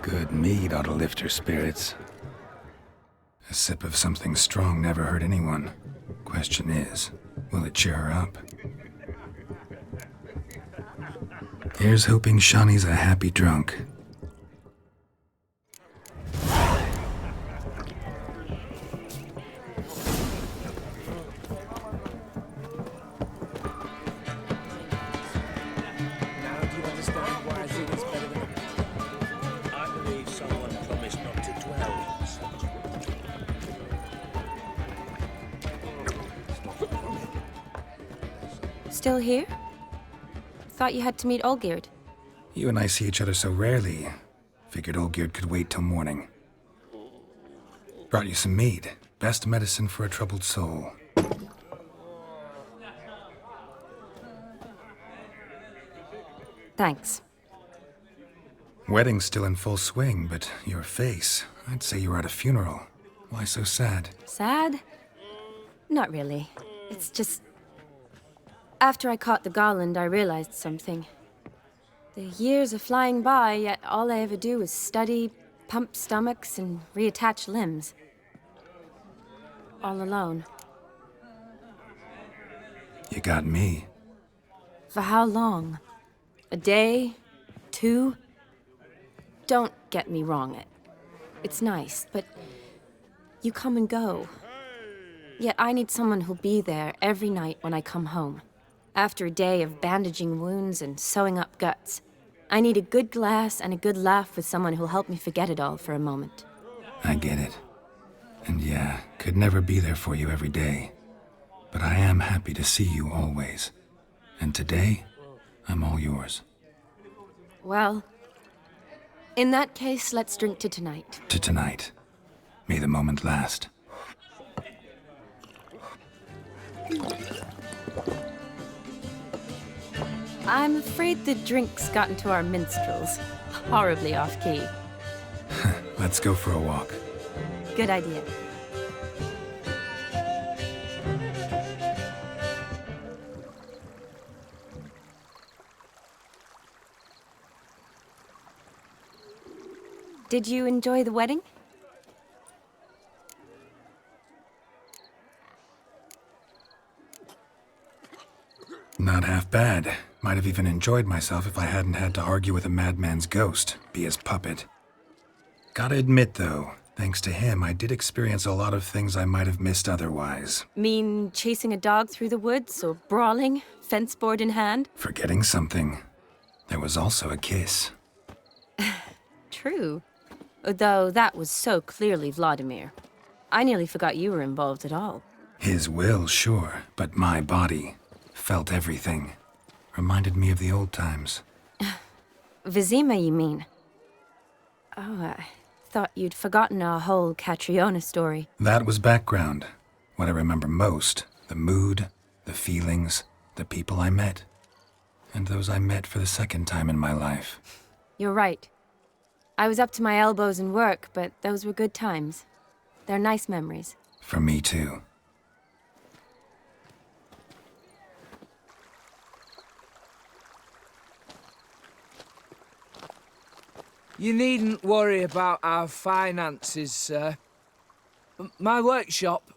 Good mead ought to lift her spirits. A sip of something strong never hurt anyone. Question is, will it cheer her up? Here's hoping Shawnee's a happy drunk. Still here? Thought you had to meet Olgierd. You and I see each other so rarely. Figured Olgierd could wait till morning. Brought you some mead. Best medicine for a troubled soul. Thanks. Wedding's still in full swing, but your face, I'd say you were at a funeral. Why so sad? Sad? Not really. It's just... After I caught the garland, I realized something. The years are flying by, yet all I ever do is study, pump stomachs, and reattach limbs. All alone. You got me. For how long? A day? 2? Don't get me wrong, it's nice, but you come and go. Yet I need someone who'll be there every night when I come home. After a day of bandaging wounds and sewing up guts, I need a good glass and a good laugh with someone who'll help me forget it all for a moment. I get it. And yeah, could never be there for you every day. But I am happy to see you always. And today, I'm all yours. Well, in that case, let's drink to tonight. To tonight. May the moment last. I'm afraid the drinks got into our minstrels. Horribly off-key. Let's go for a walk. Good idea. Did you enjoy the wedding? Not half bad. Might have even enjoyed myself if I hadn't had to argue with a madman's ghost, be his puppet. Gotta admit, though, thanks to him, I did experience a lot of things I might have missed otherwise. Mean chasing a dog through the woods, or brawling, fence board in hand? Forgetting something. There was also a kiss. True. Though that was so clearly Vladimir. I nearly forgot you were involved at all. His will, sure, but my body felt everything. Reminded me of the old times. Vizima, you mean? Oh, I thought you'd forgotten our whole Catriona story. That was background. What I remember most, the mood, the feelings, the people I met. And those I met for the second time in my life. You're right. I was up to my elbows in work, but those were good times. They're nice memories. For me, too. You needn't worry about our finances, sir. My workshop,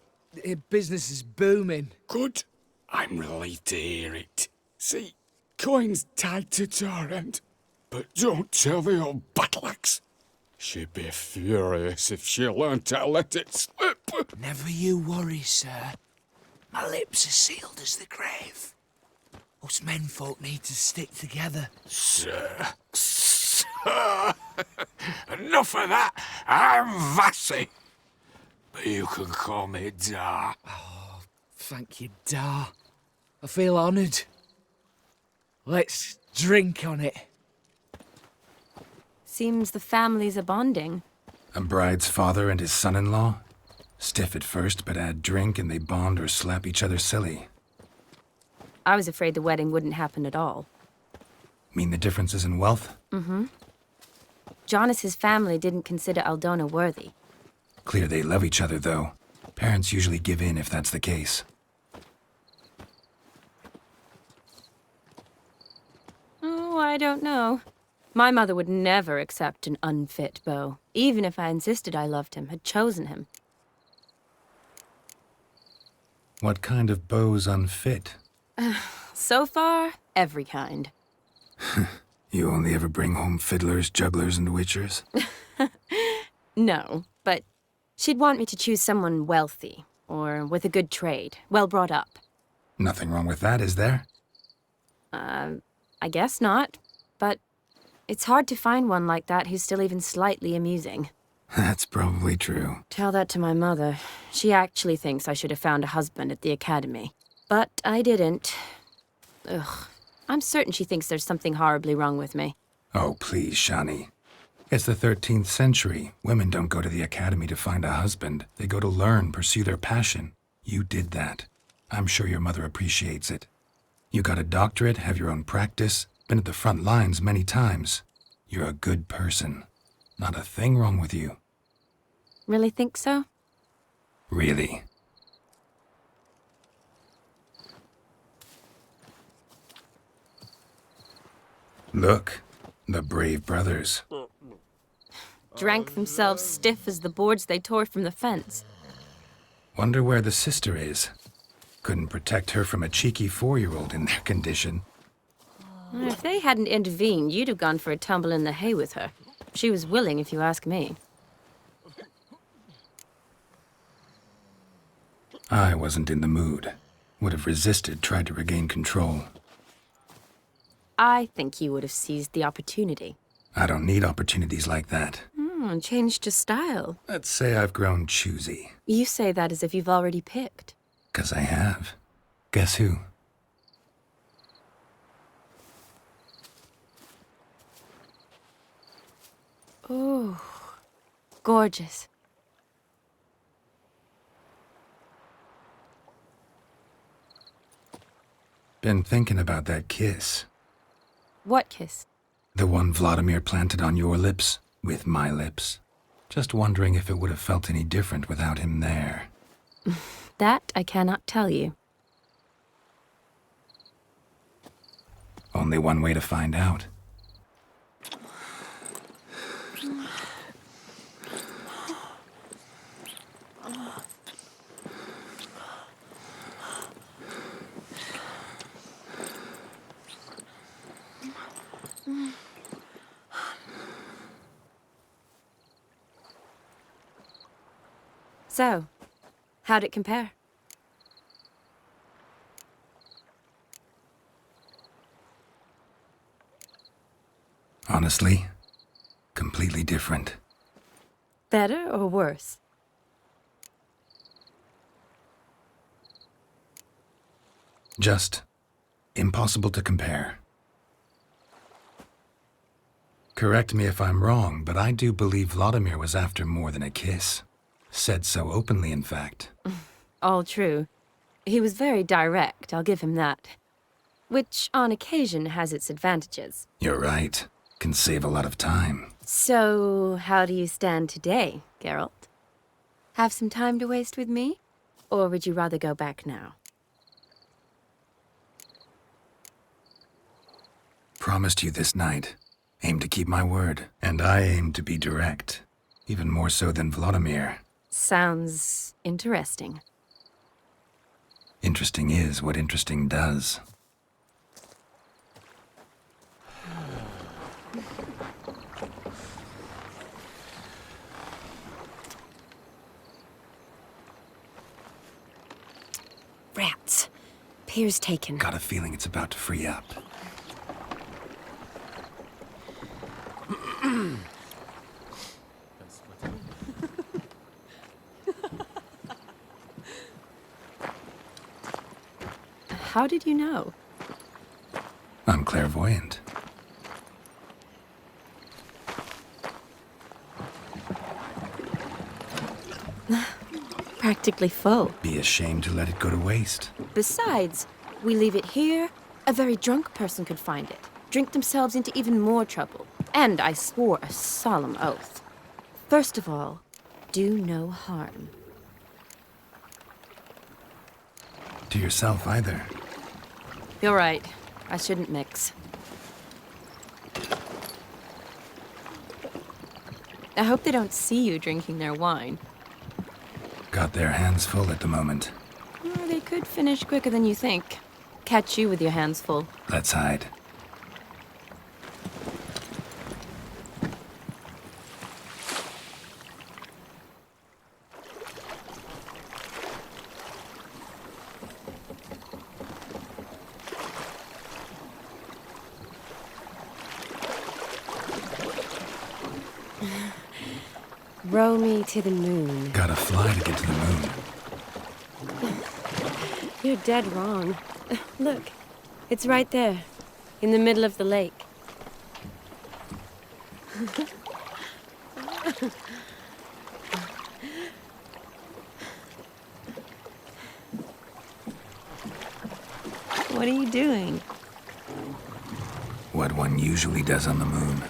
business is booming. Good. I'm relieved to hear it. See, coin's tied to Torrent. But don't tell the old battleaxe. She'd be furious if she learned to let it slip. Never you worry, sir. My lips are sealed as the grave. Us menfolk need to stick together. Sir. Enough of that. I'm Vassy. But you can call me Dar. Oh, thank you, Dar. I feel honoured. Let's drink on it. Seems the families are bonding. A bride's father and his son-in-law? Stiff at first, but add drink and they bond or slap each other silly. I was afraid the wedding wouldn't happen at all. Mean the differences in wealth? Mm-hmm. Jonas's family didn't consider Aldona worthy. Clear they love each other, though. Parents usually give in if that's the case. Oh, I don't know. My mother would never accept an unfit beau, even if I insisted I loved him, had chosen him. What kind of beau's unfit? So far, every kind. You only ever bring home fiddlers, jugglers, and witchers? No, but she'd want me to choose someone wealthy, or with a good trade, well brought up. Nothing wrong with that, is there? I guess not, but it's hard to find one like that who's still even slightly amusing. That's probably true. Tell that to my mother. She actually thinks I should have found a husband at the academy. But I didn't. Ugh. I'm certain she thinks there's something horribly wrong with me. Oh, please, Shani. It's the 13th century. Women don't go to the academy to find a husband. They go to learn, pursue their passion. You did that. I'm sure your mother appreciates it. You got a doctorate, have your own practice, been at the front lines many times. You're a good person. Not a thing wrong with you. Really think so? Really. Look, the brave brothers. Drank themselves stiff as the boards they tore from the fence. Wonder where the sister is. Couldn't protect her from a cheeky 4-year-old in their condition. If they hadn't intervened, you'd have gone for a tumble in the hay with her. She was willing, if you ask me. I wasn't in the mood. Would have resisted, tried to regain control. I think you would have seized the opportunity. I don't need opportunities like that. Changed your style. Let's say I've grown choosy. You say that as if you've already picked. 'Cause I have. Guess who? Ooh, gorgeous. Been thinking about that kiss. What kiss? The one Vladimir planted on your lips, with my lips. Just wondering if it would have felt any different without him there. That I cannot tell you. Only one way to find out. So, how'd it compare? Honestly, completely different. Better or worse? Just impossible to compare. Correct me if I'm wrong, but I do believe Vladimir was after more than a kiss. Said so openly, in fact. All true. He was very direct, I'll give him that. Which, on occasion, has its advantages. You're right. Can save a lot of time. So, how do you stand today, Geralt? Have some time to waste with me? Or would you rather go back now? Promised you this night. Aim to keep my word. And I aim to be direct. Even more so than Vladimir. Sounds interesting. Interesting is what interesting does. Rats. Pier's taken. Got a feeling it's about to free up. How did you know? I'm clairvoyant. Practically full. Be ashamed to let it go to waste. Besides, we leave it here, a very drunk person could find it, drink themselves into even more trouble. And I swore a solemn oath. First of all, do no harm. To yourself either. You're right. I shouldn't mix. I hope they don't see you drinking their wine. Got their hands full at the moment. Or they could finish quicker than you think. Catch you with your hands full. Let's hide. Row me to the moon. Gotta fly to get to the moon. You're dead wrong. Look, it's right there, in the middle of the lake. What are you doing? What one usually does on the moon.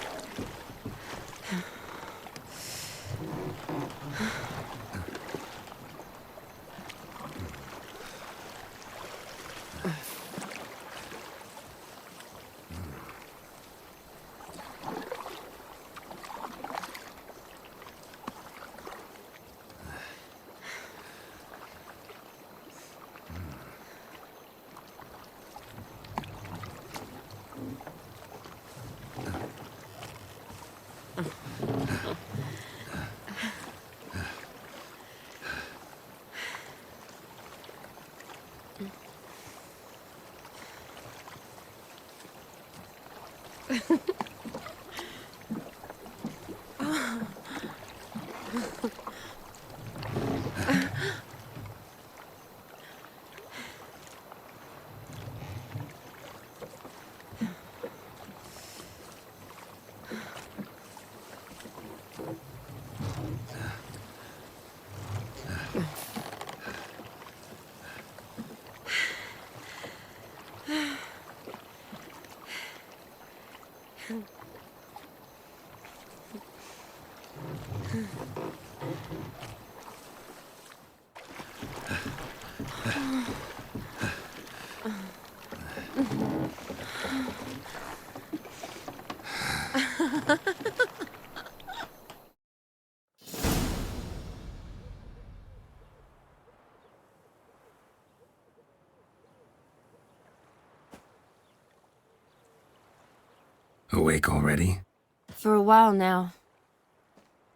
Awake already? For a while now.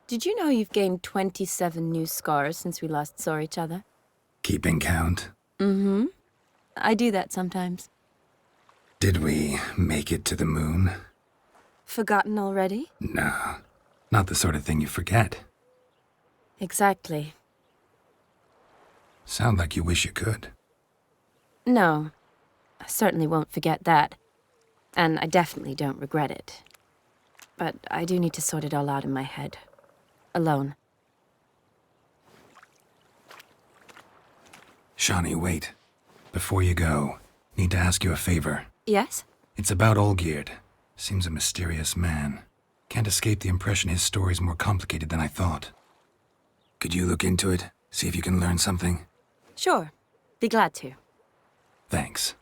Did you know you've gained 27 new scars since we last saw each other? Keeping count? Mm-hmm. I do that sometimes. Did we make it to the moon? Forgotten already? No, not the sort of thing you forget. Exactly. Sound like you wish you could. No, I certainly won't forget that. And I definitely don't regret it. But I do need to sort it all out in my head. Alone. Shani, wait. Before you go, need to ask you a favor. Yes? It's about Olgierd. Seems a mysterious man. Can't escape the impression his story's more complicated than I thought. Could you look into it? See if you can learn something? Sure. Be glad to. Thanks.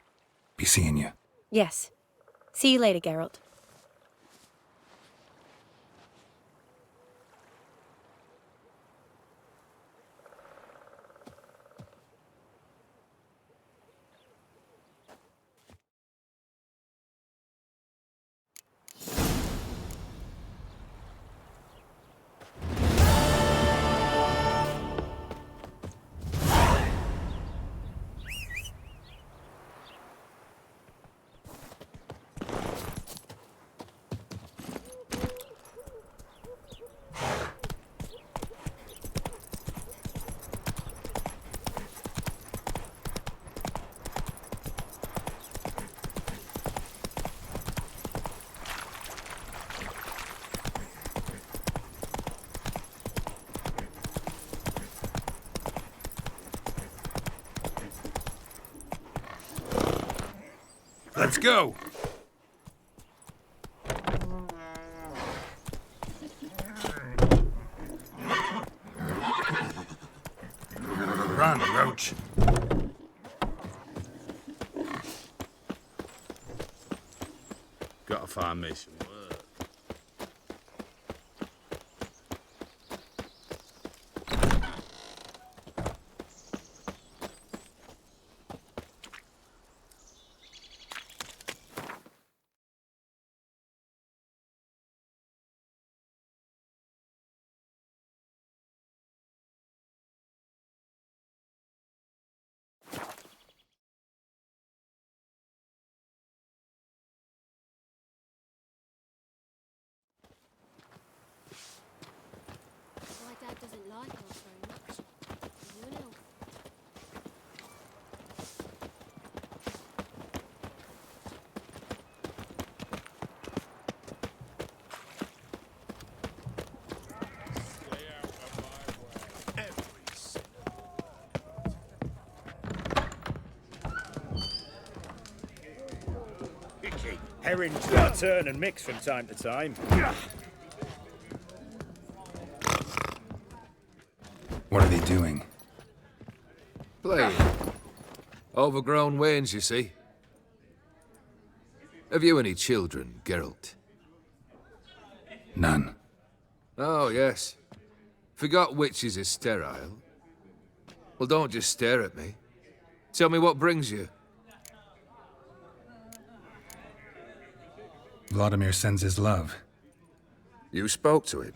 Be seeing you. Yes. See you later, Geralt. Let's go! Run, Roach. Gotta find me some work. like us very much. You and Elf. Herrings that turn and mix from time to time. What are they doing? Playing. Overgrown wains, you see. Have you any children, Geralt? None. Oh, yes. Forgot witches are sterile. Well, don't just stare at me. Tell me what brings you. Vladimir sends his love. You spoke to him.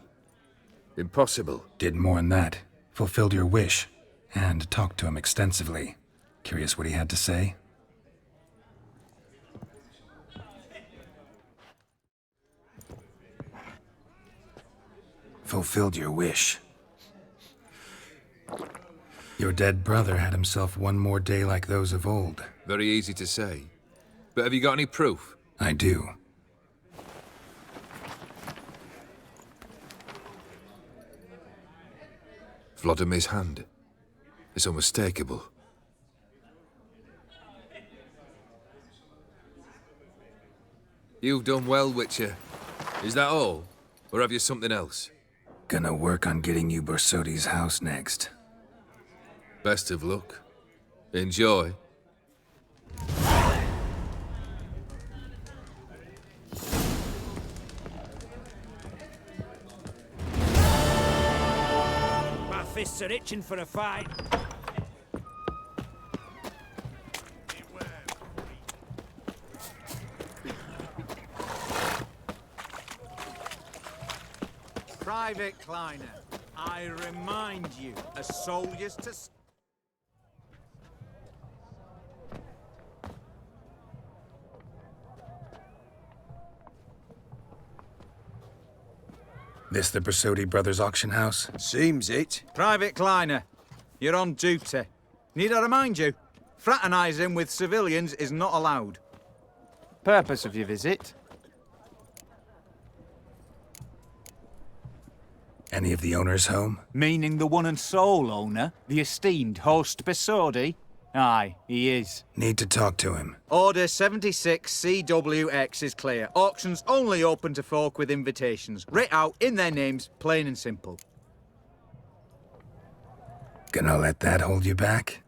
Impossible. Did more than that. Fulfilled your wish. And talked to him extensively. Curious what he had to say? Fulfilled your wish. Your dead brother had himself one more day like those of old. Very easy to say. But have you got any proof? I do. Vladimir's hand. It's unmistakable. You've done well, Witcher. Is that all? Or have you something else? Gonna work on getting you Bersodi's house next. Best of luck. Enjoy. My fists are itching for a fight. Private Kleiner, I remind you, as soldiers to... This the Bersodi Brothers auction house? Seems it. Private Kleiner, you're on duty. Need I remind you? Fraternizing with civilians is not allowed. Purpose of your visit? Any of the owners home? Meaning the one and sole owner, the esteemed host Bersodi? Aye, he is. Need to talk to him. Order 76 CWX is clear. Auctions only open to folk with invitations. Writ out in their names, plain and simple. Gonna let that hold you back?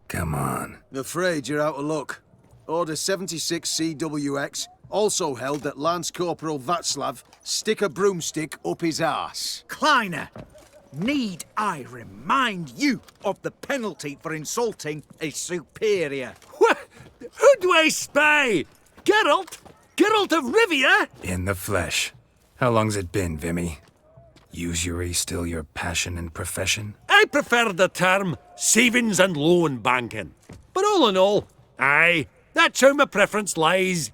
Come on. Afraid you're out of luck. Order 76 CWX also held that Lance Corporal Václav stick a broomstick up his arse. Kleiner, need I remind you of the penalty for insulting a superior? What? Who do I spy? Geralt? Geralt of Rivia? In the flesh. How long's it been, Vimy? Usury still your passion and profession? I prefer the term savings and loan banking. But all in all, aye, that's how my preference lies.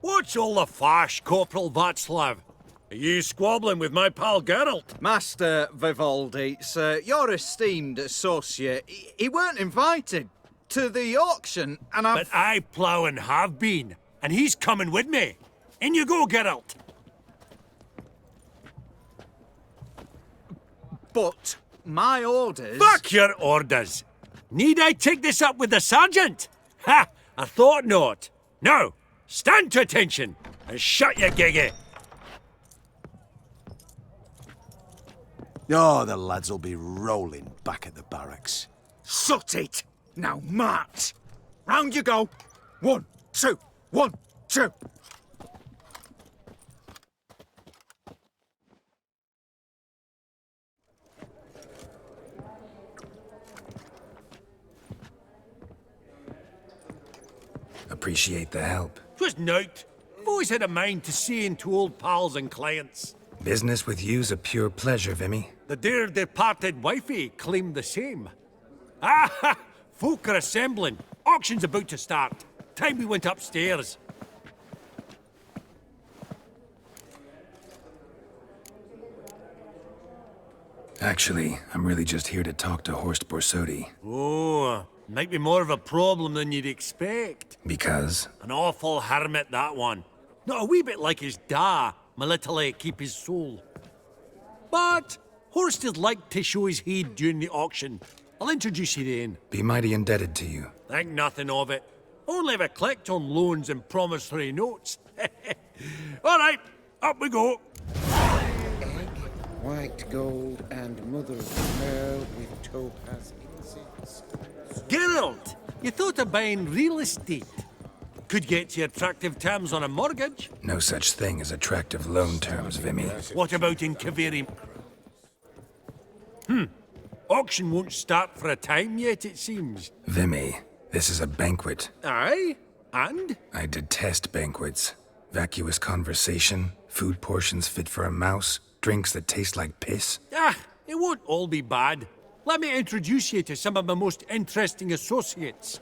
What's all the fash, Corporal Václav? Are you squabbling with my pal Geralt? Master Vivaldi, sir, your esteemed associate, he weren't invited to the auction, and But I plough and have been, and he's coming with me. In you go, Geralt. But my orders... Fuck your orders! Need I take this up with the sergeant? Ha! I thought not. Now, stand to attention and shut your giggy. Oh, the lads will be rolling back at the barracks. Sut it! Now march! Round you go! 1, 2, 1, 2! Appreciate the help. 'Twas nowt. I've always had a mind to seeing to old pals and clients. Business with you's a pure pleasure, Vimy. The dear departed wifey claimed the same. Ah ha! Folk are assembling. Auction's about to start. Time we went upstairs. Actually, I'm really just here to talk to Horst Borsodi. Oh, might be more of a problem than you'd expect. Because? An awful hermit, that one. Not a wee bit like his da, my little keep his soul. But Horst is like to show his head during the auction. I'll introduce you then. Be mighty indebted to you. Think nothing of it. Only ever collect on loans and promissory notes. All right, up we go. White gold and mother of pearl with topaz incense. Geralt, you thought of buying real estate. Could get you attractive terms on a mortgage. No such thing as attractive loan terms, Vimy. What about in Kaviri? Auction won't start for a time yet, it seems. Vimy, this is a banquet. Aye? And? I detest banquets. Vacuous conversation, food portions fit for a mouse, drinks that taste like piss. Ah, it won't all be bad. Let me introduce you to some of my most interesting associates.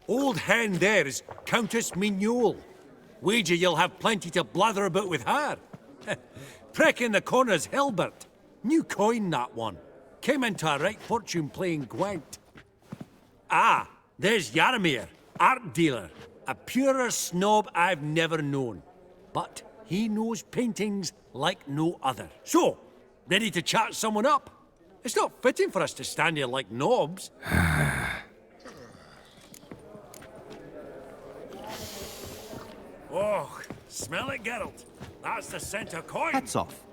Old hen there is Countess Mignole. Wager you'll have plenty to blather about with her. Prick in the corner's Hilbert. New coin, that one. Came into a right fortune playing Gwent. Ah, there's Yaramir, art dealer. A purer snob I've never known. But he knows paintings like no other. So, ready to chat someone up? It's not fitting for us to stand here like knobs. Oh, smell it, Geralt. That's the scent of coin. Hats off.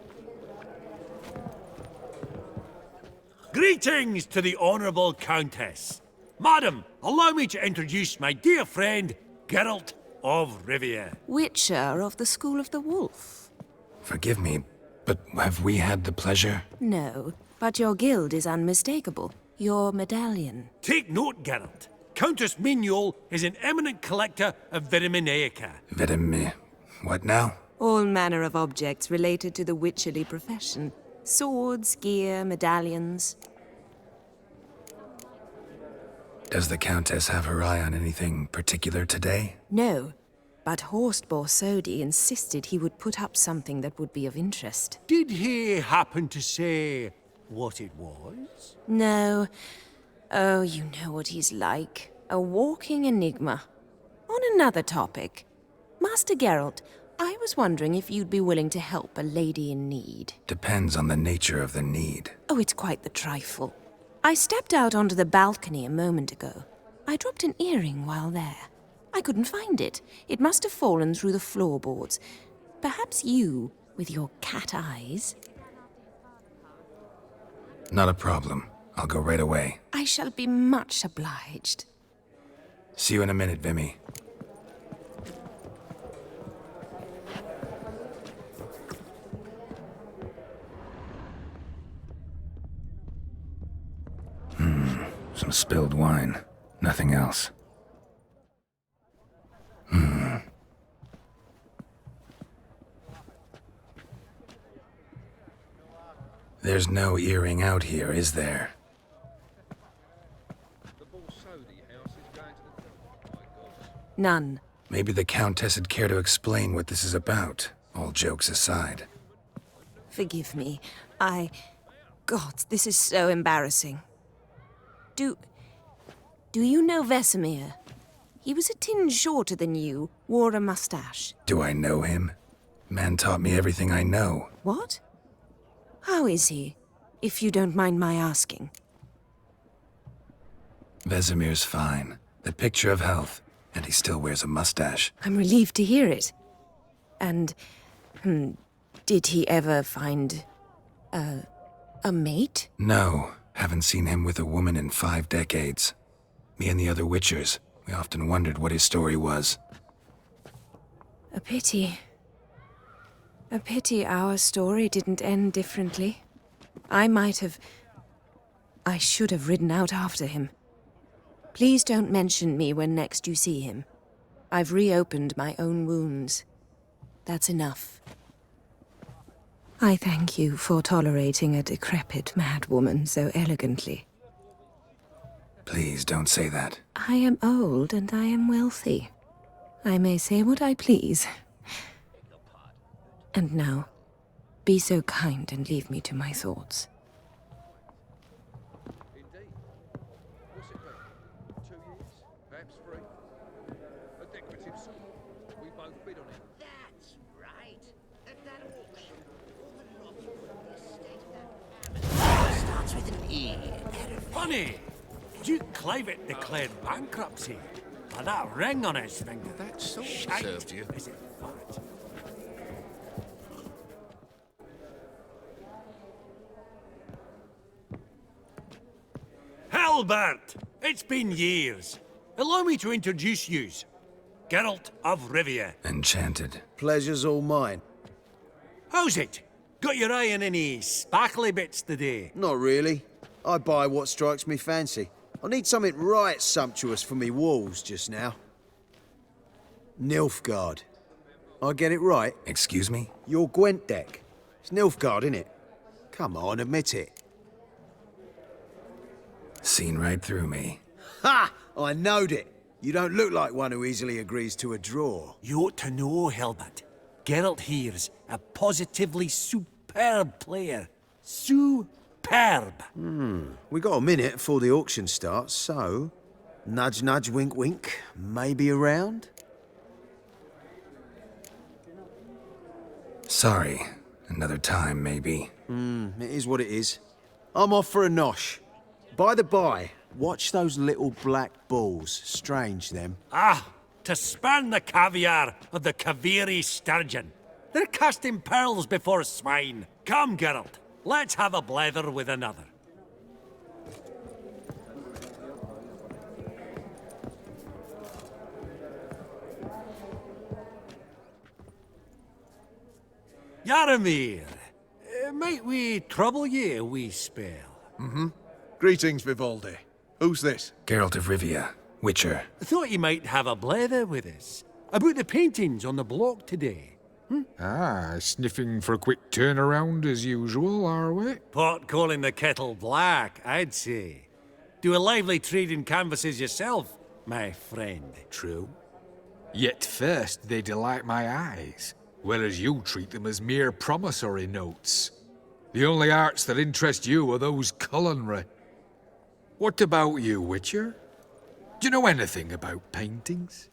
Greetings to the Honourable Countess. Madam, allow me to introduce my dear friend, Geralt of Rivia. Witcher of the School of the Wolf. Forgive me, but have we had the pleasure? No, but your guild is unmistakable. Your medallion. Take note, Geralt. Countess Mignole is an eminent collector of Viriminaica. What now? All manner of objects related to the witcherly profession. Swords, gear, medallions. Does the Countess have her eye on anything particular today? No, but Horst Borsodi insisted he would put up something that would be of interest. Did he happen to say what it was? No. Oh, you know what he's like. A walking enigma. On another topic. Master Geralt, I was wondering if you'd be willing to help a lady in need. Depends on the nature of the need. Oh, it's quite the trifle. I stepped out onto the balcony a moment ago. I dropped an earring while there. I couldn't find it. It must have fallen through the floorboards. Perhaps you, with your cat eyes... Not a problem. I'll go right away. I shall be much obliged. See you in a minute, Vimy. Some spilled wine. Nothing else. There's no earring out here, is there? None. Maybe the Countess would care to explain what this is about, all jokes aside. Forgive me. God, this is so embarrassing. Do you know Vesemir? He was a tinge shorter than you, wore a mustache. Do I know him? Man taught me everything I know. What? How is he, if you don't mind my asking? Vesemir's fine. The picture of health. And he still wears a mustache. I'm relieved to hear it. And, did he ever find... a mate? No. Haven't seen him with a woman in 5 decades. Me and the other Witchers, we often wondered what his story was. A pity. A pity our story didn't end differently. I should have ridden out after him. Please don't mention me when next you see him. I've reopened my own wounds. That's enough. I thank you for tolerating a decrepit madwoman so elegantly. Please don't say that. I am old and I am wealthy. I may say what I please. And now, be so kind and leave me to my thoughts. Funny, Duke Clivet declared bankruptcy. By that ring on his finger. That sword Shite, served you. is it fat? Halbert! It's been years. Allow me to introduce yous. Geralt of Rivia. Enchanted. Pleasure's all mine. How's it? Got your eye on any sparkly bits today? Not really. I buy what strikes me fancy. I need something right sumptuous for me walls just now. Nilfgaard. I get it right? Excuse me? Your Gwent deck. It's Nilfgaard, innit? Come on, admit it. Seen right through me. Ha! I knowed it. You don't look like one who easily agrees to a draw. You ought to know, Helbert. Geralt here's a positively superb player. Superb. We got a minute before the auction starts, so... Nudge, nudge, wink, wink. Maybe around? Sorry. Another time, maybe. It is what it is. I'm off for a nosh. By the by, watch those little black balls. Strange, them. Ah, to spurn the caviar of the Kaviri sturgeon. They're casting pearls before swine. Come, Geralt, let's have a blether with another. Yaramir, might we trouble ye a wee spell? Greetings, Vivaldi. Who's this? Geralt of Rivia. Witcher. Thought you might have a blether with us. About the paintings on the block today. Ah, sniffing for a quick turnaround as usual, are we? Pot calling the kettle black, I'd say. Do a lively trade in canvases yourself, my friend. True. Yet first they delight my eyes, whereas you treat them as mere promissory notes. The only arts that interest you are those culinary. What about you, Witcher? Do you know anything about paintings?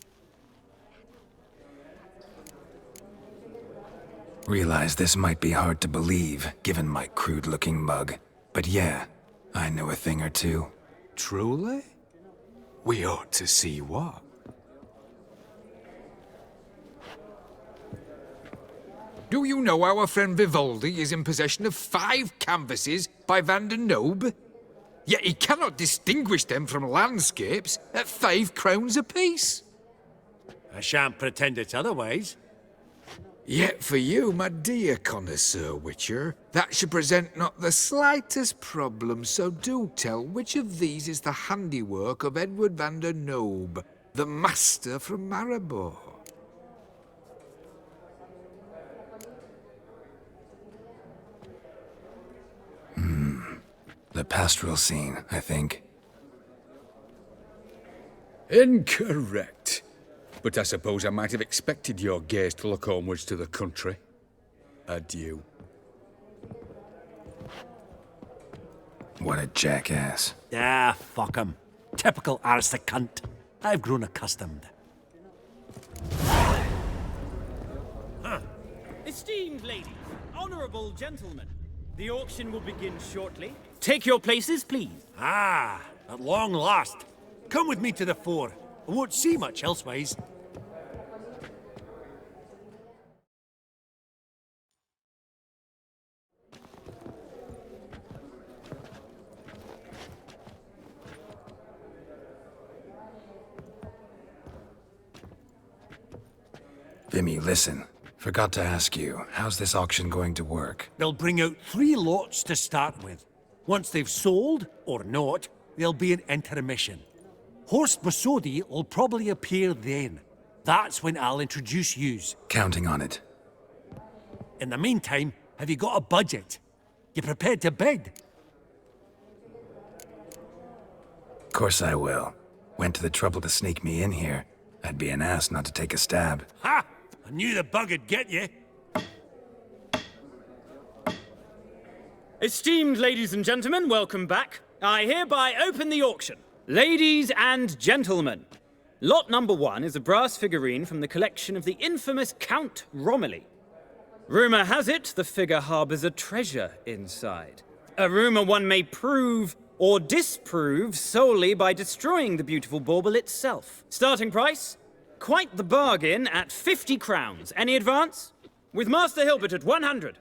Realize this might be hard to believe, given my crude-looking mug. But yeah, I know a thing or two. Truly? We ought to see what. Do you know our friend Vivaldi is in possession of 5 canvases by Van der Nobe? Yet he cannot distinguish them from landscapes at 5 crowns apiece. I shan't pretend it's otherwise. Yet for you, my dear connoisseur Witcher, that should present not the slightest problem, so do tell which of these is the handiwork of Edward van der Nobe, the master from Maribor. The pastoral scene, I think. Incorrect. But I suppose I might have expected your gaze to look homewards to the country. Adieu. What a jackass. Ah, fuck him. Typical aristocrat. I've grown accustomed. Esteemed ladies, honorable gentlemen, the auction will begin shortly. Take your places, please. Ah, at long last. Come with me to the fore. I won't see much elsewise. Vimy, listen. Forgot to ask you, how's this auction going to work? They'll bring out 3 lots to start with. Once they've sold, or not, there'll be an intermission. Horst Bosodi will probably appear then. That's when I'll introduce yous. Counting on it. In the meantime, have you got a budget? You prepared to bid? Of course I will. Went to the trouble to sneak me in here. I'd be an ass not to take a stab. Ha! I knew the bug'd get you. Esteemed ladies and gentlemen, welcome back. I hereby open the auction. Ladies and gentlemen, lot number 1 is a brass figurine from the collection of the infamous Count Romilly. Rumor has it the figure harbors a treasure inside. A rumor one may prove or disprove solely by destroying the beautiful bauble itself. Starting price? Quite the bargain at 50 crowns. Any advance? With Master Hilbert at 100.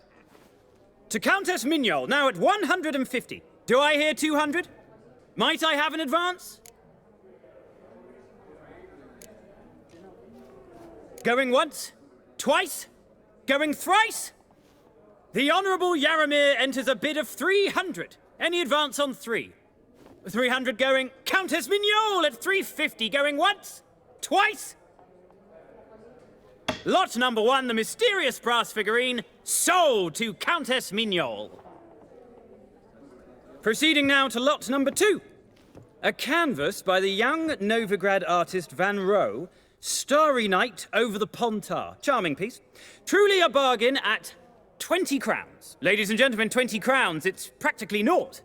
To Countess Mignol, now at 150. Do I hear 200? Might I have an advance? Going once? Twice? Going thrice? The Honourable Yaramir enters a bid of 300. Any advance on 3? 300 going. Countess Mignol at 350. Going once? Twice? Lot number 1, the mysterious brass figurine, sold to Countess Mignol. Proceeding now to lot number 2. A canvas by the young Novigrad artist Van Rohe, Starry Night over the Pontar. Charming piece. Truly a bargain at 20 crowns. Ladies and gentlemen, 20 crowns, it's practically naught.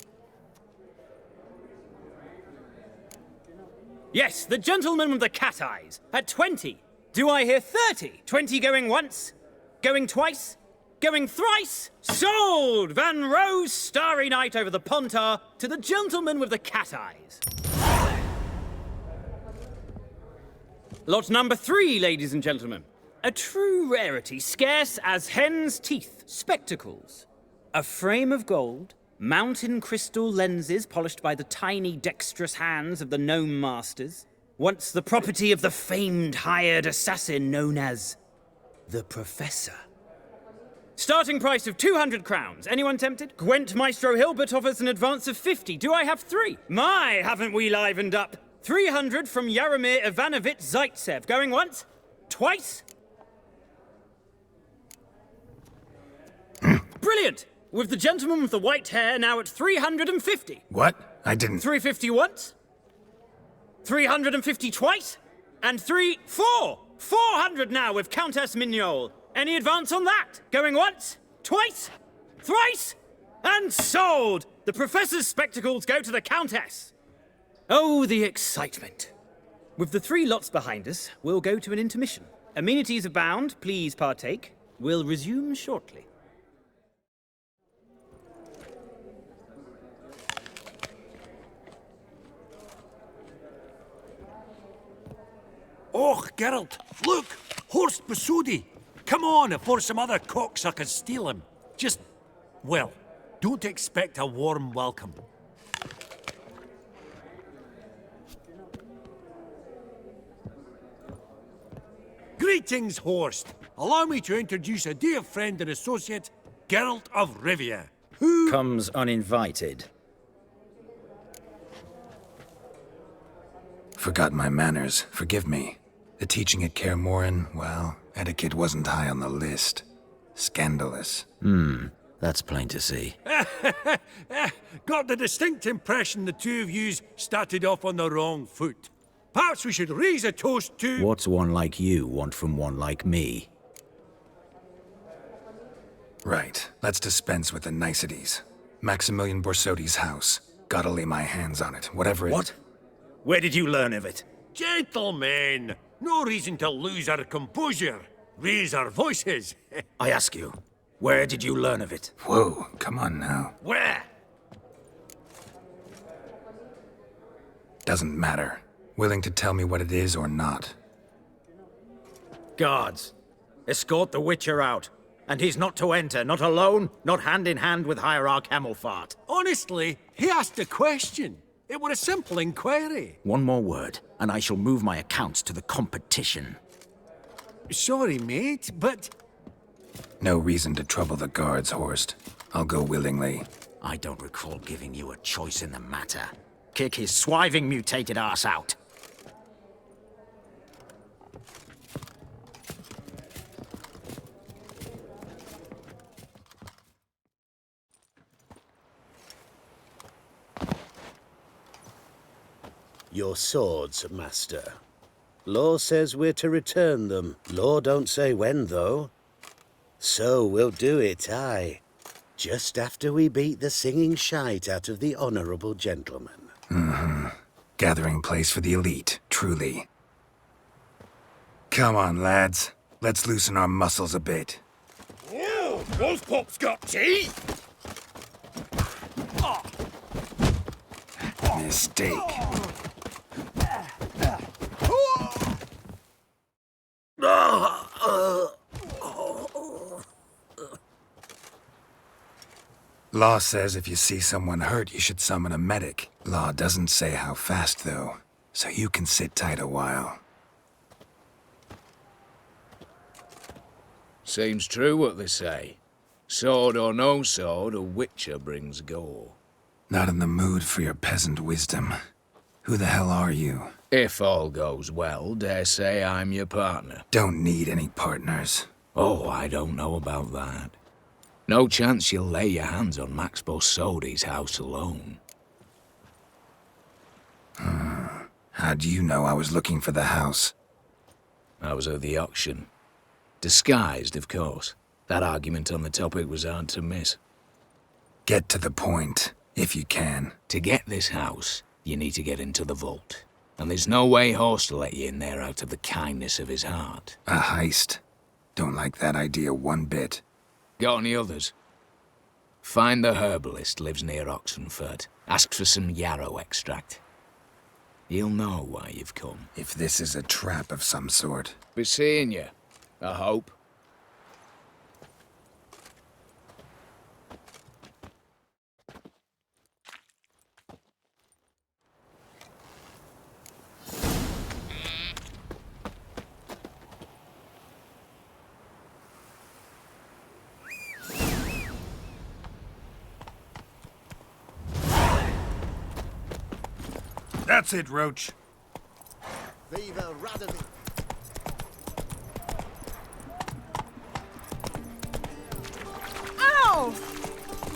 Yes, the gentleman with the cat eyes, at 20. Do I hear 30? 20 going once? Going twice? Going thrice? Sold! Van Rohe's Starry Night over the Pontar to the gentleman with the cat eyes. Lot number 3, ladies and gentlemen. A true rarity, scarce as hen's teeth. Spectacles. A frame of gold, mountain crystal lenses polished by the tiny dexterous hands of the gnome masters. Once the property of the famed hired assassin known as the Professor. Starting price of 200 crowns. Anyone tempted? Gwent Maestro Hilbert offers an advance of 50. Do I have 3? My, haven't we livened up? 300 from Yaramir Ivanovich Zaitsev. Going once? Twice? Brilliant! With the gentleman with the white hair now at 350. What? I didn't... 350 once? 350 twice? And 400 now with Countess Mignol. Any advance on that? Going once? Twice? Thrice? And sold! The Professor's spectacles go to the Countess. Oh, the excitement. With the 3 lots behind us, we'll go to an intermission. Amenities abound, please partake. We'll resume shortly. Oh, Geralt, look! Horst Besodi! Come on, before some other cocksuckers steal him. Just, well, don't expect a warm welcome. Greetings, Horst. Allow me to introduce a dear friend and associate, Geralt of Rivia, who... comes uninvited. Forgot my manners. Forgive me. The teaching at Kaer Morhen, well, etiquette wasn't high on the list. Scandalous. That's plain to see. Got the distinct impression the two of yous started off on the wrong foot. Perhaps we should raise a toast to... What's one like you want from one like me? Right. Let's dispense with the niceties. Maximilian Borsodi's house. Gotta lay my hands on it, whatever it... What? Where did you learn of it? Gentlemen, no reason to lose our composure. Raise our voices. I ask you, where did you learn of it? Whoa, come on now. Where? Doesn't matter. Willing to tell me what it is or not. Guards, escort the Witcher out. And he's not to enter, not alone, not hand in hand with Hierarch Hemelfart. Honestly, he asked a question. It were a simple inquiry. One more word, and I shall move my accounts to the competition. Sorry, mate, but... No reason to trouble the guards, Horst. I'll go willingly. I don't recall giving you a choice in the matter. Kick his swiving mutated ass out. Your swords, Master. Law says we're to return them. Law don't say when, though. So we'll do it, aye. Just after we beat the singing shite out of the honourable gentleman. Gathering place for the elite, truly. Come on, lads. Let's loosen our muscles a bit. Whoa! Those pops got teeth! Mistake. Law says if you see someone hurt, you should summon a medic. Law doesn't say how fast, though, so you can sit tight a while. Seems true what they say. Sword or no sword, a witcher brings gore. Not in the mood for your peasant wisdom. Who the hell are you? If all goes well, dare say I'm your partner. Don't need any partners. Oh, I don't know about that. No chance you'll lay your hands on Max Borsodi's house alone. How do you know I was looking for the house? I was at the auction. Disguised, of course. That argument on the topic was hard to miss. Get to the point, if you can. To get this house, you need to get into the vault. And there's no way Horst will let you in there out of the kindness of his heart. A heist. Don't like that idea one bit. Got any others? Find the herbalist lives near Oxenfurt. Ask for some yarrow extract. He'll know why you've come. If this is a trap of some sort. Be seeing you, I hope. That's it, Roach. Viva Radomir! Ow!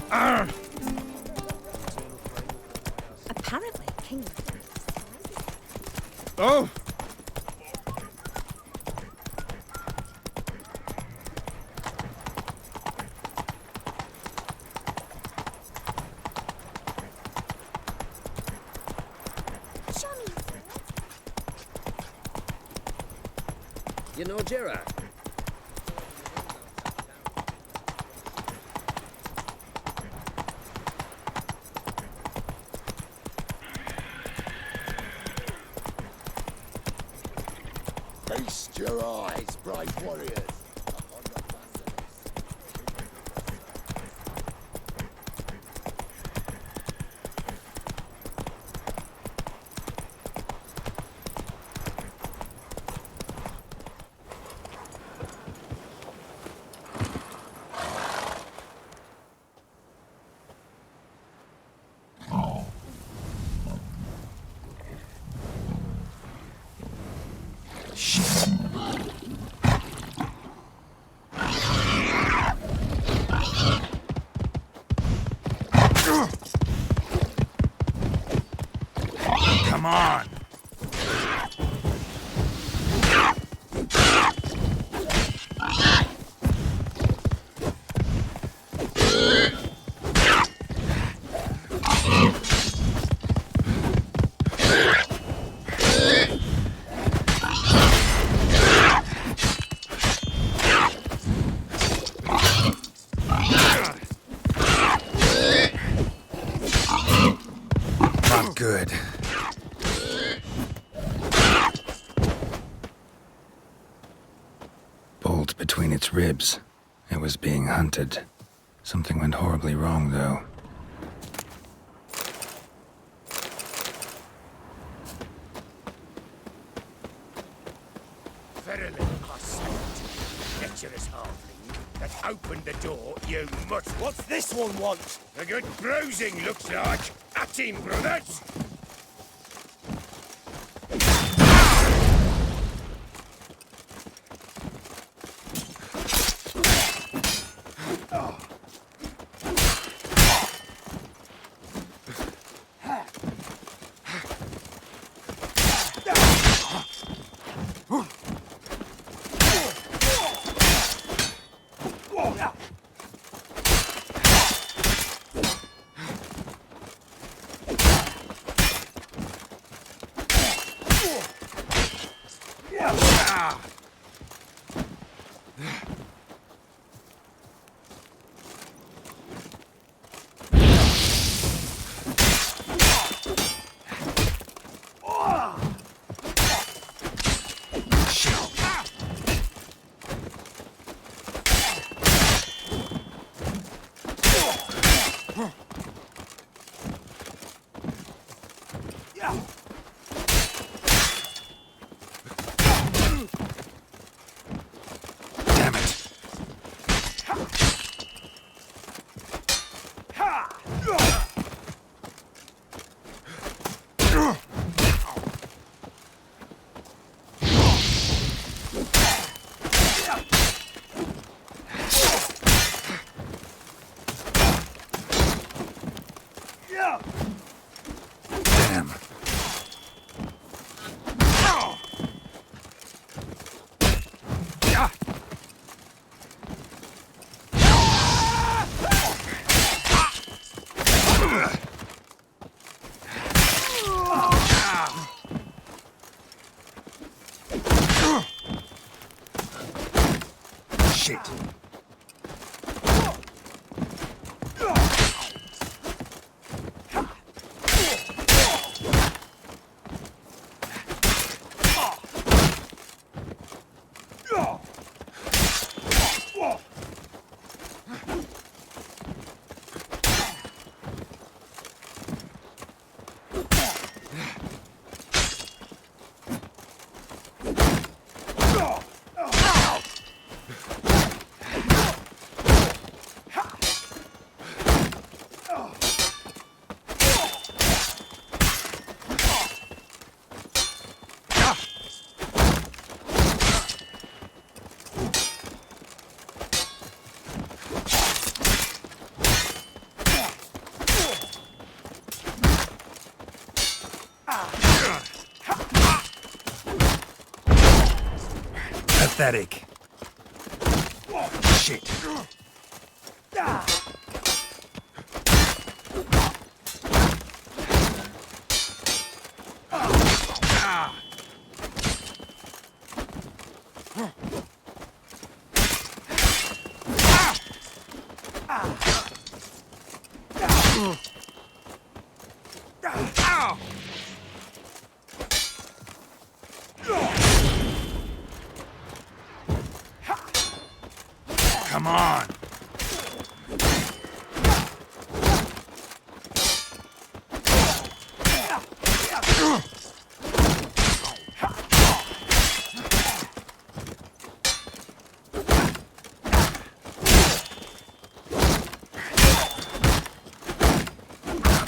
Arr! Apparently, King. Oh! You know Gerard? Feast your eyes, brave warriors. Come on! Not good. Bolt between its ribs. It was being hunted. Something went horribly wrong, though. Verily, I said, treacherous halfling that opened the door, you must. What's this one want? A good bruising, looks like. At him, brothers! Pathetic. Shit. Come on.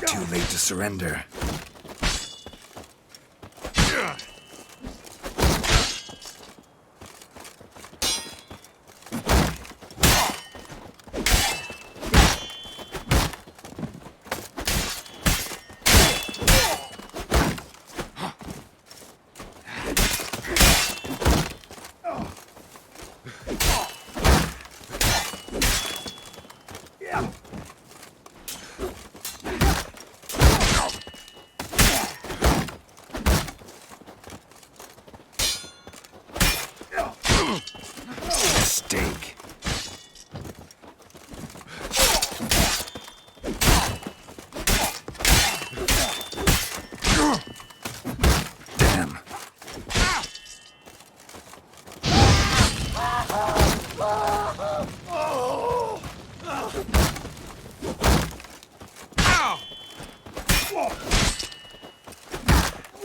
Too late to surrender. Mistake. Damn.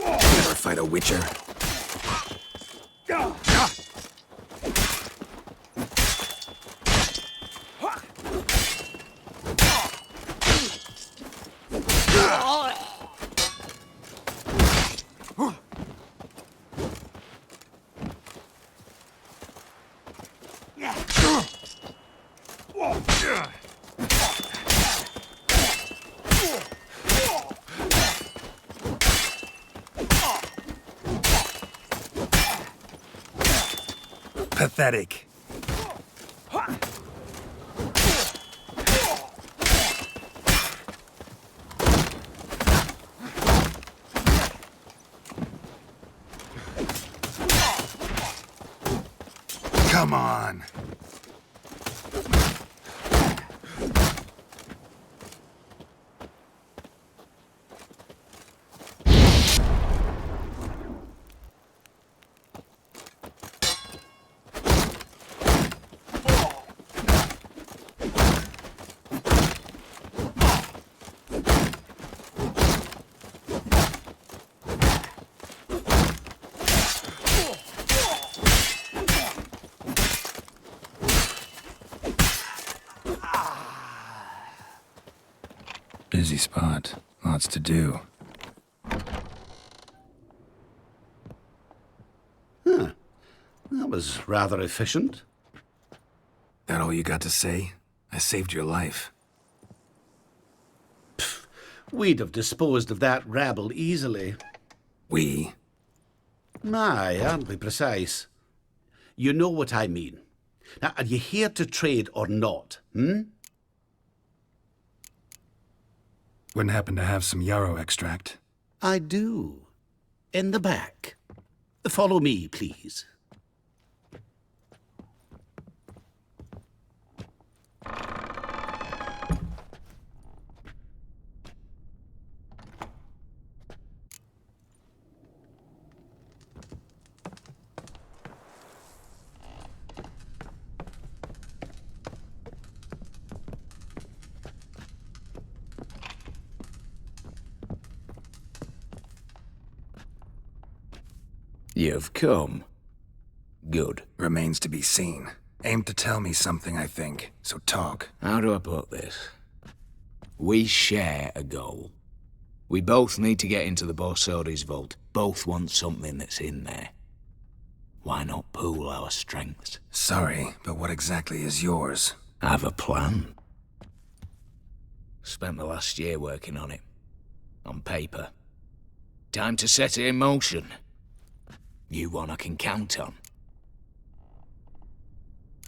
Never fight a witcher. Pathetic. Come on. Busy spot. Lots to do. Huh. That was rather efficient. That all you got to say? I saved your life. We'd have disposed of that rabble easily. We? Aye, aren't we precise? You know what I mean. Now, are you here to trade or not, Wouldn't happen to have some yarrow extract. I do. In the back. Follow me, please. You've come. Good. Remains to be seen. Aim to tell me something, I think. So talk. How do I put this? We share a goal. We both need to get into the Borsodi's vault. Both want something that's in there. Why not pool our strengths? Sorry, but what exactly is yours? I have a plan. Spent the last year working on it. On paper. Time to set it in motion. You one I can count on.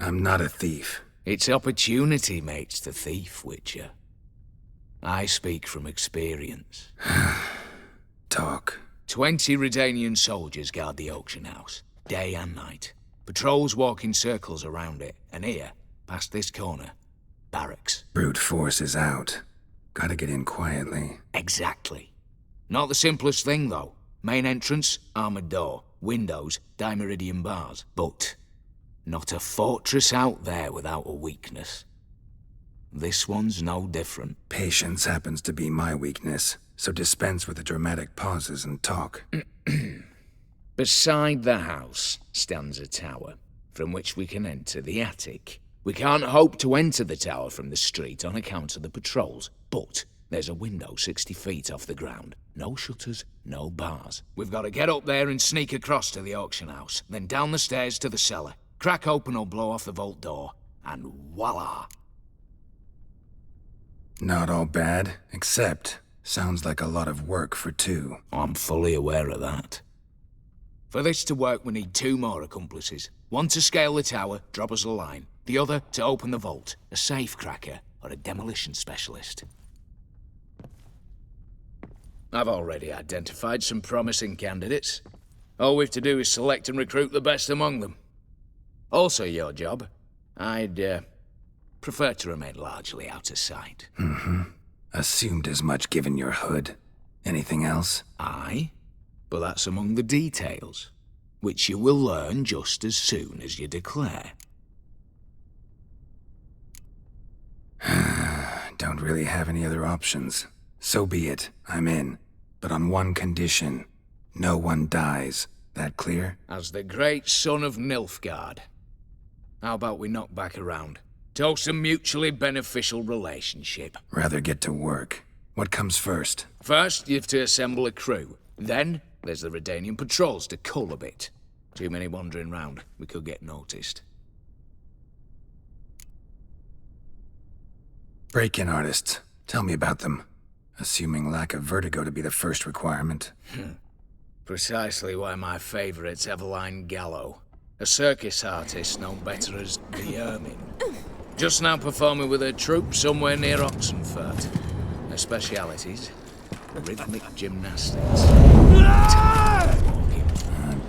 I'm not a thief. It's opportunity makes the thief, Witcher. I speak from experience. Talk. 20 Redanian soldiers guard the auction house, day and night. Patrols walk in circles around it, and here, past this corner, barracks. Brute force is out. Gotta get in quietly. Exactly. Not the simplest thing, though. Main entrance, armored door. Windows, dimeridian bars. But not a fortress out there without a weakness. This one's no different. Patience happens to be my weakness, so dispense with the dramatic pauses and talk. Beside the house stands a tower, from which we can enter the attic. We can't hope to enter the tower from the street on account of the patrols, but there's a window 60 feet off the ground. No shutters, no bars. We've got to get up there and sneak across to the auction house, then down the stairs to the cellar, crack open or blow off the vault door, and voila! Not all bad, except sounds like a lot of work for two. I'm fully aware of that. For this to work, we need 2 more accomplices. One to scale the tower, drop us a line. The other to open the vault, a safe cracker or a demolition specialist. I've already identified some promising candidates. All we've to do is select and recruit the best among them. Also your job. I'd prefer to remain largely out of sight. Assumed as much given your hood. Anything else? Aye, but that's among the details, which you will learn just as soon as you declare. Don't really have any other options. So be it. I'm in. But on one condition. No one dies. That clear? As the great son of Nilfgaard. How about we knock back around? Toast a mutually beneficial relationship. Rather get to work. What comes first? First, you have to assemble a crew. Then, there's the Redanian patrols to cull a bit. Too many wandering round. We could get noticed. Break-in artists. Tell me about them. Assuming lack of vertigo to be the first requirement. Precisely why my favourite's Eveline Gallo. A circus artist known better as the Ermine. Just now performing with her troupe somewhere near Oxenfurt. Her specialities? Rhythmic gymnastics.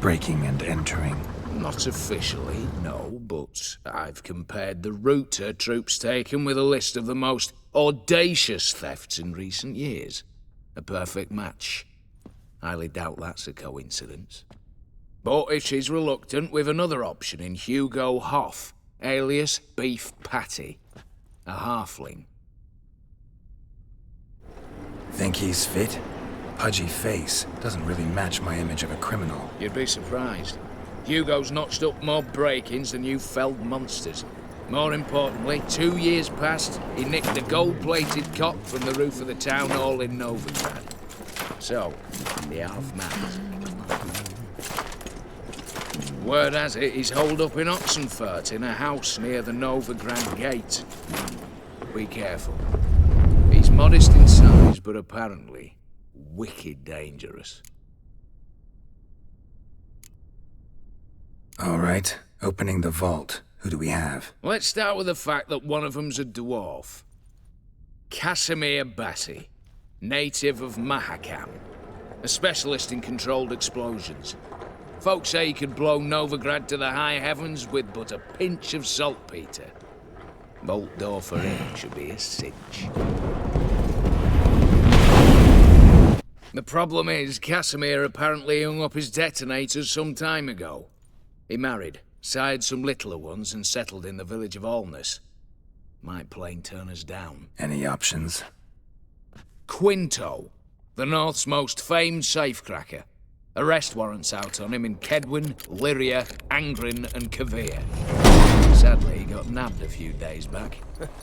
Breaking and entering. Not officially, no, but I've compared the route her troops taken with a list of the most audacious thefts in recent years. A perfect match. Highly doubt that's a coincidence. But if she's reluctant, we've another option in Hugo Hoff, alias Beef Patty. A halfling. Think he's fit? Pudgy face. Doesn't really match my image of a criminal. You'd be surprised. Hugo's notched up more break-ins than you felled monsters. More importantly, 2 years past, he nicked a gold-plated cot from the roof of the town hall in Novigrad. So, the half-man. Word has it, he's holed up in Oxenfurt in a house near the Novigrad gate. Be careful. He's modest in size, but apparently wicked dangerous. All right, opening the vault. Who do we have? Let's start with the fact that one of them's a dwarf. Casimir Bassi, native of Mahakam. A specialist in controlled explosions. Folks say he could blow Novigrad to the high heavens with but a pinch of saltpeter. Vault door for him should be a cinch. The problem is, Casimir apparently hung up his detonators some time ago. He married, sired some littler ones, and settled in the village of Alness. Might plain turn us down. Any options? Quinto, the North's most famed safecracker. Arrest warrants out on him in Kedwin, Lyria, Angrin, and Kavir. Sadly, he got nabbed a few days back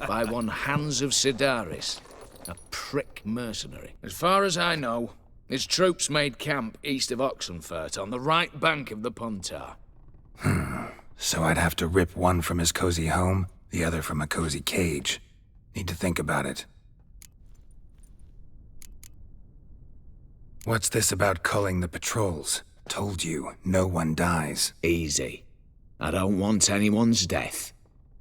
by one Hans of Sidaris, a prick mercenary. As far as I know, his troops made camp east of Oxenfurt on the right bank of the Pontar. So I'd have to rip one from his cozy home, the other from a cozy cage. Need to think about it. What's this about culling the patrols? Told you, no one dies. Easy. I don't want anyone's death.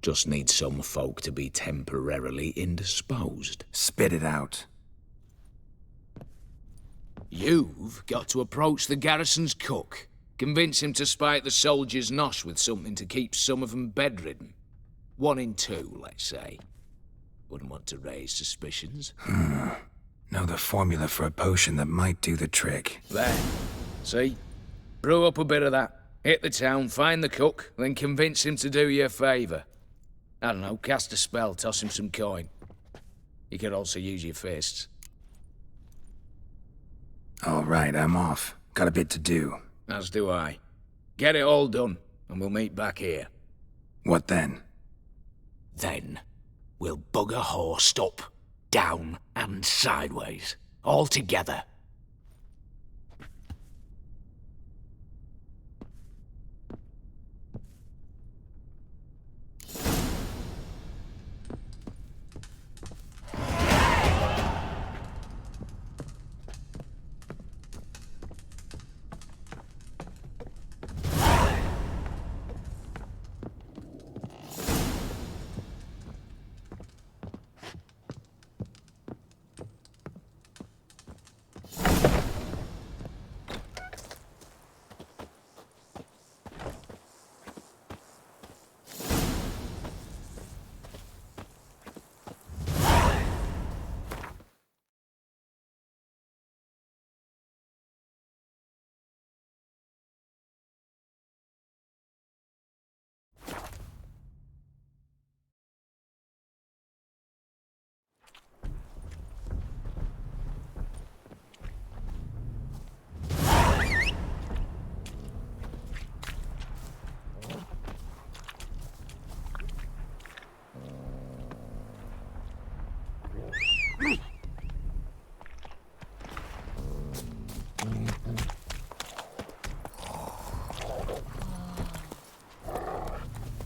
Just need some folk to be temporarily indisposed. Spit it out. You've got to approach the garrison's cook. Convince him to spike the soldiers' nosh with something to keep some of them bedridden. 1 in 2, let's say. Wouldn't want to raise suspicions. Know the formula for a potion that might do the trick. There. See? Brew up a bit of that. Hit the town, find the cook, then convince him to do you a favour. I don't know, cast a spell, toss him some coin. You could also use your fists. All right, I'm off. Got a bit to do. As do I. Get it all done, and we'll meet back here. What then? Then, we'll bugger horsed up, down, and sideways. All together.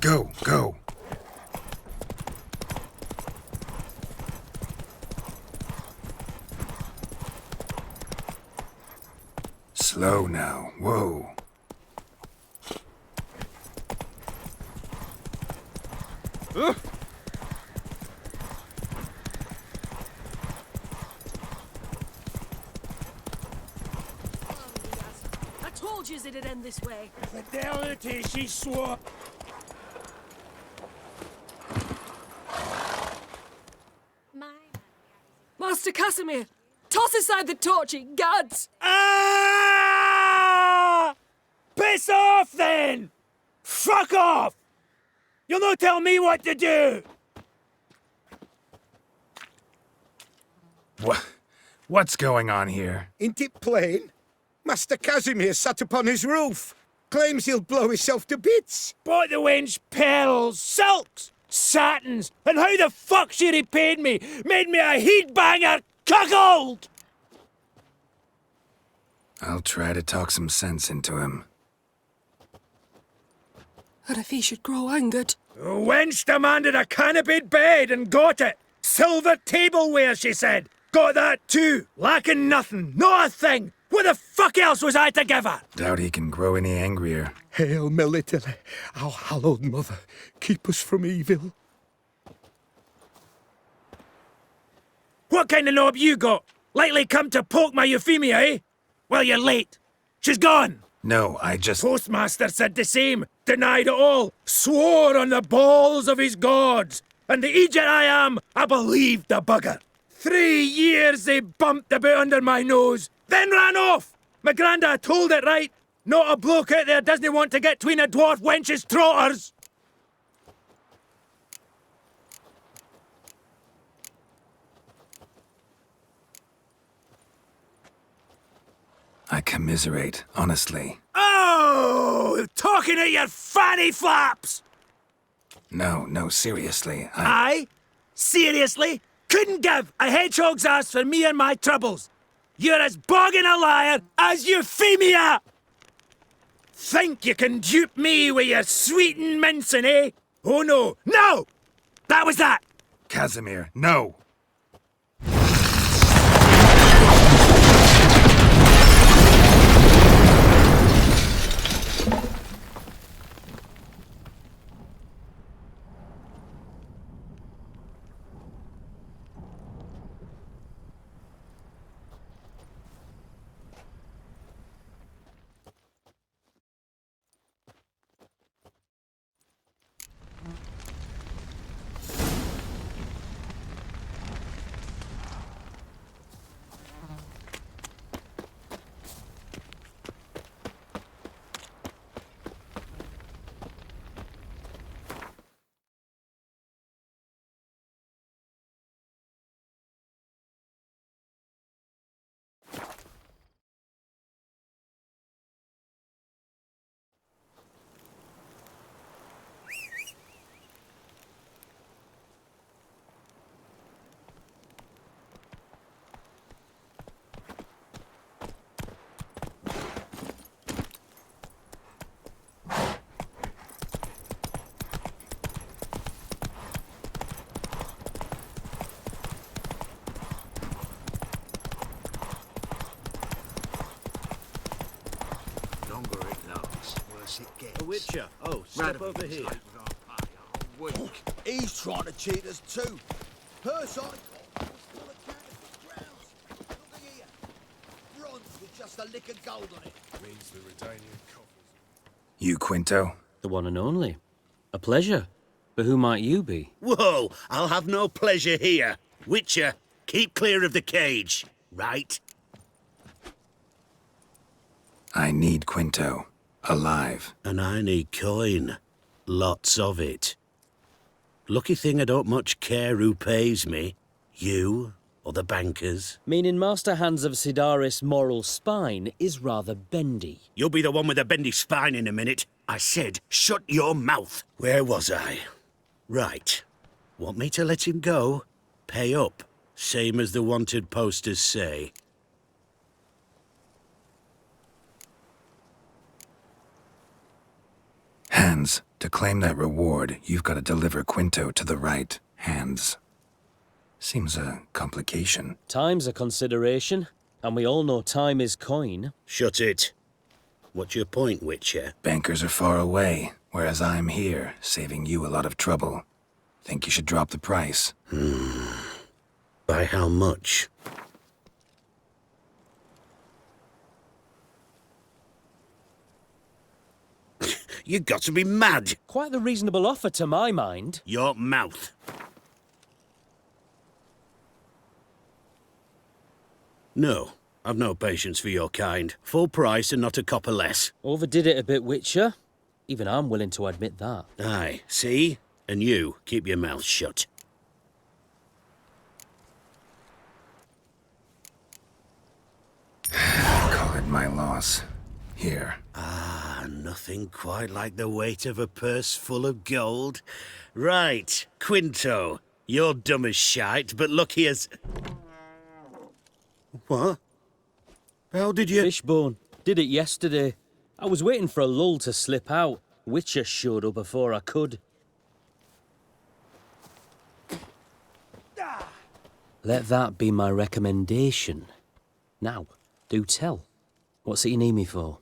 Go, go. Slow now. Whoa. I told you it'd end this way. Fidelity, she swore. Master Casimir, toss aside the torch, ye gads! Ah! Piss off, then! Fuck off! You'll not tell me what to do! What's going on here? Ain't it plain? Master Casimir sat upon his roof. Claims he'll blow himself to bits. Bought the wench pearls, silks, satins, and how the fuck she repaid me? Made me a heat-banger cuckold! I'll try to talk some sense into him. And if he should grow angered? The wench demanded a canopied bed and got it. Silver tableware, she said. Got that too. Lacking nothing. Not a thing. What the fuck else was I to give her? Doubt he can grow any angrier. Hail Melitele, our hallowed mother, keep us from evil. What kind of knob you got? Likely come to poke my Euphemia, eh? Well, you're late. She's gone. No, I just... Postmaster said the same. Denied it all. Swore on the balls of his gods. And the Egypt I am, I believed the bugger. 3 years they bumped about under my nose, then ran off. My granda told it right. Not a bloke out there doesn't want to get tween a dwarf wench's trotters. I commiserate, honestly. Oh, talking at your fanny flaps! No, seriously, Aye? Seriously? Couldn't give a hedgehog's ass for me and my troubles. You're as bogging a liar as Euphemia! Think you can dupe me with your sweetin' mincing, eh? Oh no, no! That was that! Casimir, no! worse it gets. A Witcher. Oh, step over here. He's trying to cheat us too. Purse on. Full of counterfeit crowns. Look here. Bronze with just a lick of gold on it. Means the Redanian coffers. You, Quinto? The one and only. A pleasure. But who might you be? Whoa, I'll have no pleasure here. Witcher, keep clear of the cage, right? I need Quinto. Alive. And I need coin. Lots of it. Lucky thing I don't much care who pays me. You or the bankers. Meaning Master Hans of Sidaris' moral spine is rather bendy. You'll be the one with the bendy spine in a minute. I said, shut your mouth. Where was I? Right. Want me to let him go? Pay up. Same as the wanted posters say. Hans, to claim that reward, you've got to deliver Quinto to the right hands. Seems a complication. Time's a consideration, and we all know time is coin. Shut it. What's your point, Witcher? Bankers are far away, whereas I'm here, saving you a lot of trouble. Think you should drop the price? By how much? You got to be mad! Quite the reasonable offer to my mind. Your mouth. No, I've no patience for your kind. Full price and not a copper less. Overdid it a bit, Witcher. Even I'm willing to admit that. Aye, see? And you, keep your mouth shut. Call it my loss. Here. Ah, nothing quite like the weight of a purse full of gold. Right, Quinto, you're dumb as shite, but lucky as... What? How did you... Fishbone. Did it yesterday. I was waiting for a lull to slip out. Witcher showed up before I could. Let that be my recommendation. Now, do tell. What's it you need me for?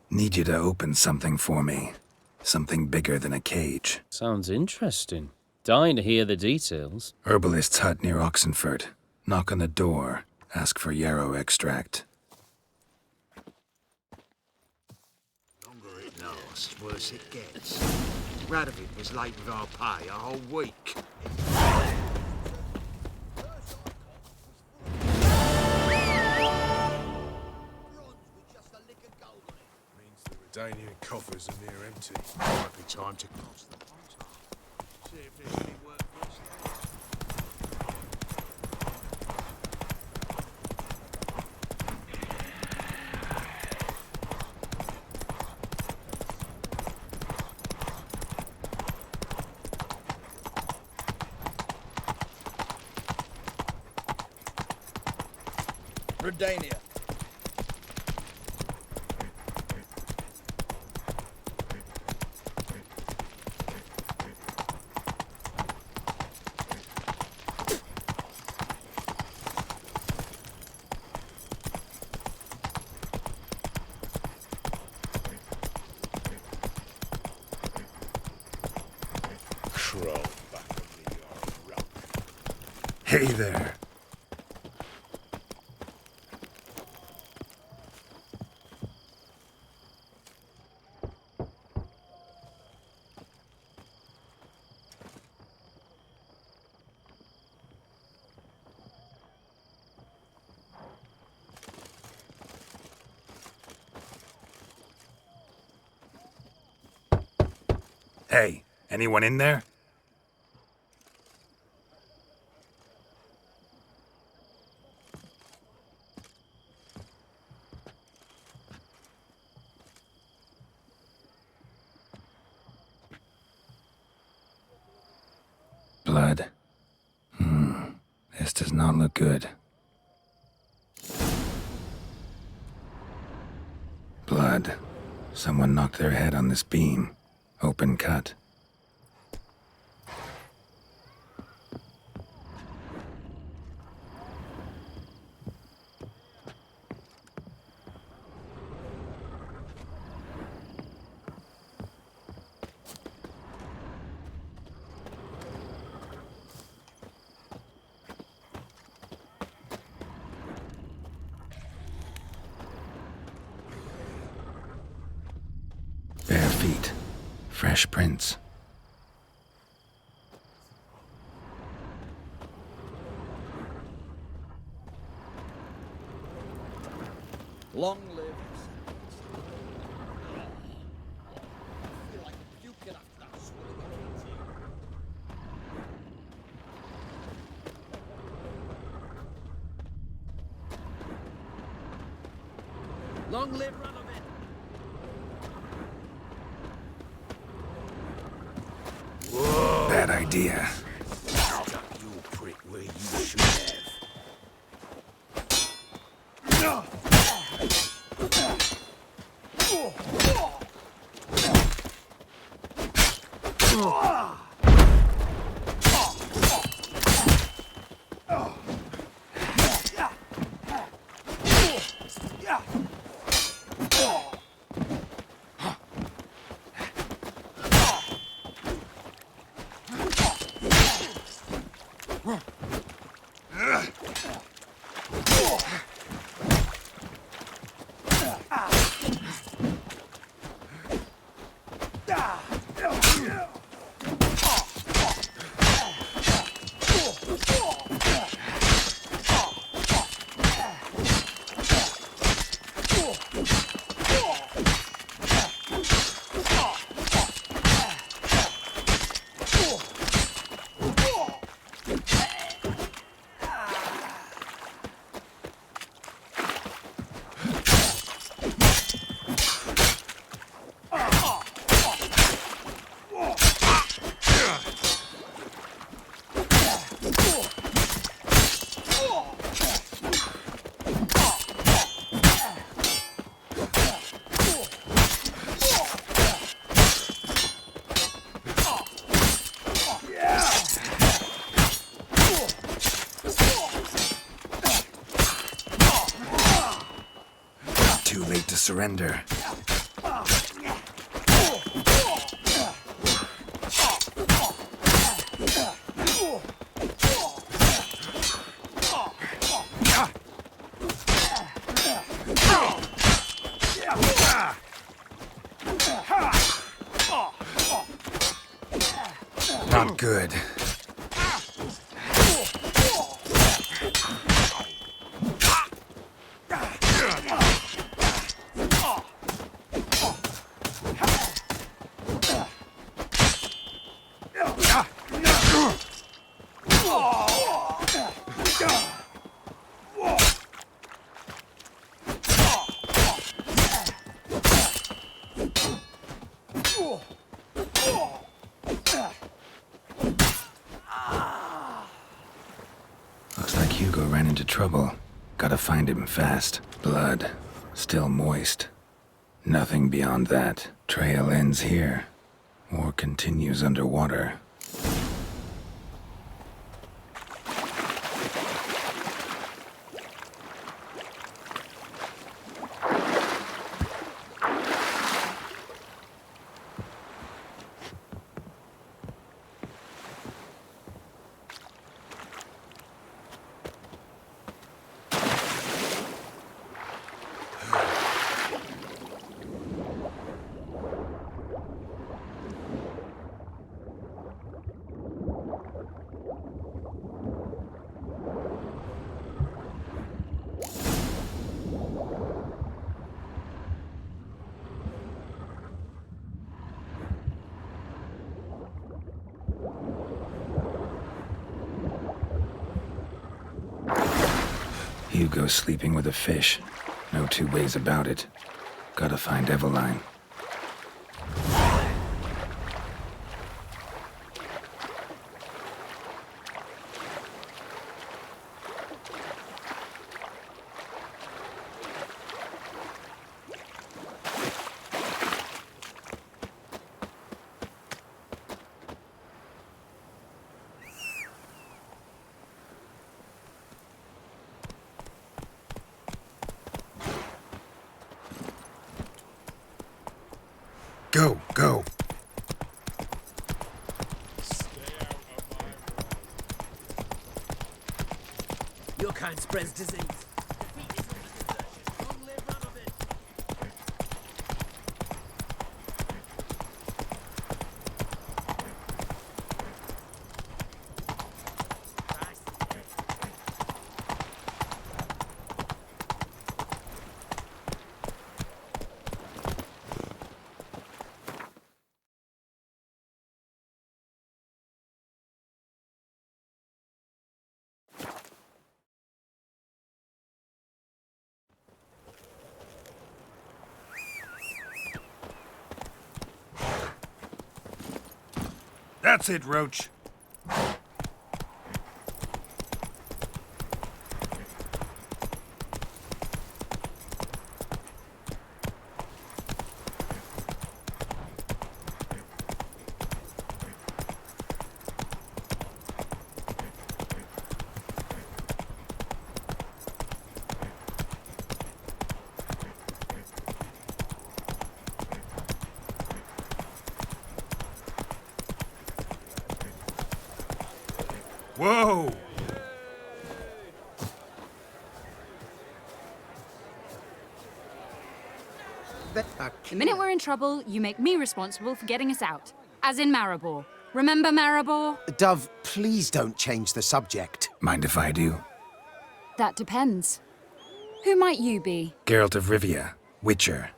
Need you to open something for me. Something bigger than a cage. Sounds interesting. Dying to hear the details. Herbalist's hut near Oxenfurt. Knock on the door. Ask for yarrow extract. Longer it lasts, worse it gets. Radovid was late with our pay a whole week. Means the Redanian coffers are near empty. Might be time to cross them. See if there's any work for us. Redania. Crawl back under your rock. Hey there. Hey, anyone in there? Blood. This does not look good. Blood. Someone knocked their head on this beam. Open cut. feet. Fresh prints. Long live. Long live Radovid! Bad idea. Stuck your prick where you should have. Too late to surrender. Not good. Looks like Hugo ran into trouble. Gotta find him fast. Blood. Still moist. Nothing beyond that. Trail ends here. Or continues underwater. Hugo's sleeping with a fish. No two ways about it. Gotta find Eveline. Go, go. Your kind spreads disease. That's it, Roach. Whoa! The minute we're in trouble, you make me responsible for getting us out. As in Maribor. Remember Maribor? Dove, please don't change the subject. Mind if I do? That depends. Who might you be? Geralt of Rivia, Witcher.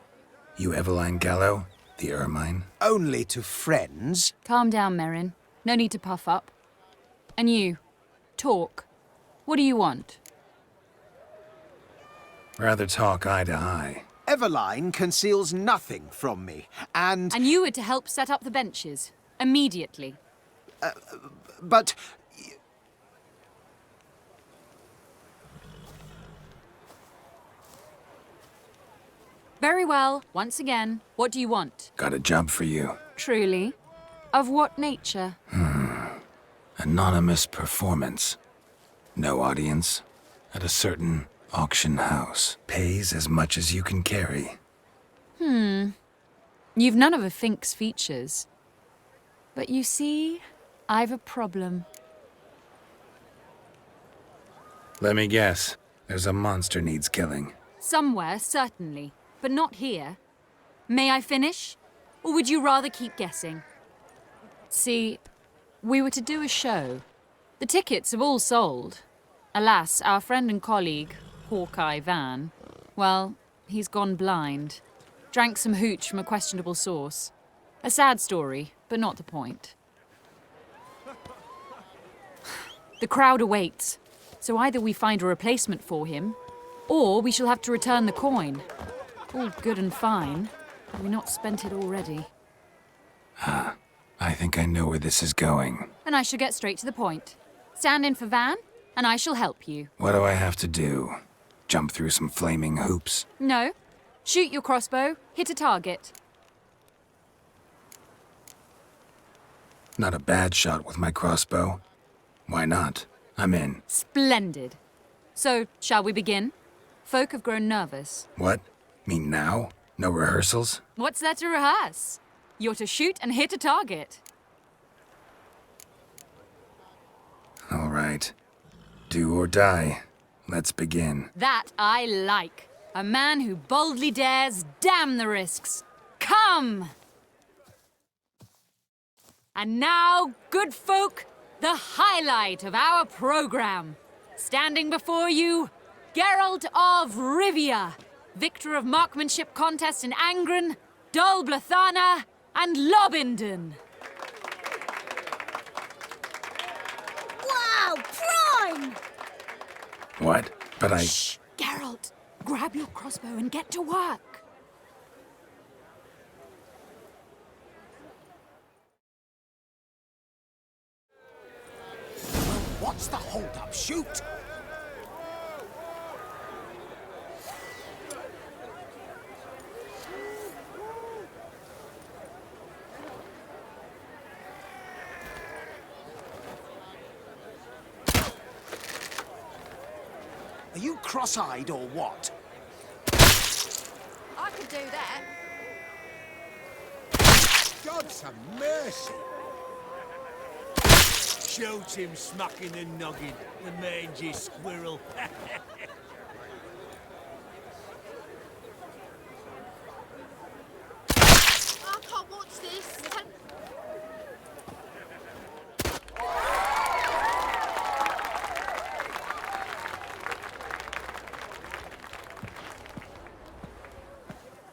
You Eveline Gallo, the Ermine. Only to friends. Calm down, Merrin. No need to puff up. And you, talk. What do you want? Rather talk eye to eye. Eveline conceals nothing from me, and... And you were to help set up the benches. Immediately. But... Very well. Once again, what do you want? Got a job for you. Truly? Of what nature? Anonymous performance. No audience. At a certain auction house. Pays as much as you can carry. You've none of a Fink's features. But you see, I've a problem. Let me guess. There's a monster needs killing. Somewhere, certainly. But not here. May I finish? Or would you rather keep guessing? See, we were to do a show. The tickets have all sold. Alas, our friend and colleague, Hawkeye Van, well, he's gone blind. Drank some hooch from a questionable source. A sad story, but not the point. The crowd awaits, so either we find a replacement for him, or we shall have to return the coin. All good and fine. Have we not spent it already? I think I know where this is going. And I shall get straight to the point. Stand in for Van, and I shall help you. What do I have to do? Jump through some flaming hoops? No. Shoot your crossbow, hit a target. Not a bad shot with my crossbow. Why not? I'm in. Splendid. So, shall we begin? Folk have grown nervous. What? Mean now? No rehearsals? What's there to rehearse? You're to shoot and hit a target. All right. Do or die. Let's begin. That I like. A man who boldly dares, damn the risks. Come! And now, good folk, the highlight of our program. Standing before you, Geralt of Rivia, victor of marksmanship contest in Angren, Dol Blathana, and Lobindon. Wow, prime! What? But I... Shh! Geralt, grab your crossbow and get to work. What's the hold-up? Shoot! Are you cross-eyed or what? I could do that. God's have mercy! Shoot him smacking the noggin, the mangy squirrel. I can't watch this.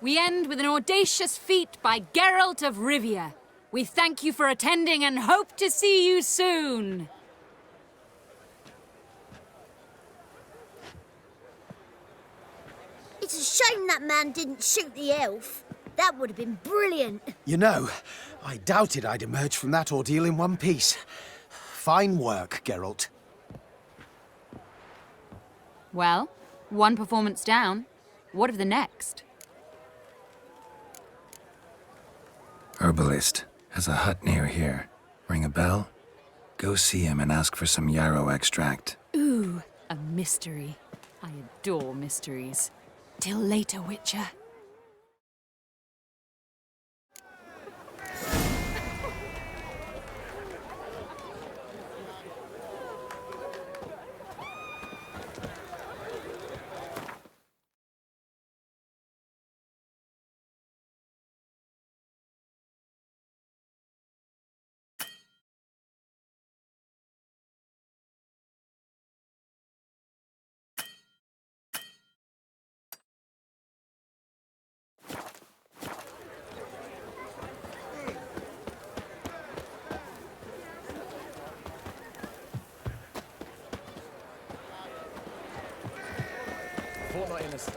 We end with an audacious feat by Geralt of Rivia. We thank you for attending and hope to see you soon. It's a shame that man didn't shoot the elf. That would have been brilliant. You know, I doubted I'd emerge from that ordeal in one piece. Fine work, Geralt. Well, one performance down. What of the next? Herbalist has a hut near here. Ring a bell? Go see him and ask for some yarrow extract. Ooh, a mystery. I adore mysteries. Till later, Witcher. Fortnite in this.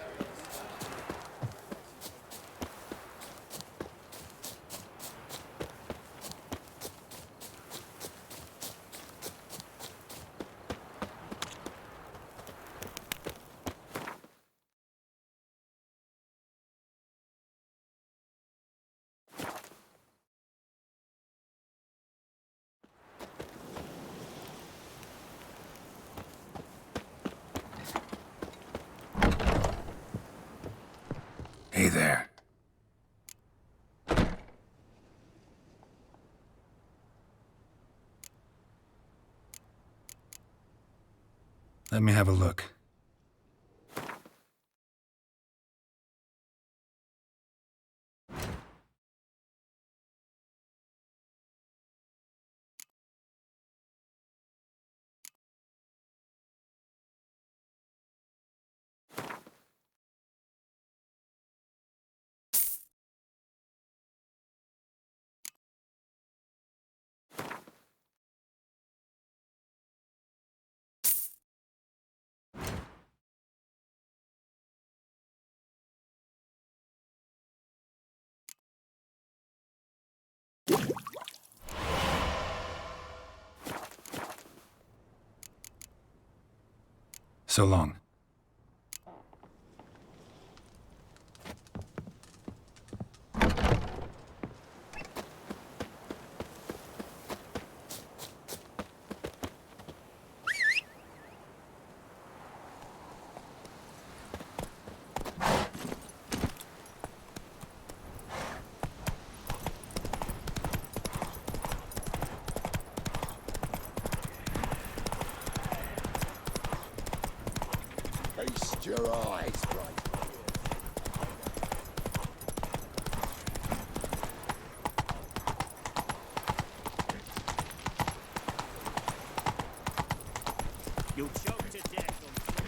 Hey there. Let me have a look. So long. Feast your eyes, right? You'll choke to death on 3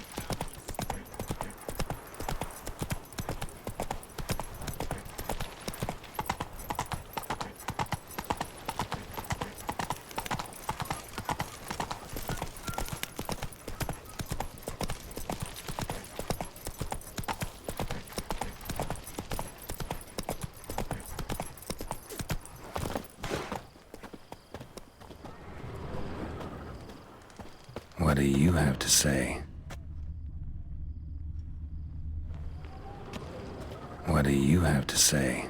What do you have to say? What do you have to say?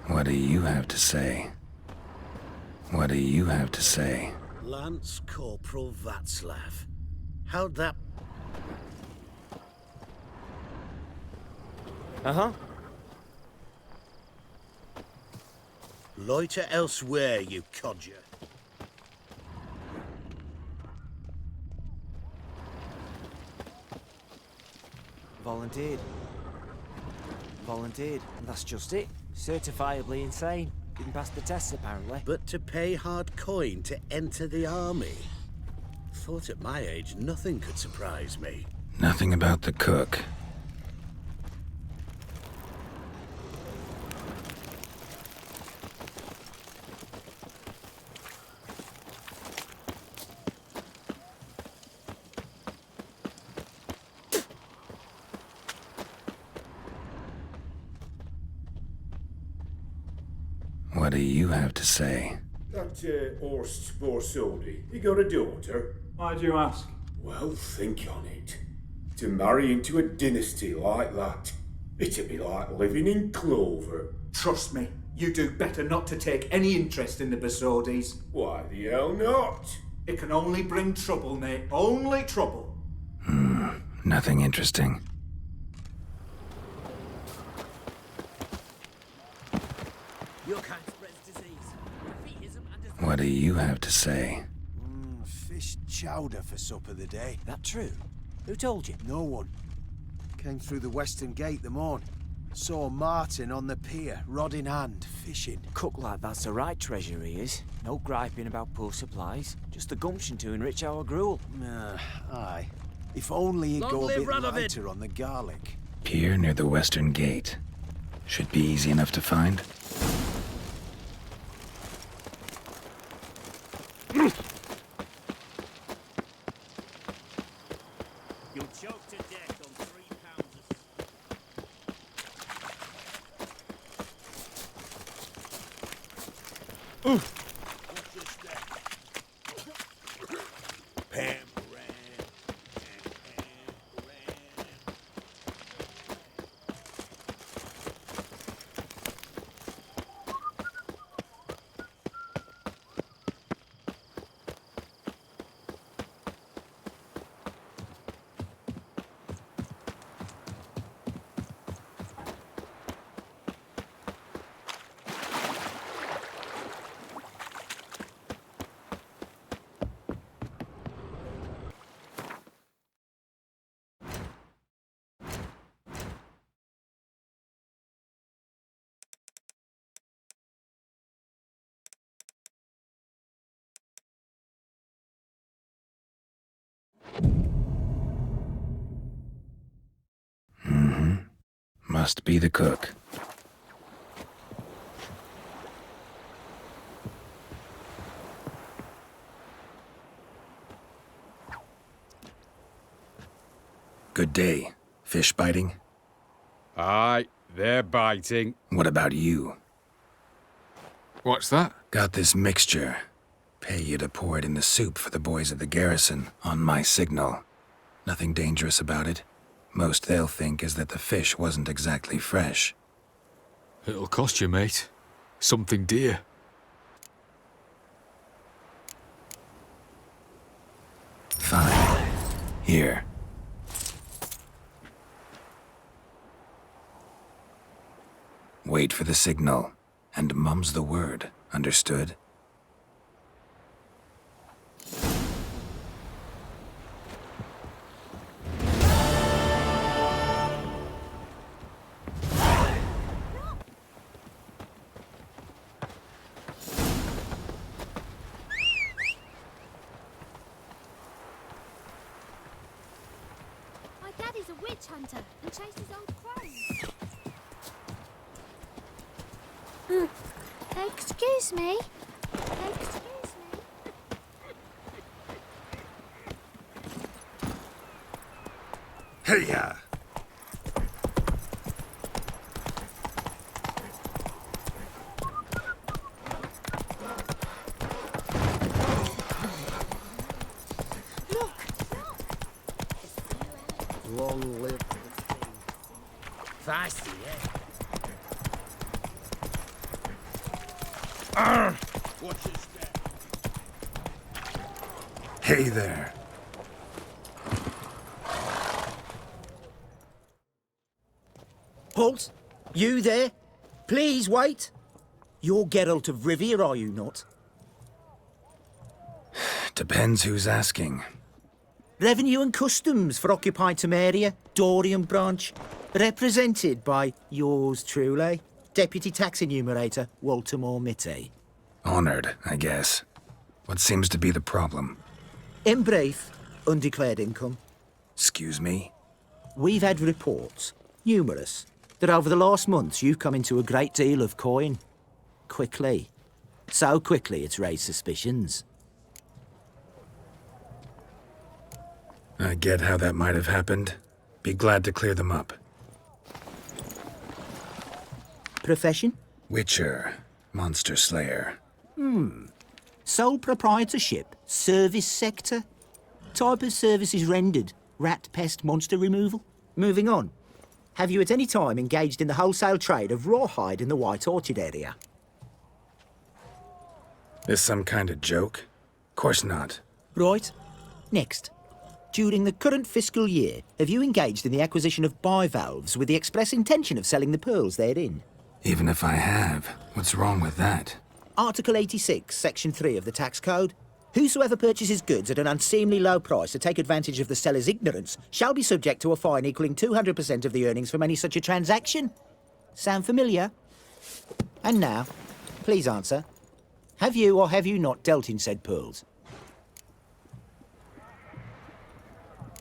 What do you have to say? What do you have to say? Lance Corporal Václav. How'd that... Uh-huh. Loiter elsewhere, you codger. Volunteered. Volunteered. That's just it. Certifiably insane. Didn't pass the test, apparently. But to pay hard coin to enter the army? Thought at my age nothing could surprise me. Nothing about the cook. What do you have to say? That Horst Borsodi, he got a daughter? Why'd you ask? Well, think on it. To marry into a dynasty like that, it'd be like living in clover. Trust me, you do better not to take any interest in the Besodis. Why the hell not? It can only bring trouble, Nate. Only trouble. Nothing interesting. Your kind spreads disease. Defeatism and What do you have to say? Fish chowder for supper the day. That true? Who told you? No one. Came through the western gate the morn. Saw Martin on the pier, rod in hand, fishing. Cook like that's the right treasure he is. No griping about poor supplies. Just the gumption to enrich our gruel. Aye. If only he'd Long go a live bit Radovid. lighter on the garlic. Pier near the western gate. Should be easy enough to find. You'll choke to death on 3 pounds of... Pam. Must be the cook. Good day. Fish biting? Aye, they're biting. What about you? What's that? Got this mixture. Pay you to pour it in the soup for the boys at the garrison, on my signal. Nothing dangerous about it. Most they'll think is that the fish wasn't exactly fresh. It'll cost you, mate. Something dear. Fine. Here. Wait for the signal, and mum's the word. Understood? My daddy's a witch hunter and chases old crows. Excuse me. Excuse me. Hey-ya! Long live the king. Feisty, eh? Watch your step. Hey there. Halt! You there? Please wait. You're Geralt of Rivia, are you not? Depends who's asking. Revenue and Customs for occupied Temeria, Dorian branch, represented by yours truly. Deputy Tax Enumerator, Walter Moore Mitty. Honored, I guess. What seems to be the problem? In brief, undeclared income. Excuse me? We've had reports, numerous, that over the last months you've come into a great deal of coin. Quickly. So quickly it's raised suspicions. I get how that might have happened. Be glad to clear them up. Profession? Witcher. Monster Slayer. Sole proprietorship? Service sector? Type of services rendered? Rat, pest, monster removal? Moving on. Have you at any time engaged in the wholesale trade of rawhide in the White Orchard area? This some kind of joke? Course not. Right. Next. During the current fiscal year, have you engaged in the acquisition of bivalves with the express intention of selling the pearls therein? Even if I have, what's wrong with that? Article 86, Section 3 of the Tax Code. Whosoever purchases goods at an unseemly low price to take advantage of the seller's ignorance shall be subject to a fine equaling 200% of the earnings from any such a transaction. Sound familiar? And now, please answer. Have you or have you not dealt in said pearls?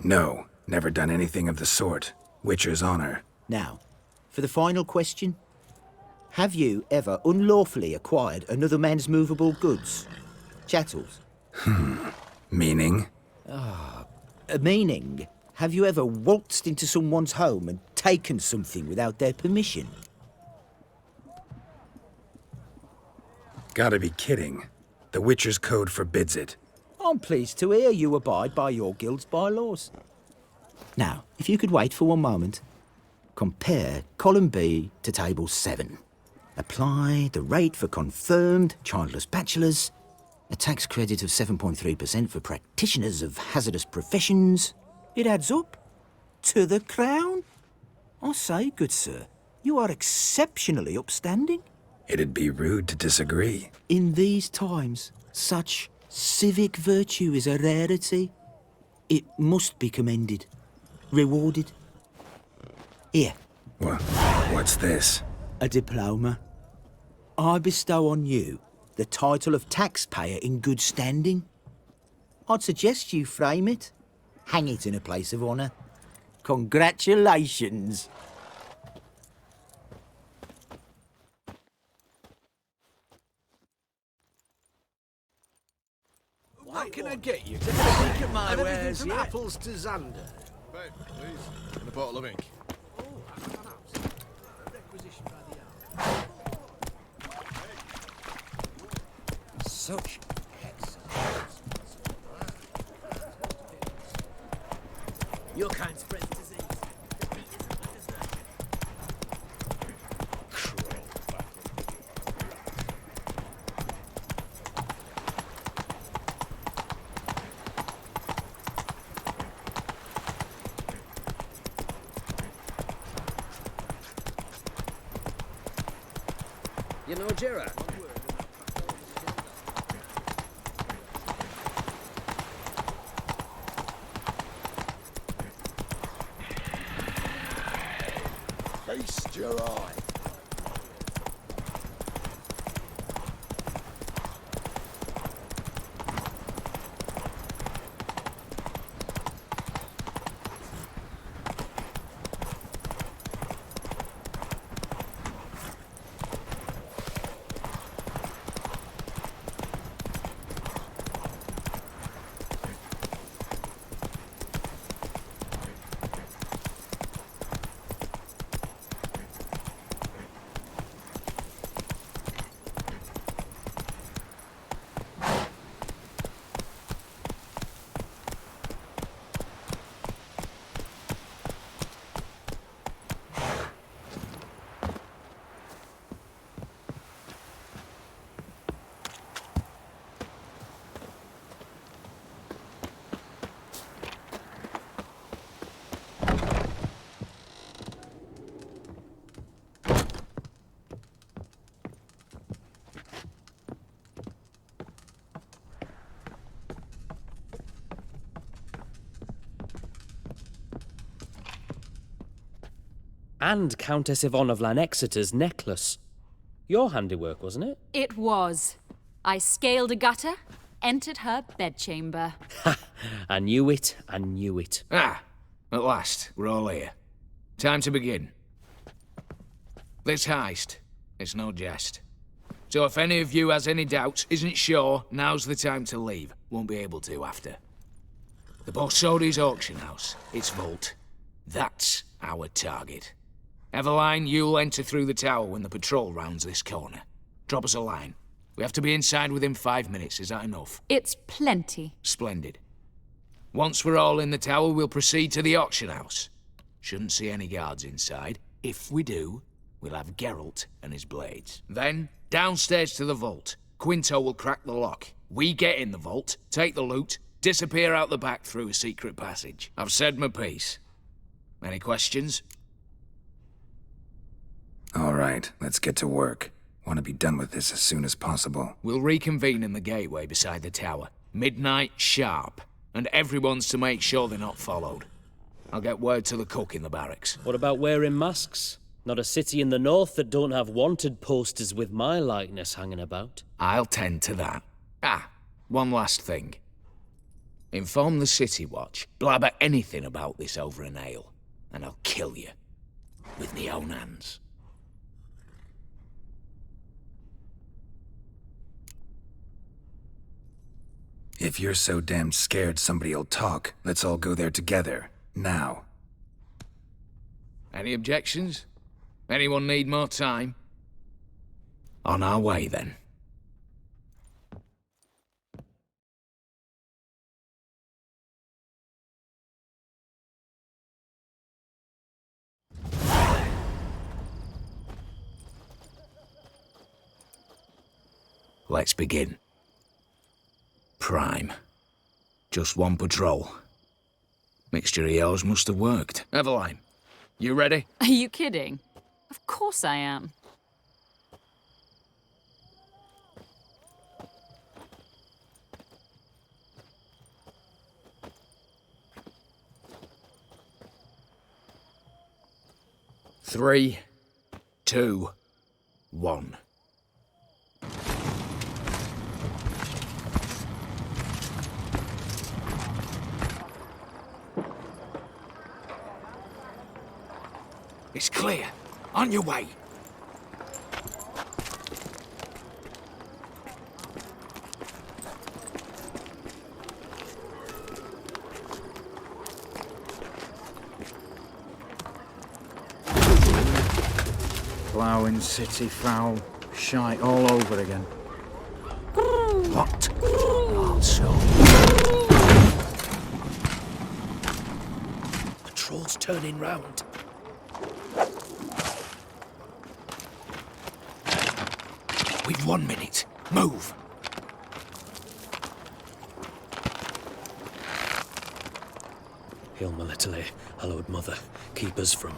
No, never done anything of the sort. Witcher's honor. Now, for the final question. Have you ever unlawfully acquired another man's movable goods? Chattels? Meaning? Meaning, have you ever waltzed into someone's home and taken something without their permission? Gotta be kidding. The Witcher's Code forbids it. I'm pleased to hear you abide by your guild's bylaws. Now, if you could wait for one moment, compare column B to table 7. Apply the rate for confirmed childless bachelors, a tax credit of 7.3% for practitioners of hazardous professions. It adds up to the crown. I say, good sir, you are exceptionally upstanding. It'd be rude to disagree. In these times, such civic virtue is a rarity. It must be commended, rewarded. Here. What's this? A diploma. I bestow on you the title of taxpayer in good standing. I'd suggest you frame it, hang it in a place of honour. Congratulations. What can I get you? Take a peek at my wares, from apples to Xander. Babe, please. And a bottle of ink. Such your kind spreads disease. You know, Gerard. Feast your eye. And Countess Yvonne of Lanexeter's necklace. Your handiwork, wasn't it? It was. I scaled a gutter, entered her bedchamber. I knew it, I knew it. Ah, at last, we're all here. Time to begin. This heist, it's no jest. So if any of you has any doubts, isn't sure, now's the time to leave. Won't be able to after. The Borsodi's auction house, its vault. That's our target. Eveline, you'll enter through the tower when the patrol rounds this corner. Drop us a line. We have to be inside within 5 minutes, is that enough? It's plenty. Splendid. Once we're all in the tower, we'll proceed to the auction house. Shouldn't see any guards inside. If we do, we'll have Geralt and his blades. Then, downstairs to the vault. Quinto will crack the lock. We get in the vault, take the loot, disappear out the back through a secret passage. I've said my piece. Any questions? All right, let's get to work. Want to be done with this as soon as possible. We'll reconvene in the gateway beside the tower. Midnight sharp. And everyone's to make sure they're not followed. I'll get word to the cook in the barracks. What about wearing masks? Not a city in the north that don't have wanted posters with my likeness hanging about. I'll tend to that. Ah, one last thing. Inform the City Watch. Blabber anything about this over an ale, and I'll kill you. With me own hands. If you're so damn scared somebody'll talk, let's all go there together. Now. Any objections? Anyone need more time? On our way, then. Let's begin. Prime. Just one patrol. Mixture of yours must have worked. Eveline, you ready? Are you kidding? Of course I am. Three, 2, 1. It's clear. On your way. Ploughing city foul. Shite all over again. What? Also. Patrol's turning round. We've 1 minute. Move. Hail my little hallowed mother, keep us from...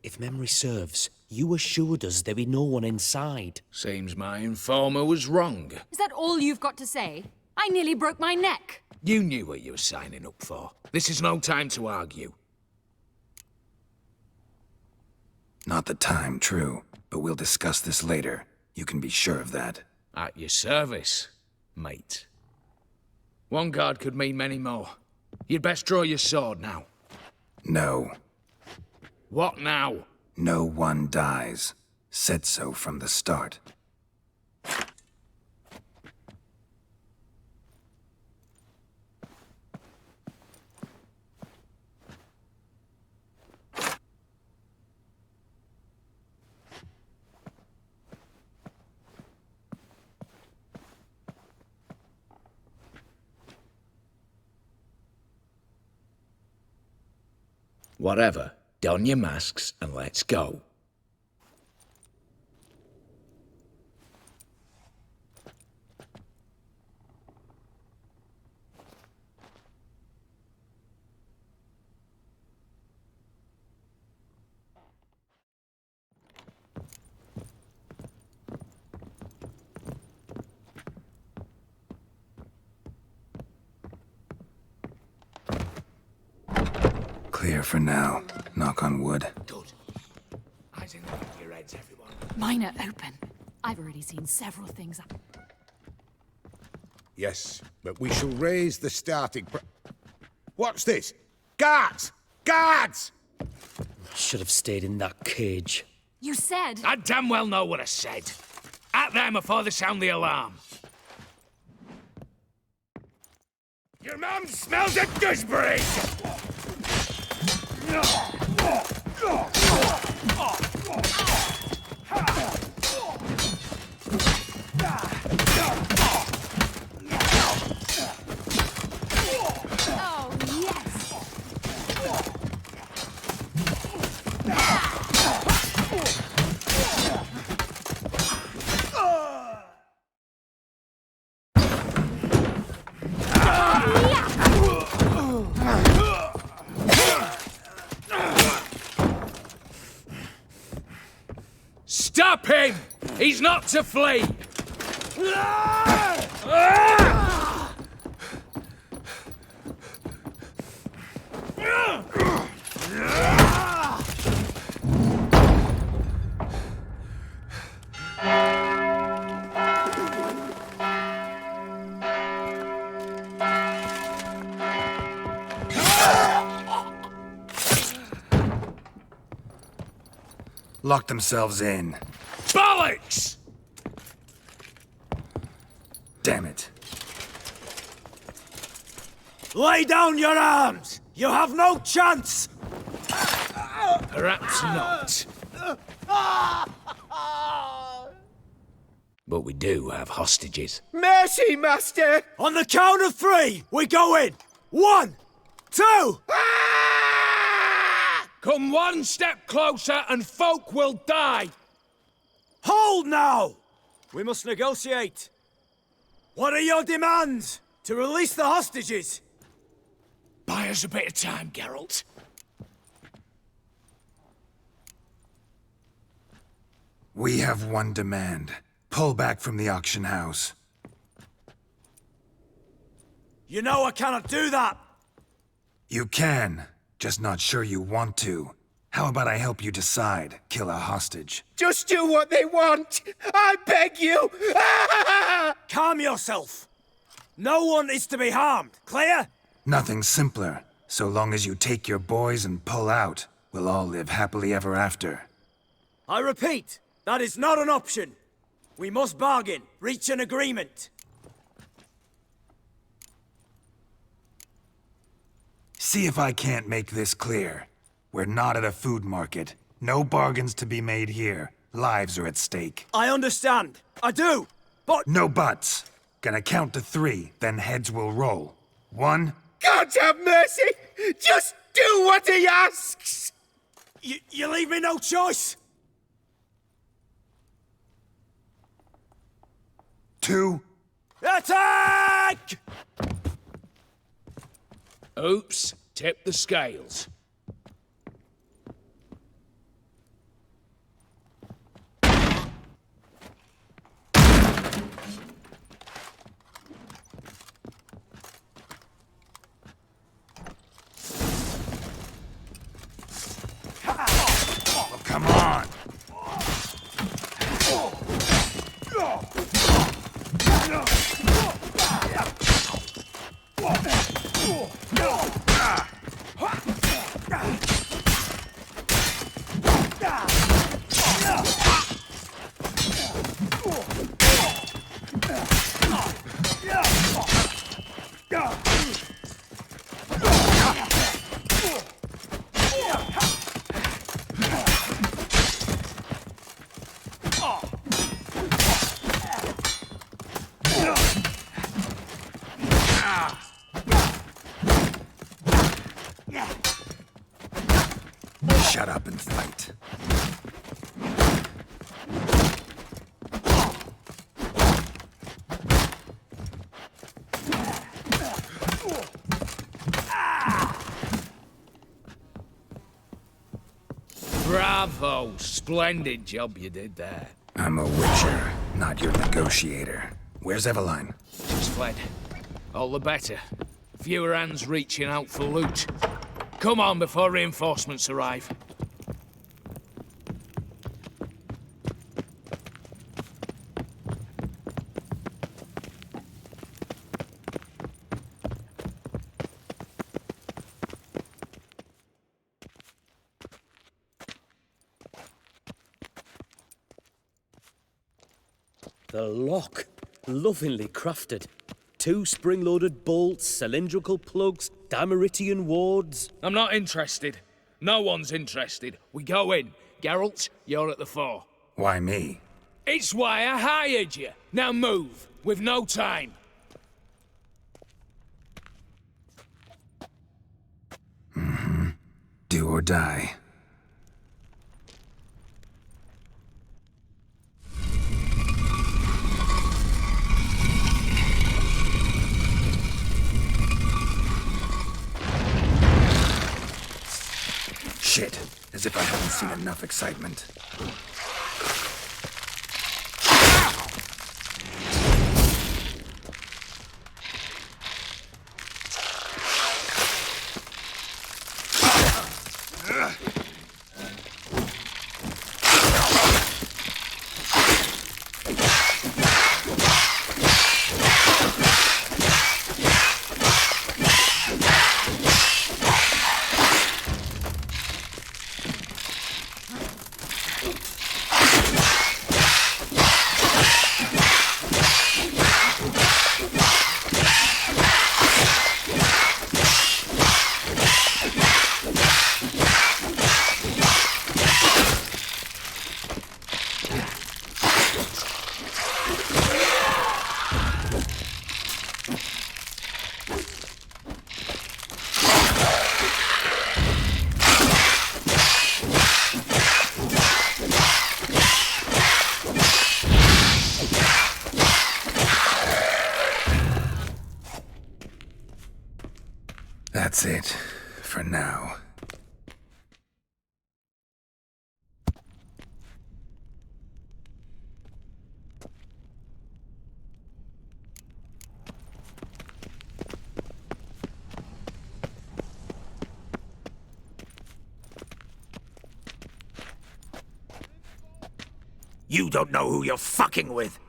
If memory serves, you assured us there be no one inside. Seems my informer was wrong. Is that all you've got to say? I nearly broke my neck. You knew what you were signing up for. This is no time to argue. Not the time, true. But we'll discuss this later. You can be sure of that. At your service, mate. One guard could mean many more. You'd best draw your sword now. No. What now? No one dies. Said so from the start. Whatever, don your masks and let's go. Clear for now. Knock on wood. Eyes in the back of your heads, everyone. Mine are open. I've already seen several things. Yes, but we shall raise the starting What's this? Guards! Guards! Should have stayed in that cage. You said... I damn well know what I said. At them before they sound the alarm. Your mum smells of gooseberries! Stop him! He's not to flee! Lock themselves in. Bollocks! Damn it. Lay down your arms! You have no chance! Perhaps not. But we do have hostages. Mercy, Master! On the count of 3, we go in! 1, 2... Come one step closer and folk will die! Hold now! We must negotiate. What are your demands? To release the hostages? Buy us a bit of time, Geralt. We have one demand. Pull back from the auction house. You know I cannot do that! You can. Just not sure you want to. How about I help you decide? Kill a hostage. Just do what they want! I beg you! Calm yourself! No one is to be harmed, clear? Nothing simpler. So long as you take your boys and pull out, we'll all live happily ever after. I repeat, that is not an option. We must bargain, reach an agreement. See if I can't make this clear. We're not at a food market. No bargains to be made here. Lives are at stake. I understand. I do. But... No buts. Gonna count to 3, then heads will roll. 1... God have mercy! Just do what he asks! You leave me no choice! 2... Attack! Oops, tip the scales. Oh, come on! Shut up and fight. Bravo! Splendid job you did there. I'm a witcher, not your negotiator. Where's Eveline? Just fled. All the better. Fewer hands reaching out for loot. Come on before reinforcements arrive. The lock. Lovingly crafted. 2 spring-loaded bolts, cylindrical plugs, Dameritian wards. I'm not interested. No one's interested. We go in. Geralt, you're at the fore. Why me? It's why I hired you. Now move. We've no time. Do or die. Shit, as if I haven't seen enough excitement. That's it, for now. You don't know who you're fucking with.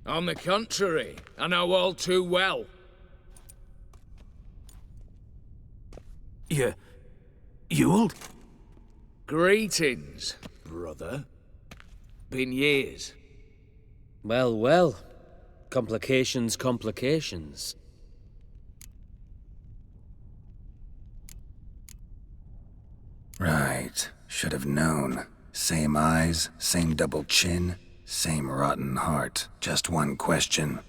On the contrary, I know all too well. Ewald? Greetings, brother. Been years. Well, well. Complications, complications. Right. Should have known. Same eyes, same double chin, same rotten heart. Just one question.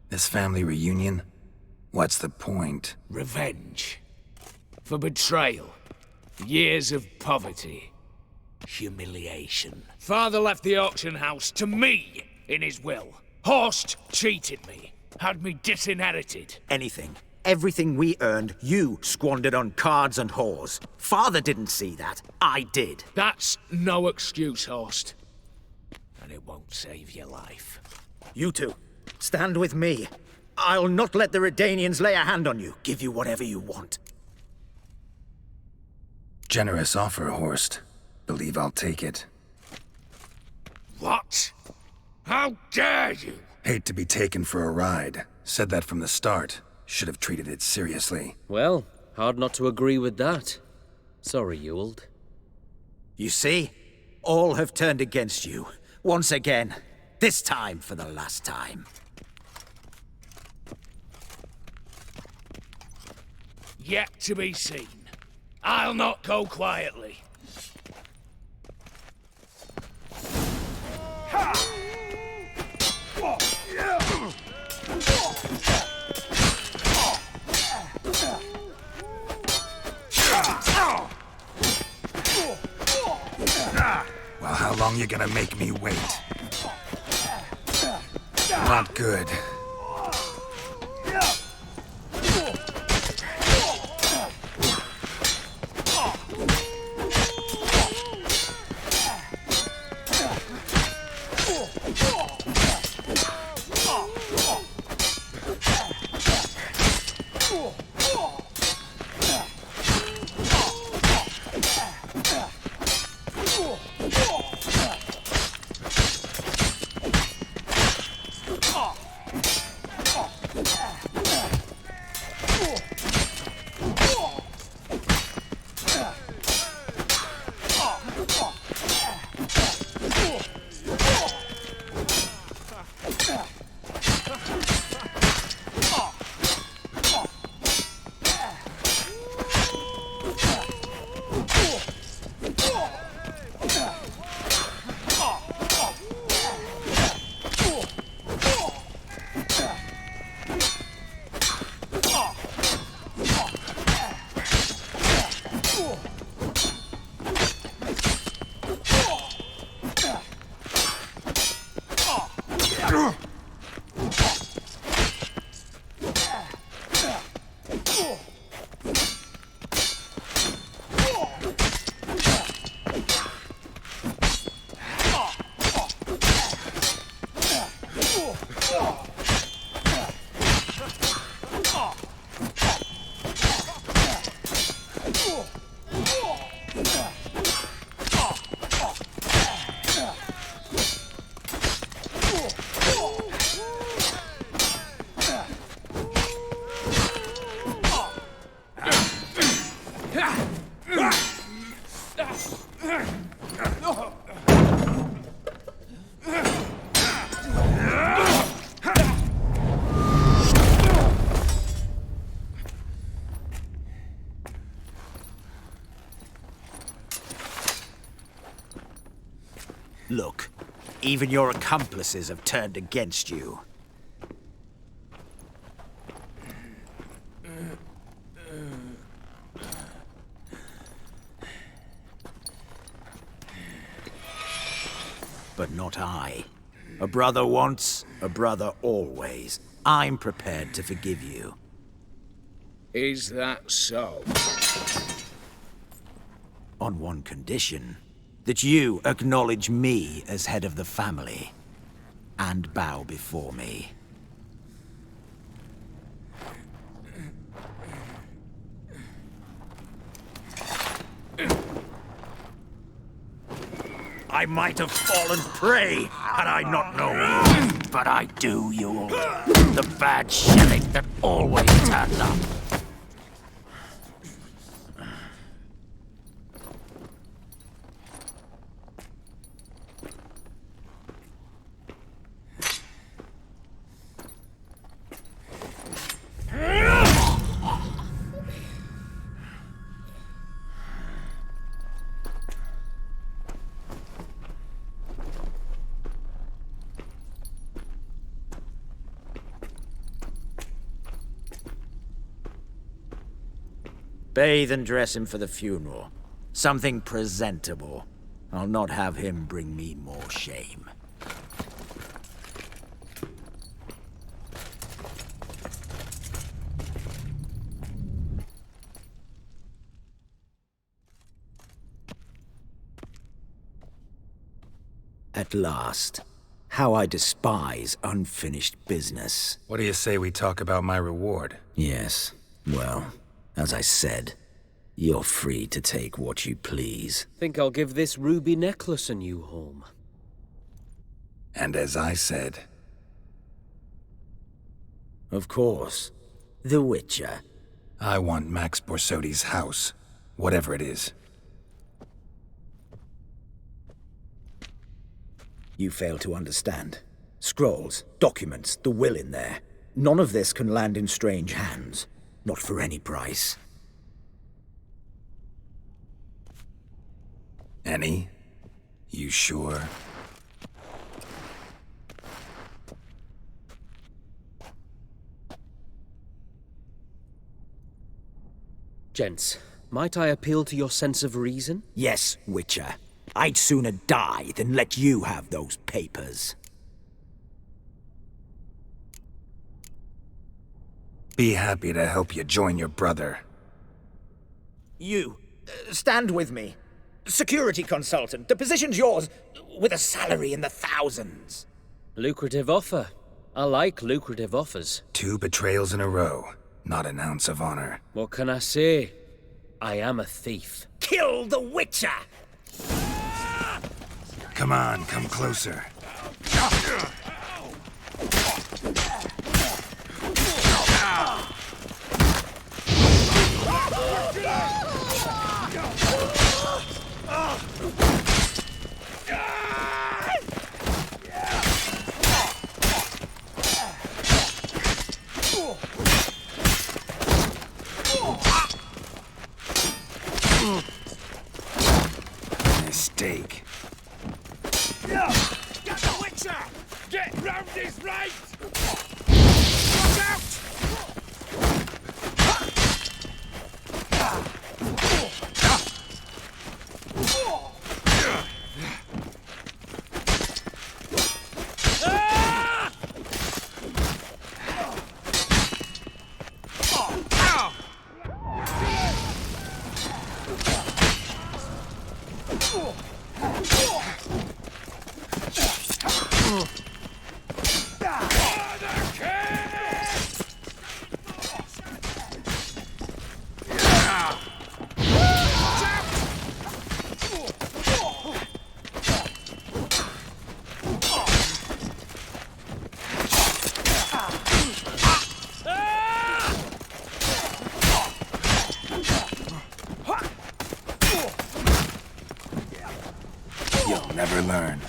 This family reunion? What's the point? Revenge. For betrayal. Years of poverty. Humiliation. Father left the auction house to me in his will. Horst cheated me. Had me disinherited. Anything. Everything we earned, you squandered on cards and whores. Father didn't see that. I did. That's no excuse, Horst. And it won't save your life. You two, stand with me. I'll not let the Redanians lay a hand on you. Give you whatever you want. Generous offer, Horst. Believe I'll take it. What? How dare you? Hate to be taken for a ride. Said that from the start. Should have treated it seriously. Well, hard not to agree with that. Sorry, Ewald. You see? All have turned against you. Once again. This time for the last time. Yet to be seen. I'll not go quietly. long you gonna make me wait? Not good. Look, even your accomplices have turned against you. But not I. A brother once, a brother always. I'm prepared to forgive you. Is that so? On one condition. That you acknowledge me as head of the family. And bow before me. I might have fallen prey had I not known. But I do, Yule. The bad shilling that always turns up. Bathe and dress him for the funeral. Something presentable. I'll not have him bring me more shame. At last. How I despise unfinished business. What do you say we talk about my reward? Yes. Well, as I said, you're free to take what you please. Think I'll give this ruby necklace a new home. And as I said... Of course. The Witcher. I want Max Borsodi's house. Whatever it is. You fail to understand. Scrolls, documents, the will in there. None of this can land in strange hands. Not for any price. Any? You sure? Gents, might I appeal to your sense of reason? Yes, Witcher. I'd sooner die than let you have those papers. Be happy to help you join your brother. You, stand with me. Security consultant. The position's yours, with a salary in the thousands. Lucrative offer. I like lucrative offers. 2 betrayals in a row. Not an ounce of honor. What can I say? I am a thief. Kill the Witcher! Come on, come closer. Mistake. Get the Witcher! Get round his right! Watch out! You'll never learn.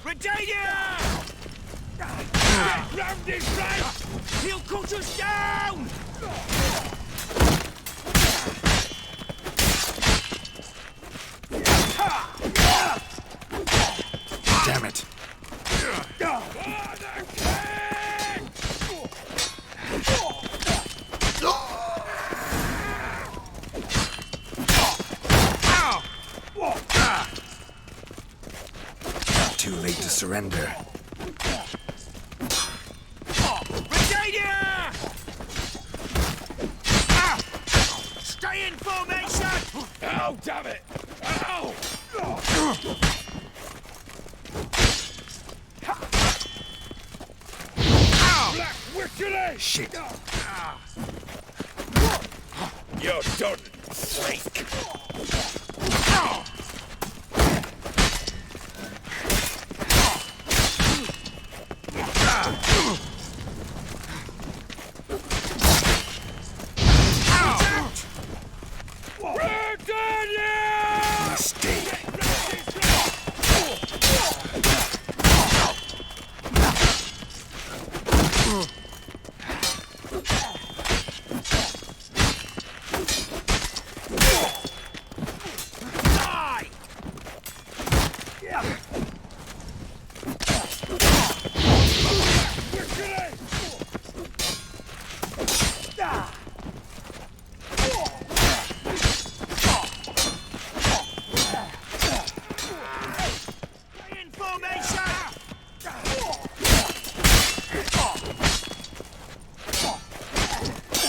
Britannia! Get round his right! He'll cut us down! Damn it. Too late to surrender. Britannia! Stay in formation! Oh, damn it! Ow! Black Wickery! Shit. You're done, freak! Mistake.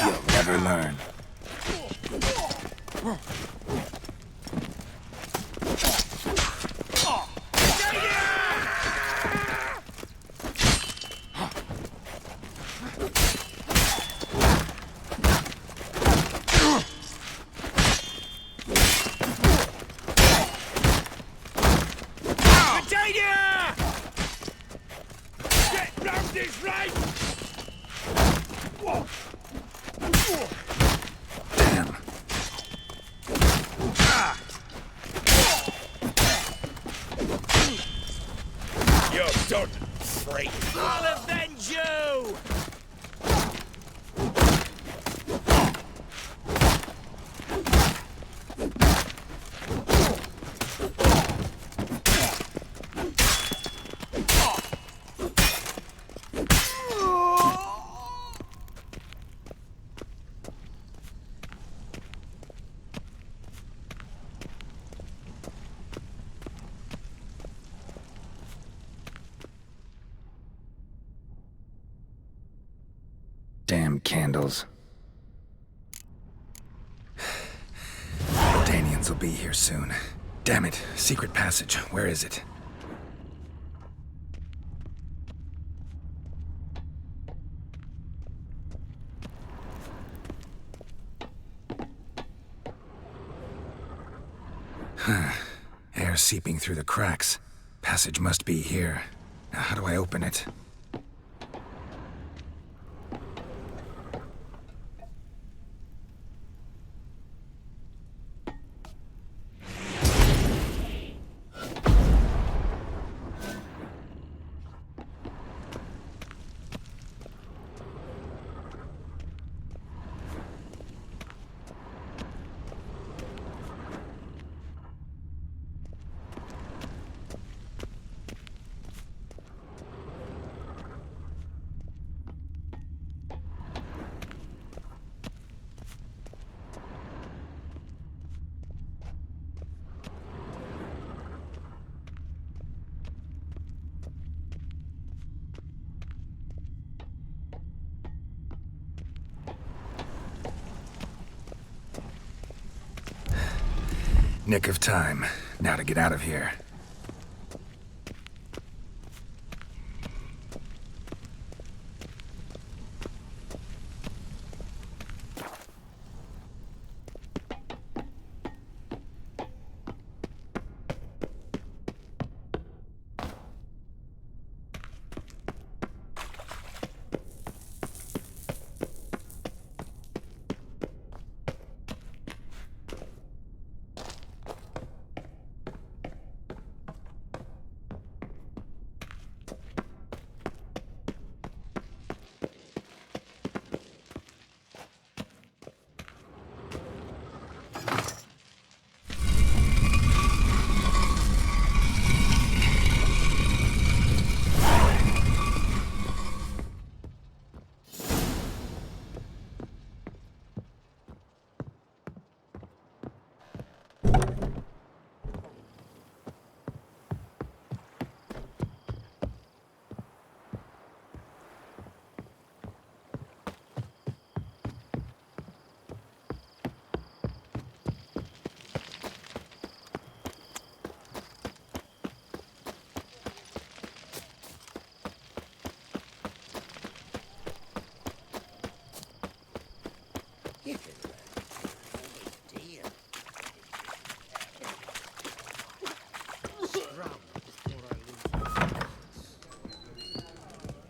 You'll never learn. Britannia! Get round his right! Damn. You're done, freak! I'll avenge you! candles. Danians will be here soon. Damn it, secret passage. Where is it? Air seeping through the cracks. Passage must be here. Now, how do I open it? Nick of time. Now to get out of here.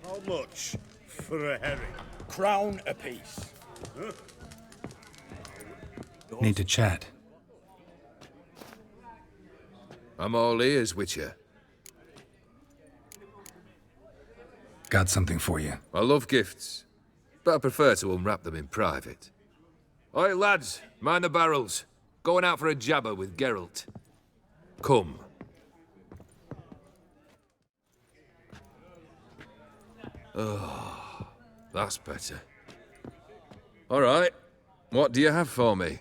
How much for a herring? Crown apiece. Huh? Need to chat. I'm all ears, Witcher. Got something for you. I love gifts, but I prefer to unwrap them in private. Oi, lads, mind the barrels. Going out for a jabber with Geralt. Come. Oh, that's better. All right, what do you have for me?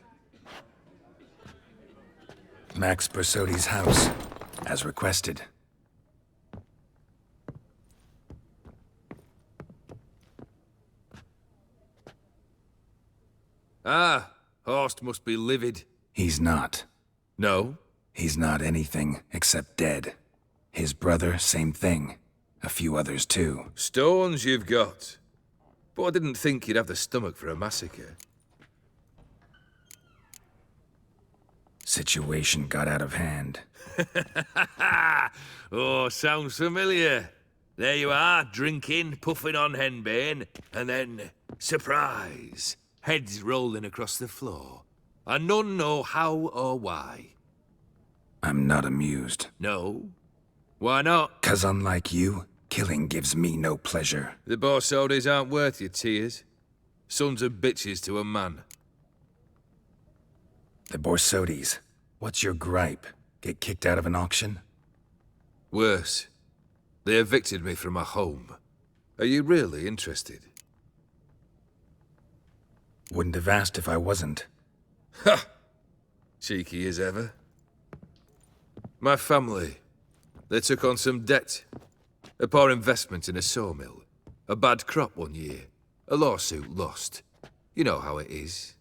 Max Bersodi's house, as requested. Ah, Horst must be livid. He's not. No? He's not anything except dead. His brother, same thing. A few others too. Stones you've got. But I didn't think you'd have the stomach for a massacre. Situation got out of hand. Oh, sounds familiar. There you are, drinking, puffing on henbane, and then, surprise, heads rolling across the floor. And none know how or why. I'm not amused. No? Why not? 'Cause unlike you, killing gives me no pleasure. The Borsodis aren't worth your tears. Sons of bitches to a man. The Borsodis. What's your gripe? Get kicked out of an auction? Worse. They evicted me from my home. Are you really interested? Wouldn't have asked if I wasn't. Ha! Cheeky as ever. My family, they took on some debt. A poor investment in a sawmill. A bad crop one year. A lawsuit lost. You know how it is.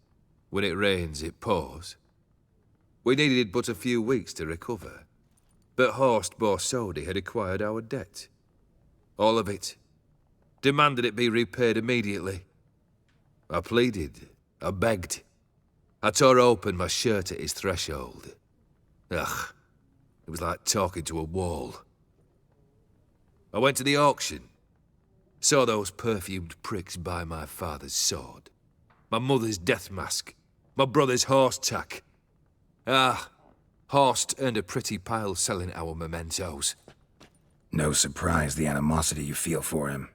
When it rains, it pours. We needed but a few weeks to recover. But Horst Borsodi had acquired our debt. All of it. Demanded it be repaid immediately. I pleaded. I begged. I tore open my shirt at his threshold. Ugh. It was like talking to a wall. I went to the auction. Saw those perfumed pricks buy my father's sword. My mother's death mask. My brother's horse tack. Ah, Horst earned a pretty pile selling our mementos. No surprise the animosity you feel for him.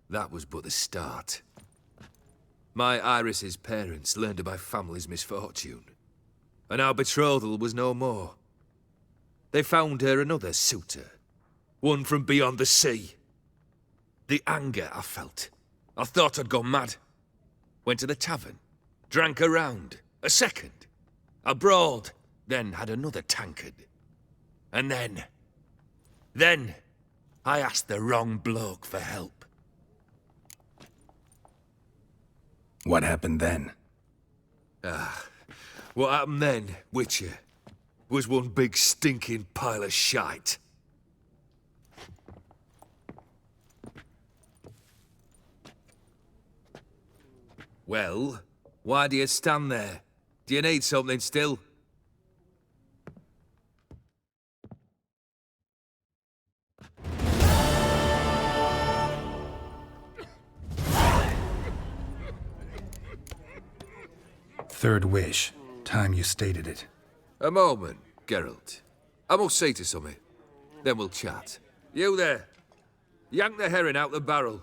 That was but the start. My Iris's parents learned of my family's misfortune, and our betrothal was no more. They found her another suitor, one from beyond the sea. The anger I felt. I thought I'd gone mad. Went to the tavern, drank a round, a second. I brawled, then had another tankard. And then I asked the wrong bloke for help. What happened then? What happened then, Witcher, was one big stinking pile of shite. Well, why do you stand there? Do you need something still? Third wish. Time you stated it. A moment, Geralt. I must see to something. Then we'll chat. You there. Yank the herring out the barrel.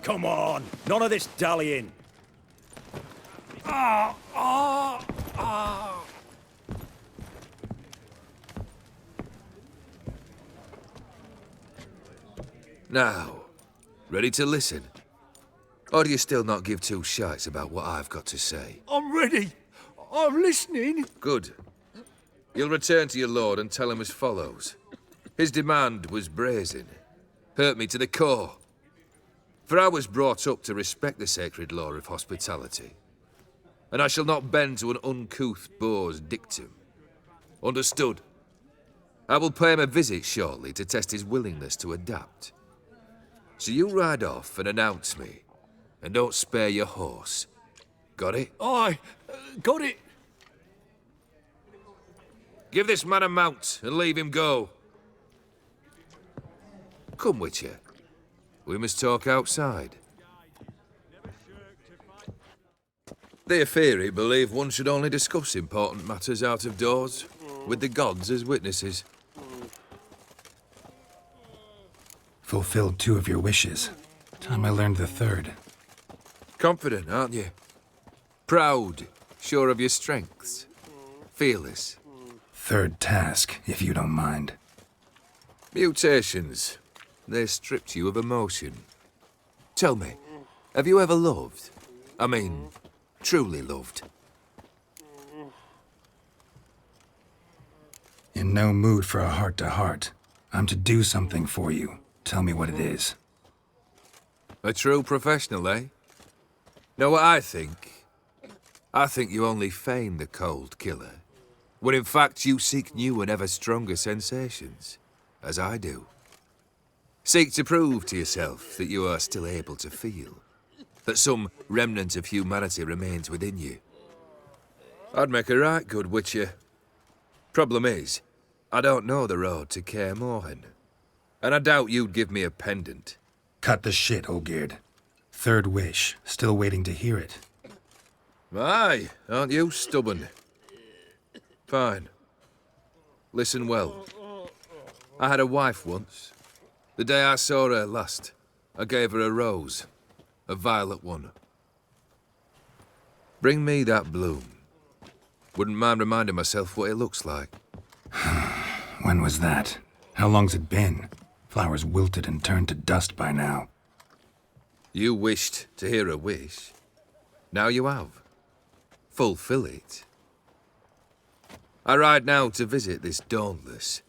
Come on, none of this dallying. Ah, ah, ah. Now, ready to listen? Or do you still not give two shites about what I've got to say? I'm ready. I'm listening. Good. You'll return to your lord and tell him as follows. His demand was brazen. Hurt me to the core. For I was brought up to respect the sacred law of hospitality. And I shall not bend to an uncouth boor's dictum. Understood? I will pay him a visit shortly to test his willingness to adapt. So you ride off and announce me. And don't spare your horse. Got it? Aye, got it. Give this man a mount and leave him go. Come, Witcher. We must talk outside. The Aetheri believe one should only discuss important matters out of doors, with the gods as witnesses. Fulfilled 2 of your wishes. Time I learned the 3rd. Confident, aren't you? Proud, sure of your strengths. Fearless. 3rd task, if you don't mind. Mutations. They stripped you of emotion. Tell me, have you ever loved? I mean, truly loved? In no mood for a heart-to-heart. I'm to do something for you. Tell me what it is. A true professional, eh? Know what I think? I think you only feign the cold killer, when in fact you seek new and ever stronger sensations, as I do. Seek to prove to yourself that you are still able to feel, that some remnant of humanity remains within you. I'd make a right good Witcher. Problem is, I don't know the road to Kaer Morhen, and I doubt you'd give me a pendant. Cut the shit, Olgierd. 3rd wish. Still waiting to hear it. Aye, aren't you stubborn? Fine. Listen well. I had a wife once. The day I saw her last, I gave her a rose. A violet one. Bring me that bloom. Wouldn't mind reminding myself what it looks like. When was that? How long's it been? Flowers wilted and turned to dust by now. You wished to hear a wish. Now you have. Fulfill it. I ride now to visit this Dauntless,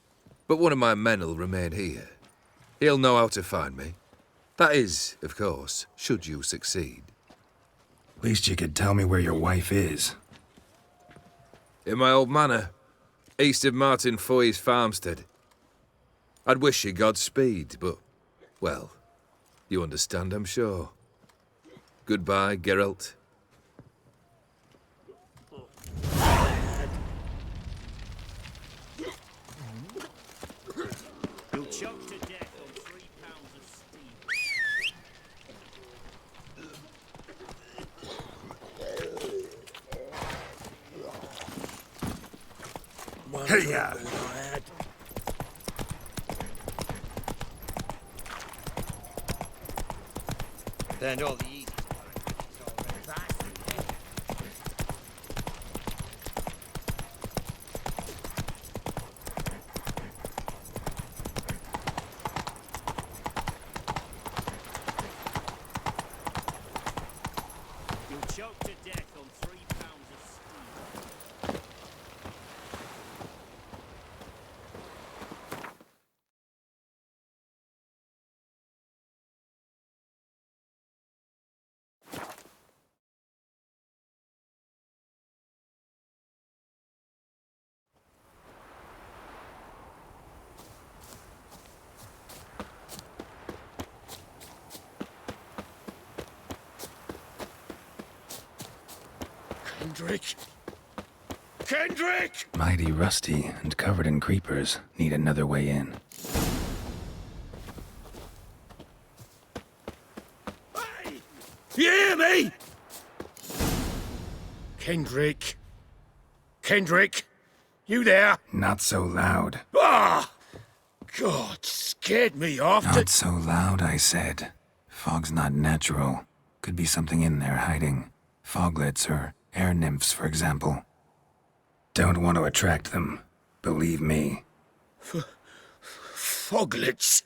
but one of my men'll remain here. He'll know how to find me. That is, of course, should you succeed. Least you could tell me where your wife is. In my old manor, east of Martin Foy's farmstead. I'd wish you Godspeed, but, well, you understand, I'm sure. Goodbye, Geralt. You'll choke to death on 3 pounds of steam. Hey-ya! Turned all the easy. You'll choke to death on 3 pounds of steam. Kendrick! Kendrick! Mighty rusty and covered in creepers. Need another way in. You hear me? Kendrick. Kendrick. You there? Not so loud. Ah! God, scared me off. Not so loud, I said. Fog's not natural. Could be something in there hiding. Foglets or air nymphs, for example. Don't want to attract them. Believe me. Foglets.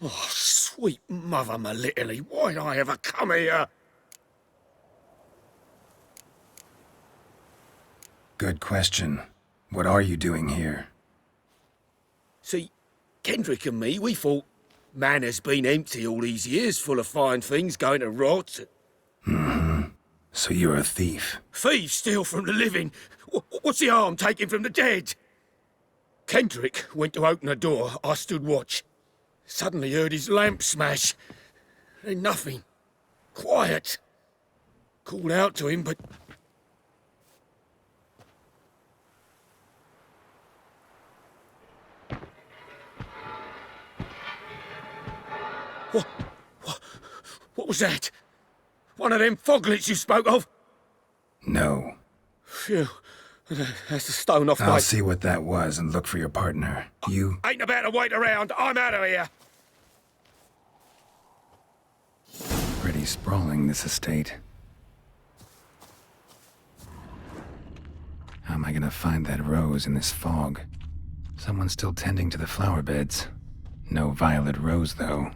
Oh, sweet mother, my little, why'd I ever come here? Good question. What are you doing here? See, Kendrick and me, we thought Manor's been empty all these years, full of fine things going to rot. Mm-hmm. So you're a thief. Thieves steal from the living. What's the harm taking from the dead? Kendrick went to open a door. I stood watch. Suddenly heard his lamp smash. Then nothing. Quiet. Called out to him, but... What was that? One of them foglets you spoke of? No. Phew. That's a stone off I'll my... see what that was and look for your partner. You... Ain't about to wait around. I'm out of here. Pretty sprawling, this estate. How am I gonna find that rose in this fog? Someone's still tending to the flower beds. No violet rose, though.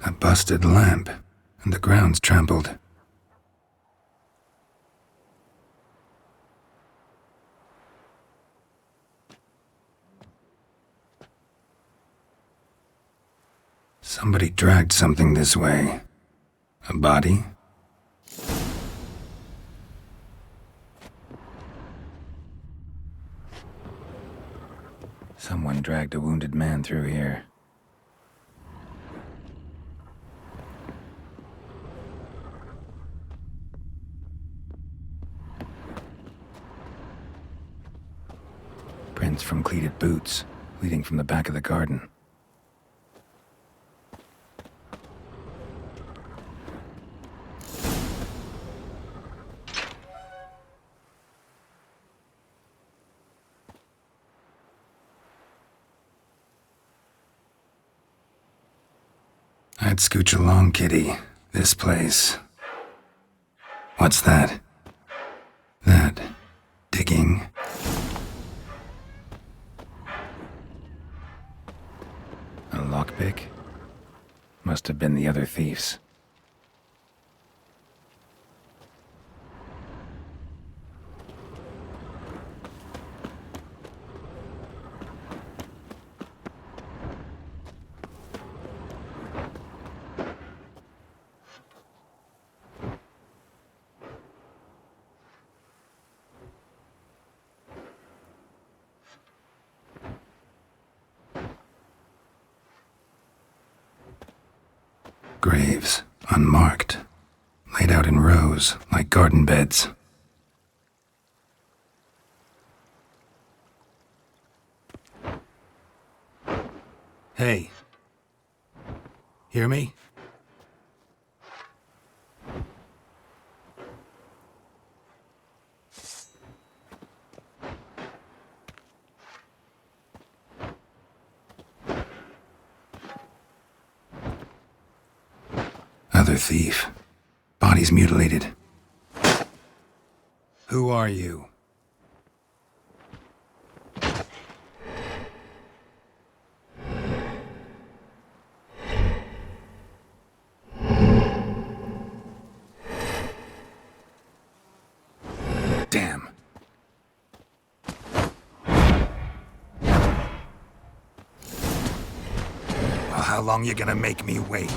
A busted lamp, and the ground's trampled. Somebody dragged something this way. A body? Someone dragged a wounded man through here. Prints from cleated boots, leading from the back of the garden. I'd scooch along, kitty. This place. What's that? That. Digging. A lockpick? Must have been the other thieves. Graves, unmarked, laid out in rows like garden beds. Hey. Hear me? Other thief. Body's mutilated. Who are you? Damn. Well, how long you gonna make me wait?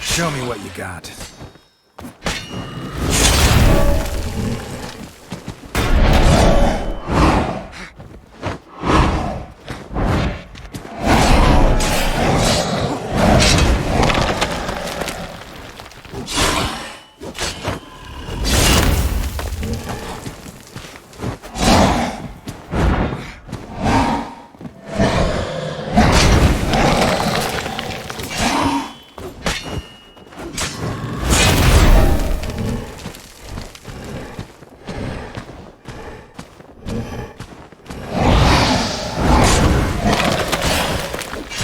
Show me what you got.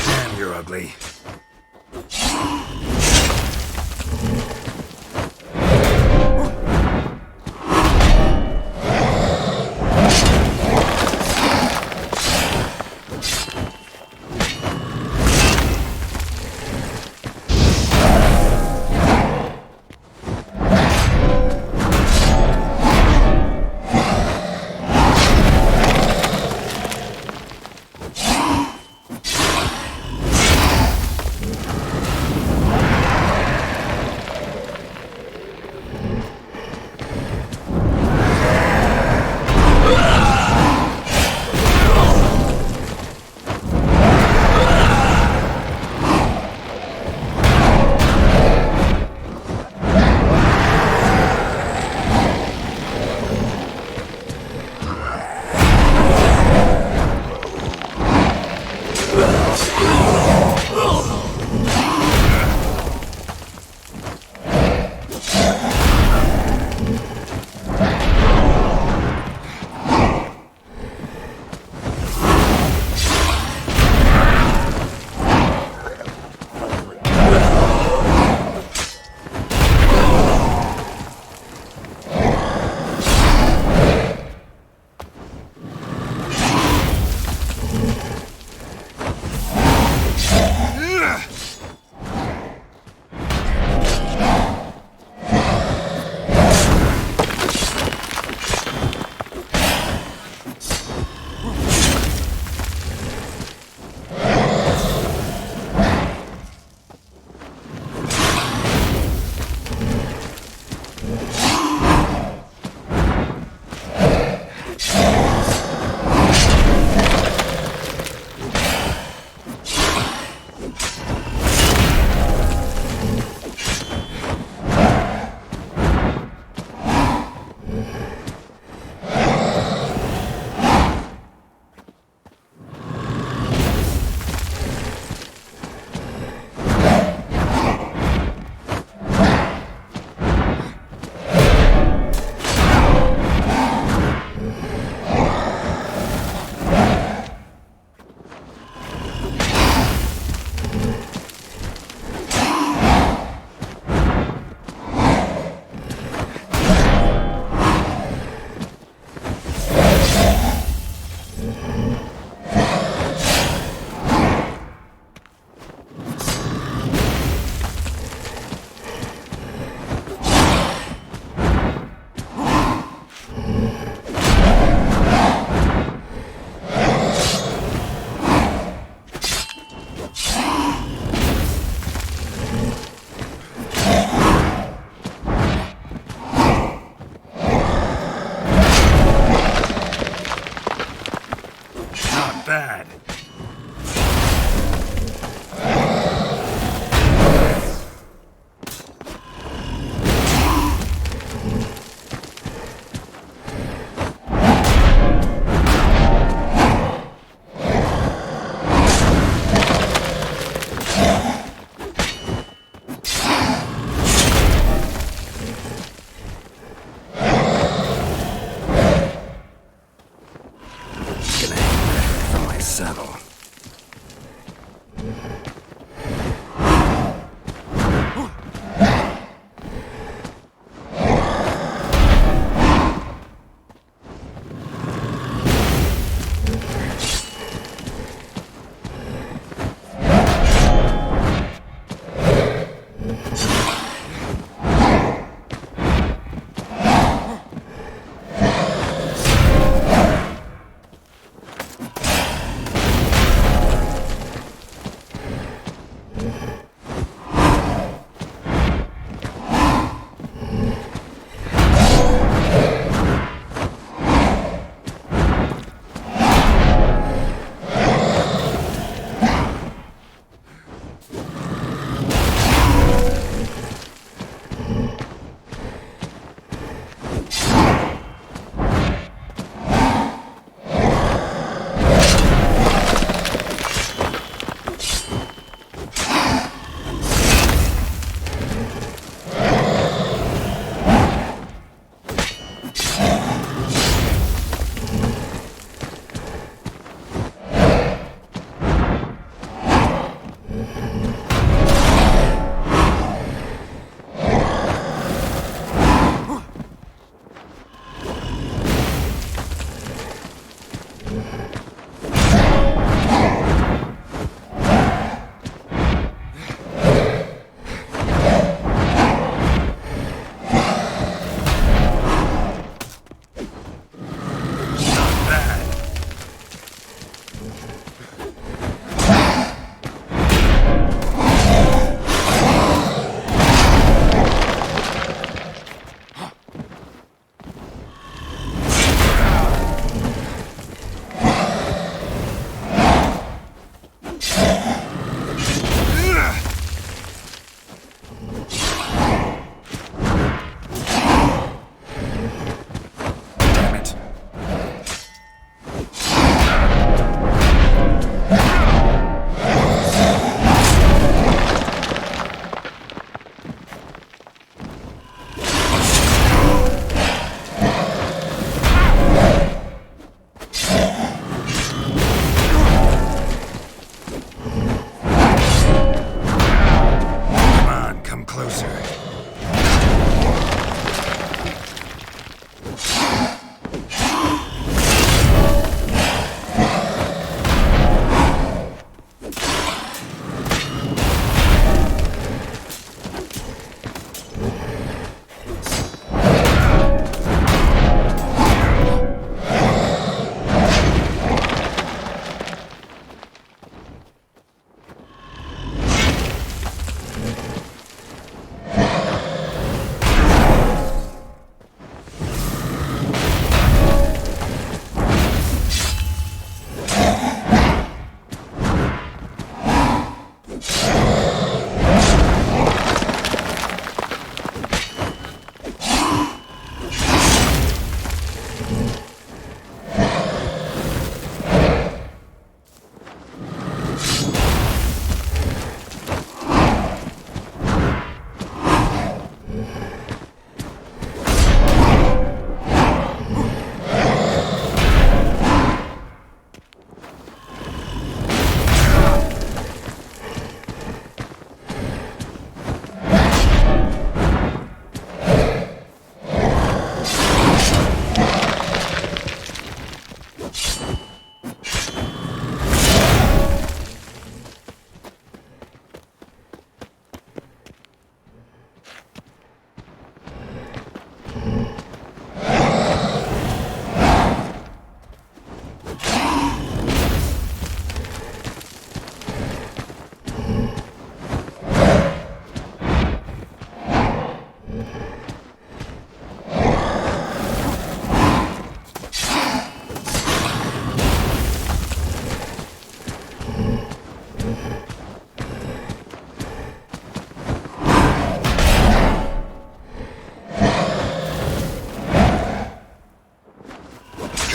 Damn, you're ugly.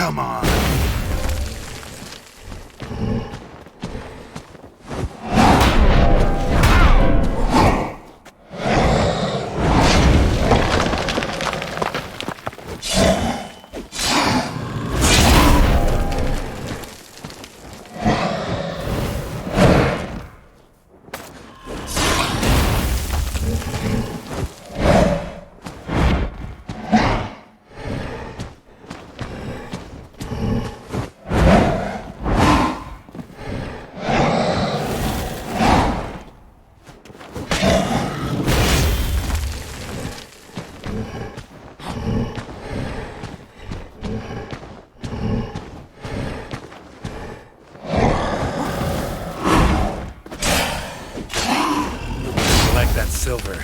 Come on. That silver.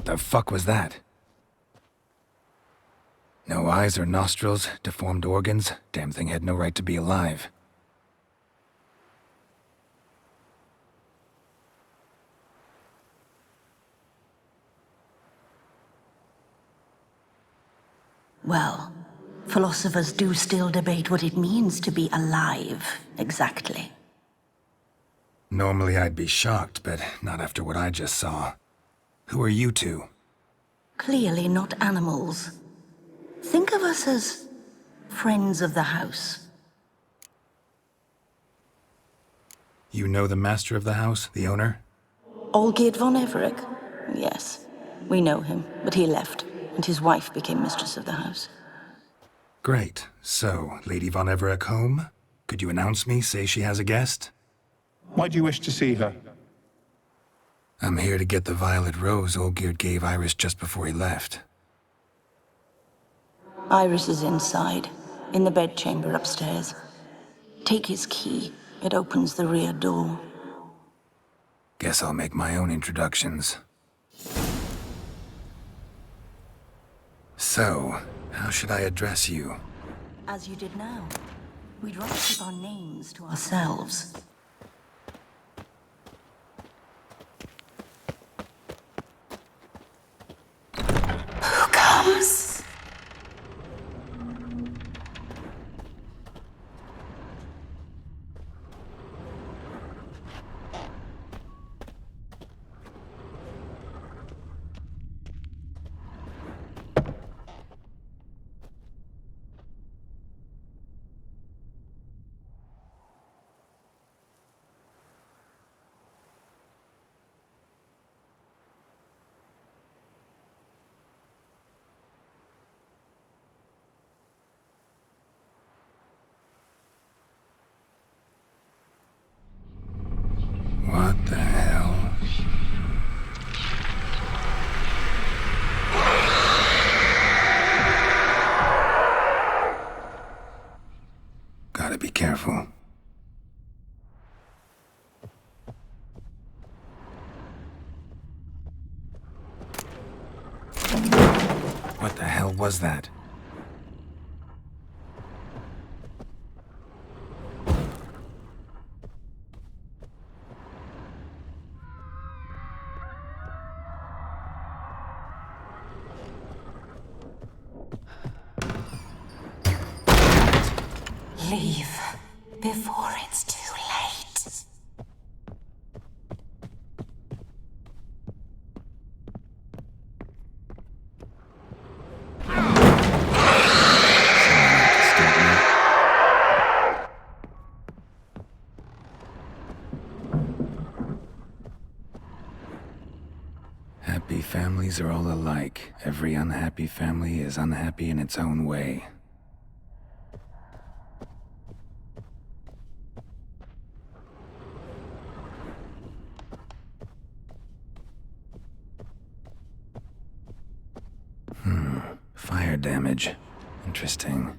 the fuck was that? No eyes or nostrils, deformed organs. Damn thing had no right to be alive. Well, philosophers do still debate what it means to be alive, exactly. Normally I'd be shocked, but not after what I just saw. Who are you two? Clearly not animals. Think of us as friends of the house. You know the master of the house, the owner? Olgierd von Everec? Yes, we know him, but he left, and his wife became mistress of the house. Great. So, Lady von Everec home? Could you announce me, say she has a guest? Why do you wish to see her? I'm here to get the violet rose Olgierd gave Iris just before he left. Iris is inside, in the bedchamber upstairs. Take his key. It opens the rear door. Guess I'll make my own introductions. So, how should I address you? As you did now. We'd rather keep our names to ourselves. Who comes? What the hell? Gotta be careful. What the hell was that? Leave before it's too late. Happy families are all alike. Every unhappy family is unhappy in its own way. Fire damage. Interesting.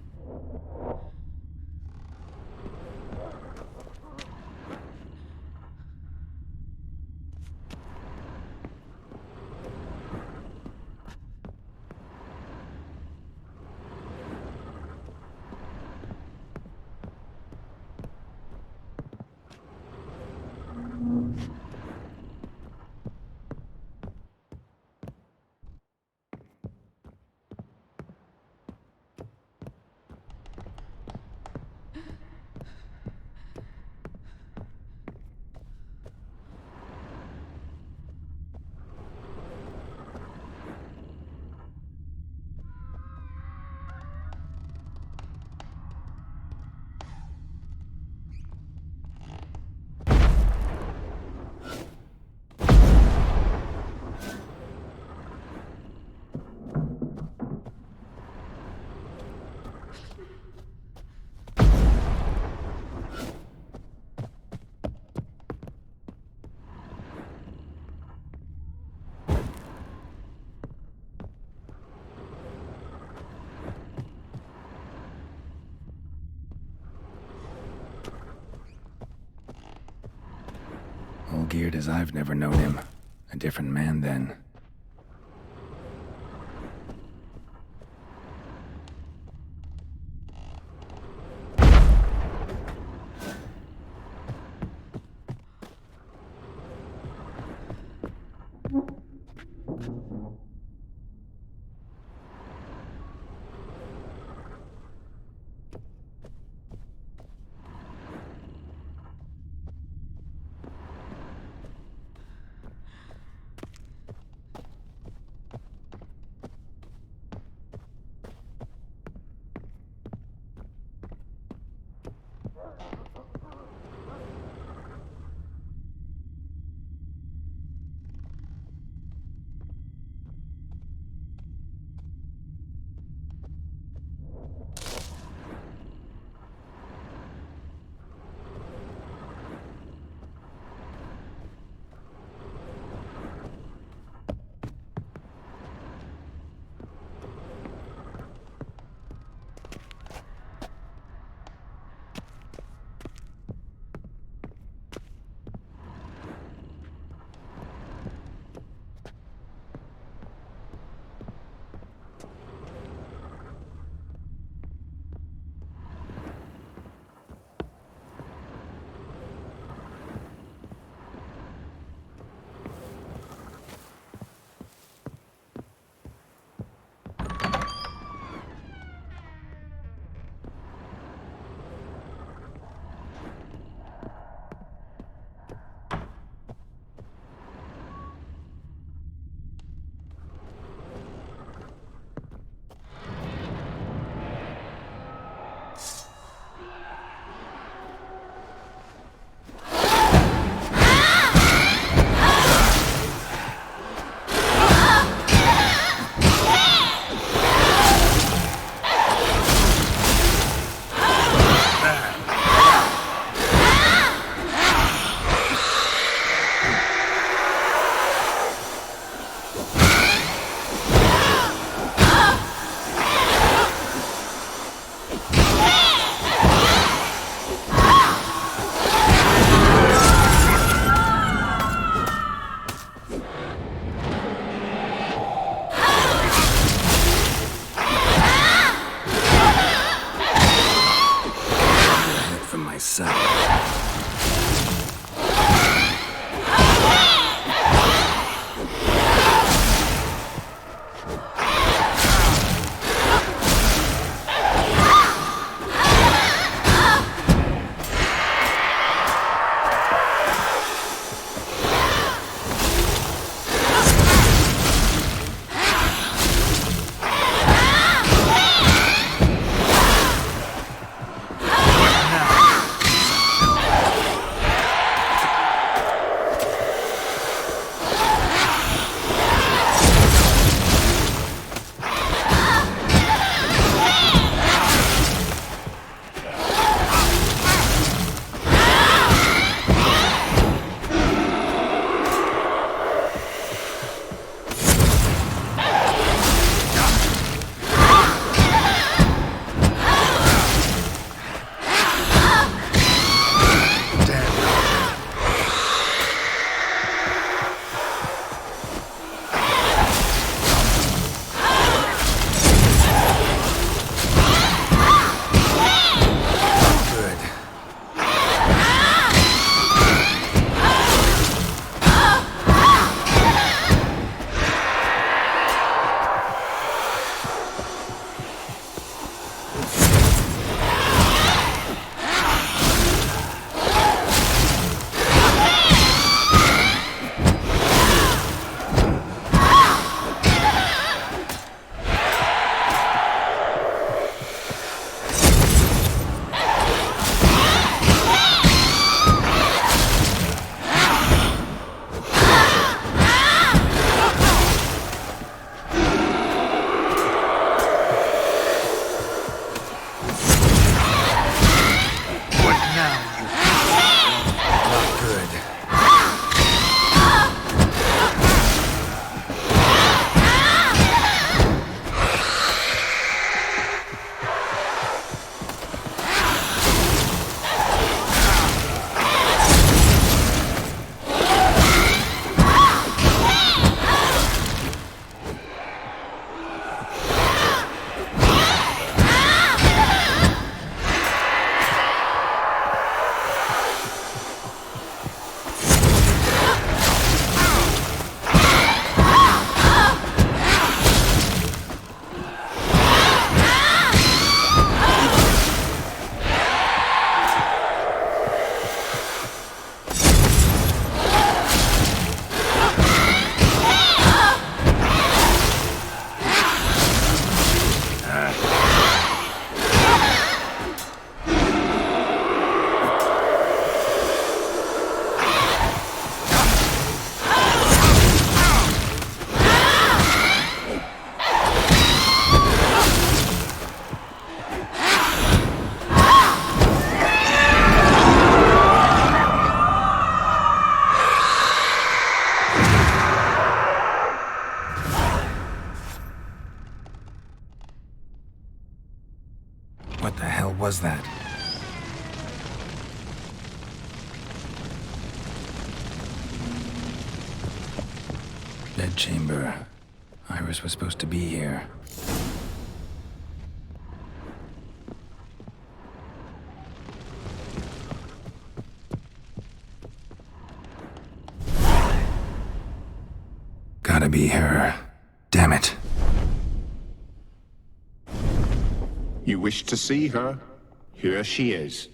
Olgierd as I've never known him. A different man then. was that? Bedchamber. Iris was supposed to be here. Gotta be her. Damn it. You wish to see her? Here she is.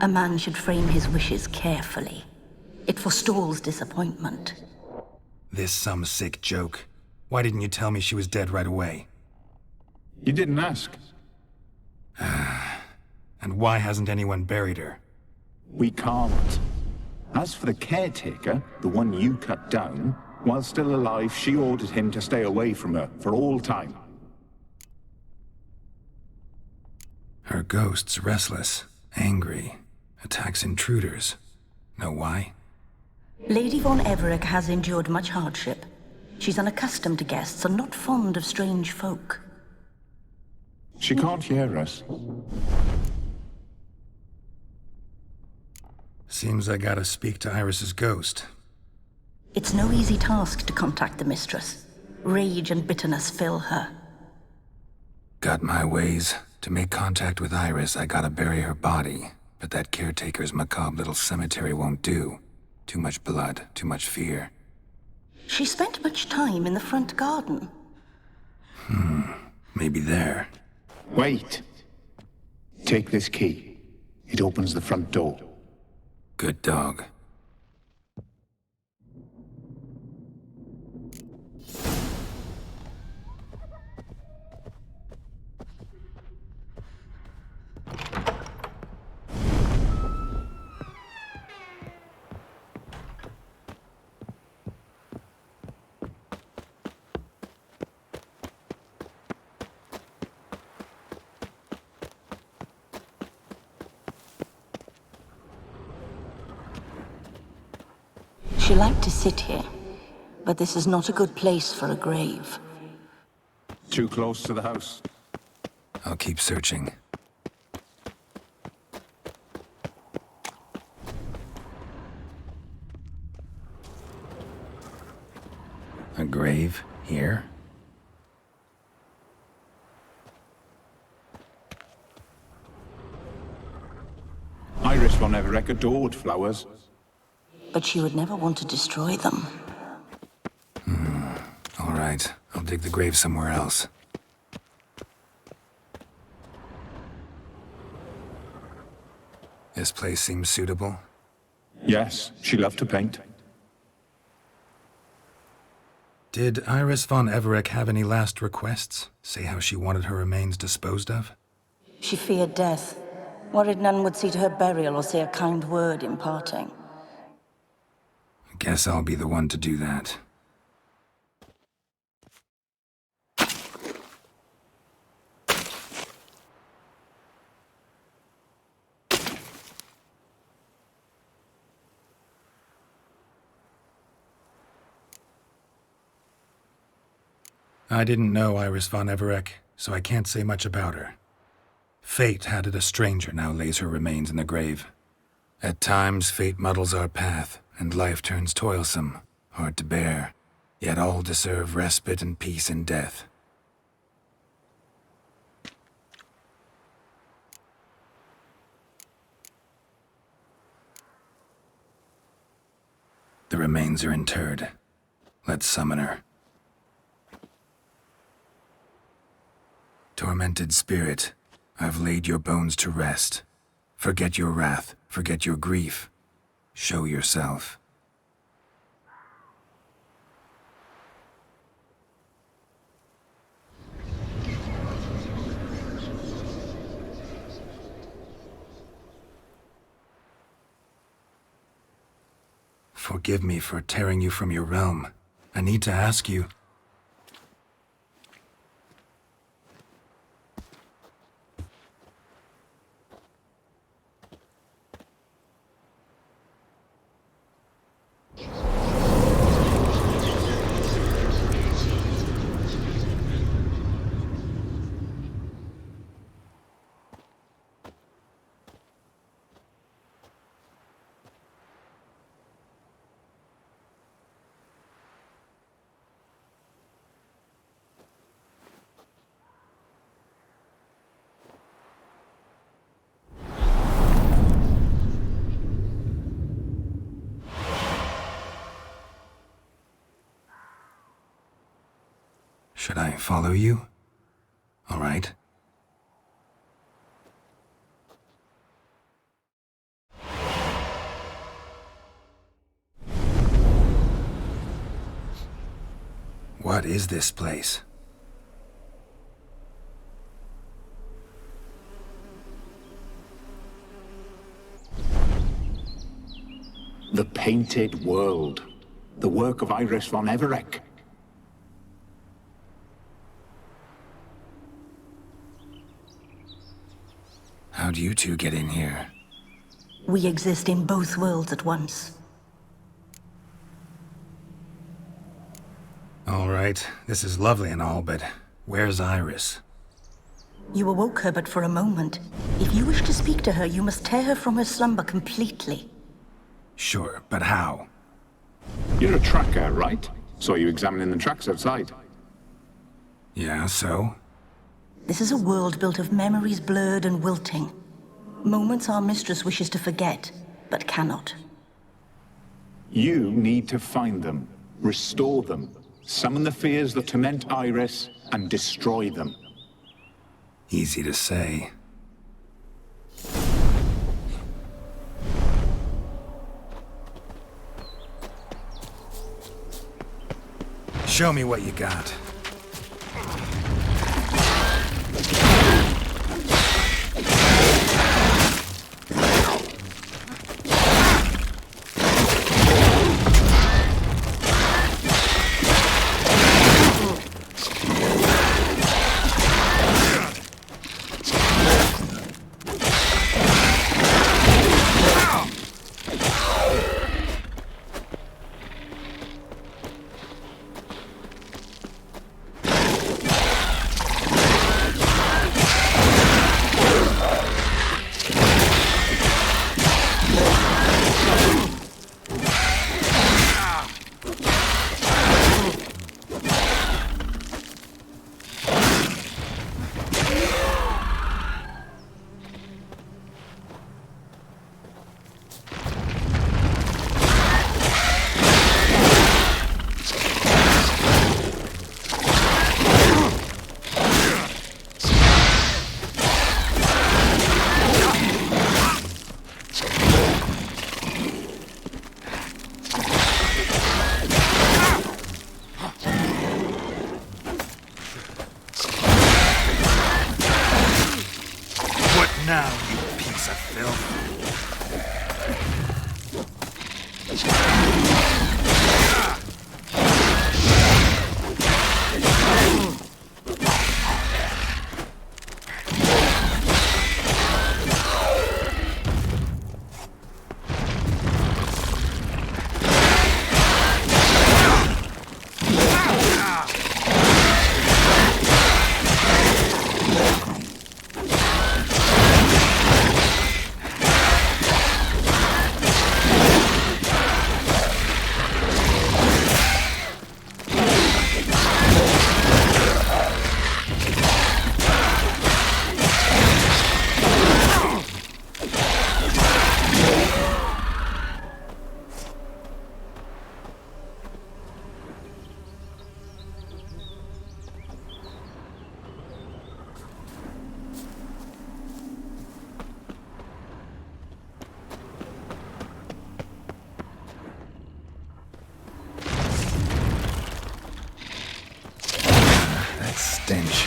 A man should frame his wishes carefully. It forestalls disappointment. This some sick joke. Why didn't you tell me she was dead right away? You didn't ask. And why hasn't anyone buried her? We can't. As for the caretaker, the one you cut down, while still alive, she ordered him to stay away from her for all time. Her ghost's restless, angry, attacks intruders. Know why? Lady von Everett has endured much hardship. She's unaccustomed to guests and not fond of strange folk. She can't hear us. Seems I gotta speak to Iris's ghost. It's no easy task to contact the mistress. Rage and bitterness fill her. Got my ways. To make contact with Iris, I gotta bury her body. But that caretaker's macabre little cemetery won't do. Too much blood, too much fear. She spent much time in the front garden. Maybe there. Wait. Take this key. It opens the front door. Good dog. She liked to sit here, but this is not a good place for a grave. Too close to the house. I'll keep searching. A grave here? Iris von Everett adored flowers. But she would never want to destroy them. All right, I'll dig the grave somewhere else. This place seems suitable. Yes, she loved to paint. Did Iris von Everett have any last requests? Say how she wanted her remains disposed of? She feared death, worried none would see to her burial or say a kind word in parting. Guess I'll be the one to do that. I didn't know Iris von Everett, so I can't say much about her. Fate had it a stranger now lays her remains in the grave. At times, fate muddles our path, and life turns toilsome, hard to bear. Yet all deserve respite and peace in death. The remains are interred. Let's summon her. Tormented spirit, I've laid your bones to rest. Forget your wrath, forget your grief. Show yourself. Forgive me for tearing you from your realm. I need to ask you. Should I follow you? All right. What is this place? The Painted World. The work of Iris von Everec. How'd you two get in here? We exist in both worlds at once. All right, this is lovely and all, but where's Iris? You awoke her but for a moment. If you wish to speak to her, you must tear her from her slumber completely. Sure, but how? You're a tracker, right? Saw you examining the tracks outside. Yeah, so? This is a world built of memories blurred and wilting. Moments our mistress wishes to forget, but cannot. You need to find them, restore them, summon the fears that torment Iris, and destroy them. Easy to say. Show me what you got. Now, you piece of filth. Stench.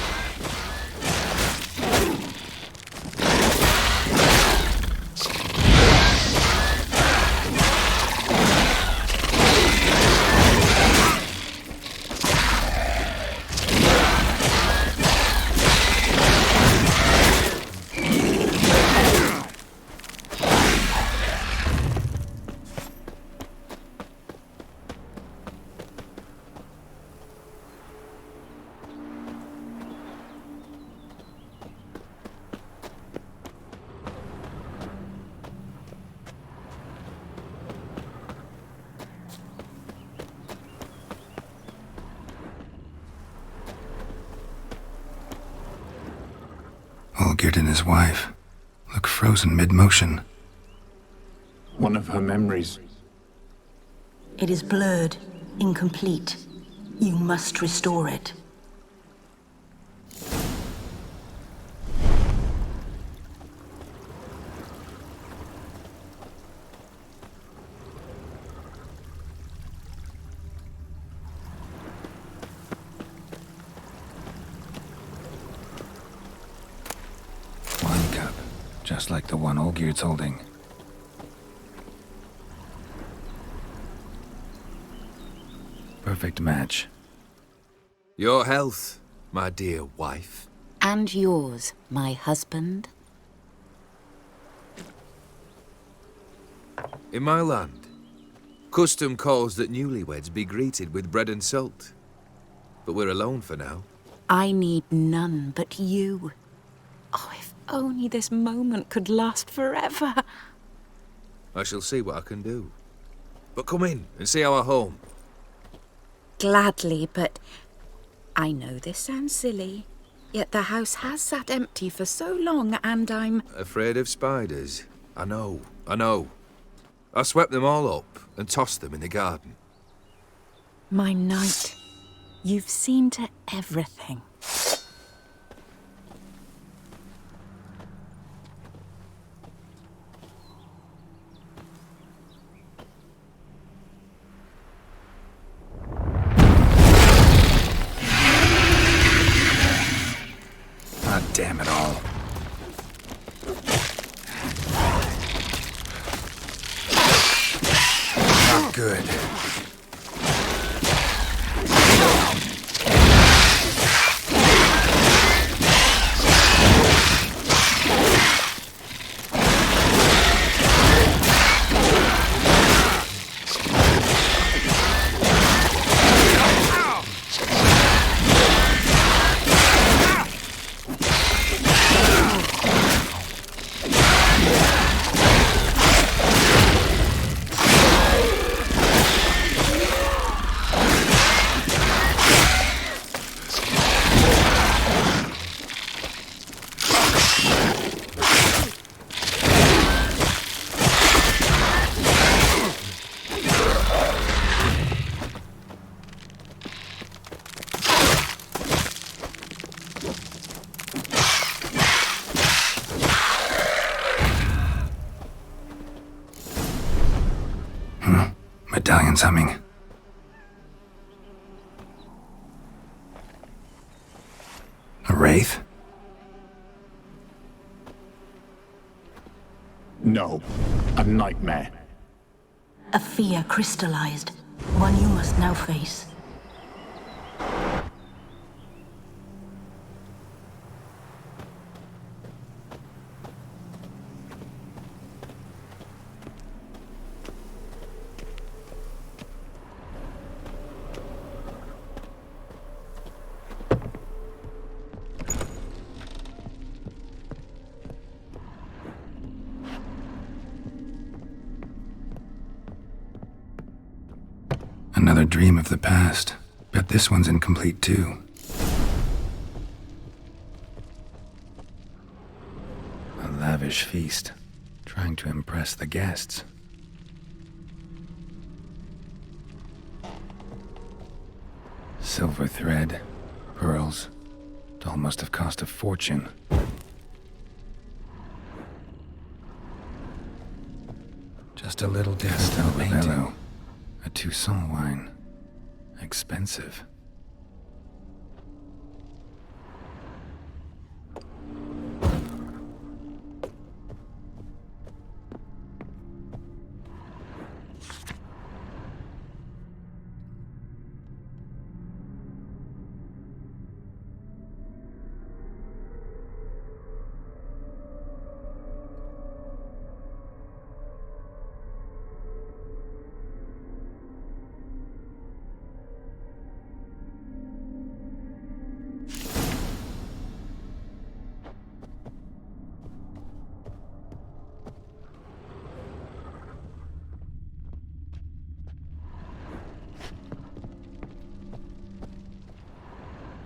Olgierd and his wife look frozen mid-motion. One of her memories. It is blurred, incomplete. You must restore it. Just like the one Olgierd's holding. Perfect match. Your health, my dear wife. And yours, my husband. In my land, custom calls that newlyweds be greeted with bread and salt. But we're alone for now. I need none but you. Oh, if only this moment could last forever. I shall see what I can do. But come in and see our home. Gladly, but I know this sounds silly, yet the house has sat empty for so long, and I'm... Afraid of spiders? I know. I swept them all up and tossed them in the garden. My knight, you've seen to everything. Ah, damn it all. Not good. Medallion's humming. A wraith? No, a nightmare. A fear crystallized, one you must now face. Another dream of the past. Bet this one's incomplete too. A lavish feast, trying to impress the guests. Silver thread, pearls. It all must have cost a fortune. Just a little Castel Bello. A Toussaint wine. Expensive.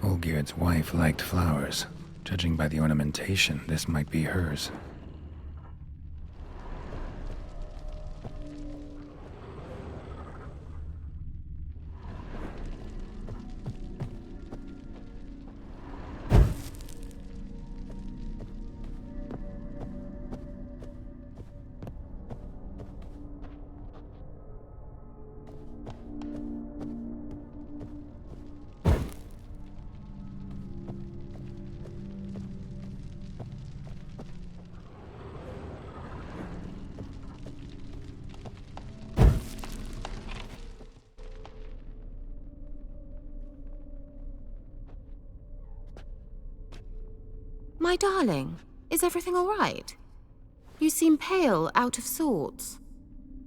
Olgierd's wife liked flowers. Judging by the ornamentation, this might be hers. My darling, is everything all right? You seem pale, out of sorts.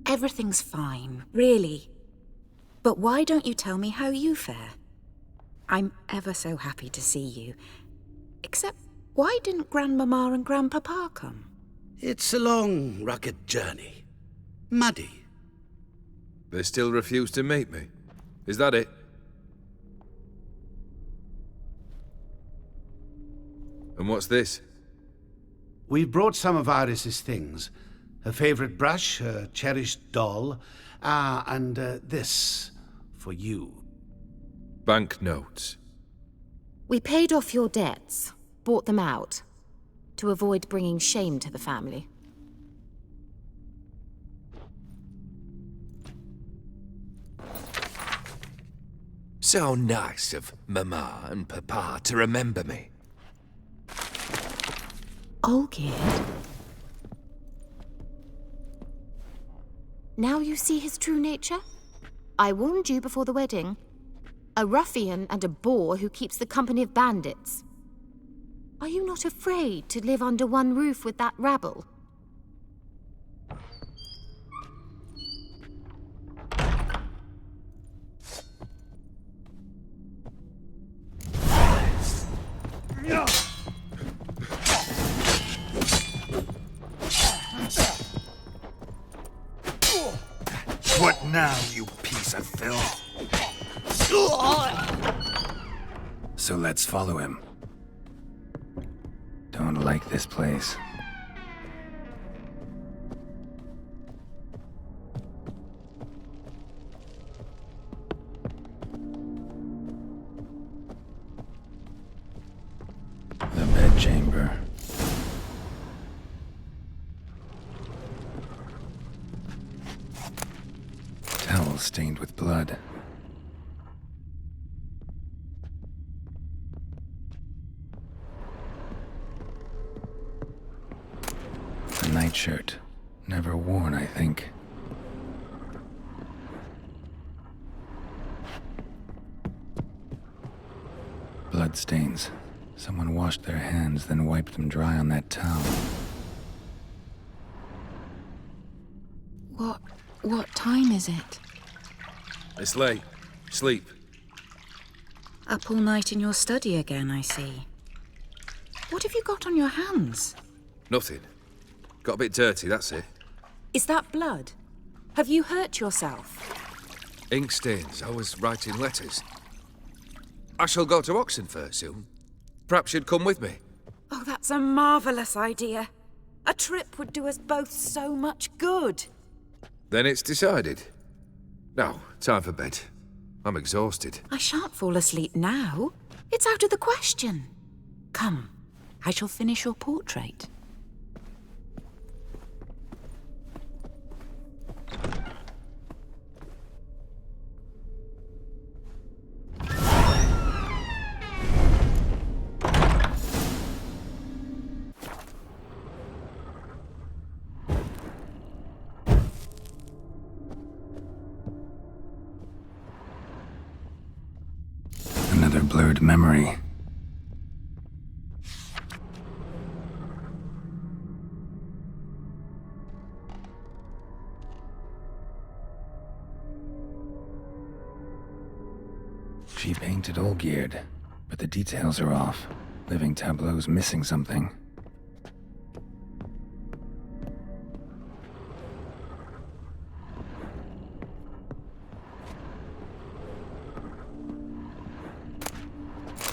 Everything's fine, really. But why don't you tell me how you fare? I'm ever so happy to see you. Except, why didn't Grandmama and Grandpapa come? It's a long, rugged journey. Muddy. They still refuse to meet me. Is that it? And what's this? We've brought some of Iris's things. Her favorite brush, her cherished doll, and this for you. Banknotes. We paid off your debts, bought them out, to avoid bringing shame to the family. So nice of Mama and Papa to remember me. Olgierd? Now you see his true nature? I warned you before the wedding. A ruffian and a boor who keeps the company of bandits. Are you not afraid to live under one roof with that rabble? What now, you piece of filth? So let's follow him. Don't like this place. The bedchamber. Towel stained with blood. A nightshirt. Never worn, I think. Bloodstains. Someone washed their hands, then wiped them dry on that towel. What time is it? It's late. Sleep. Up all night in your study again, I see. What have you got on your hands? Nothing. Got a bit dirty, that's it. Is that blood? Have you hurt yourself? Ink stains. I was writing letters. I shall go to Oxenfurt soon. Perhaps you'd come with me. Oh, that's a marvellous idea. A trip would do us both so much good. Then it's decided. Now, time for bed. I'm exhausted. I shan't fall asleep now. It's out of the question. Come, I shall finish your portrait. Another blurred memory. She painted Olgierd, but the details are off. Living Tableau's missing something.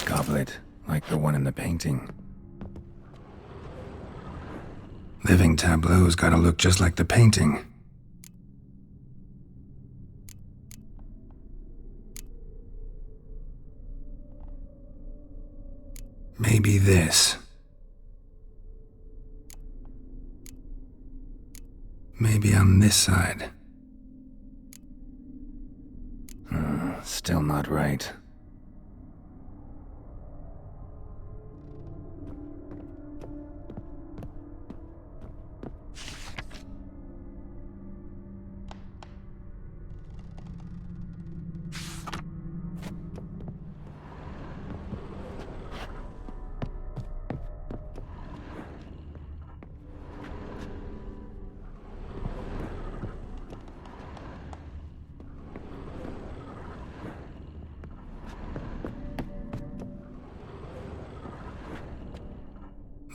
Goblet, like the one in the painting. Living Tableau's gotta look just like the painting. Maybe this. Maybe on this side. Still not right.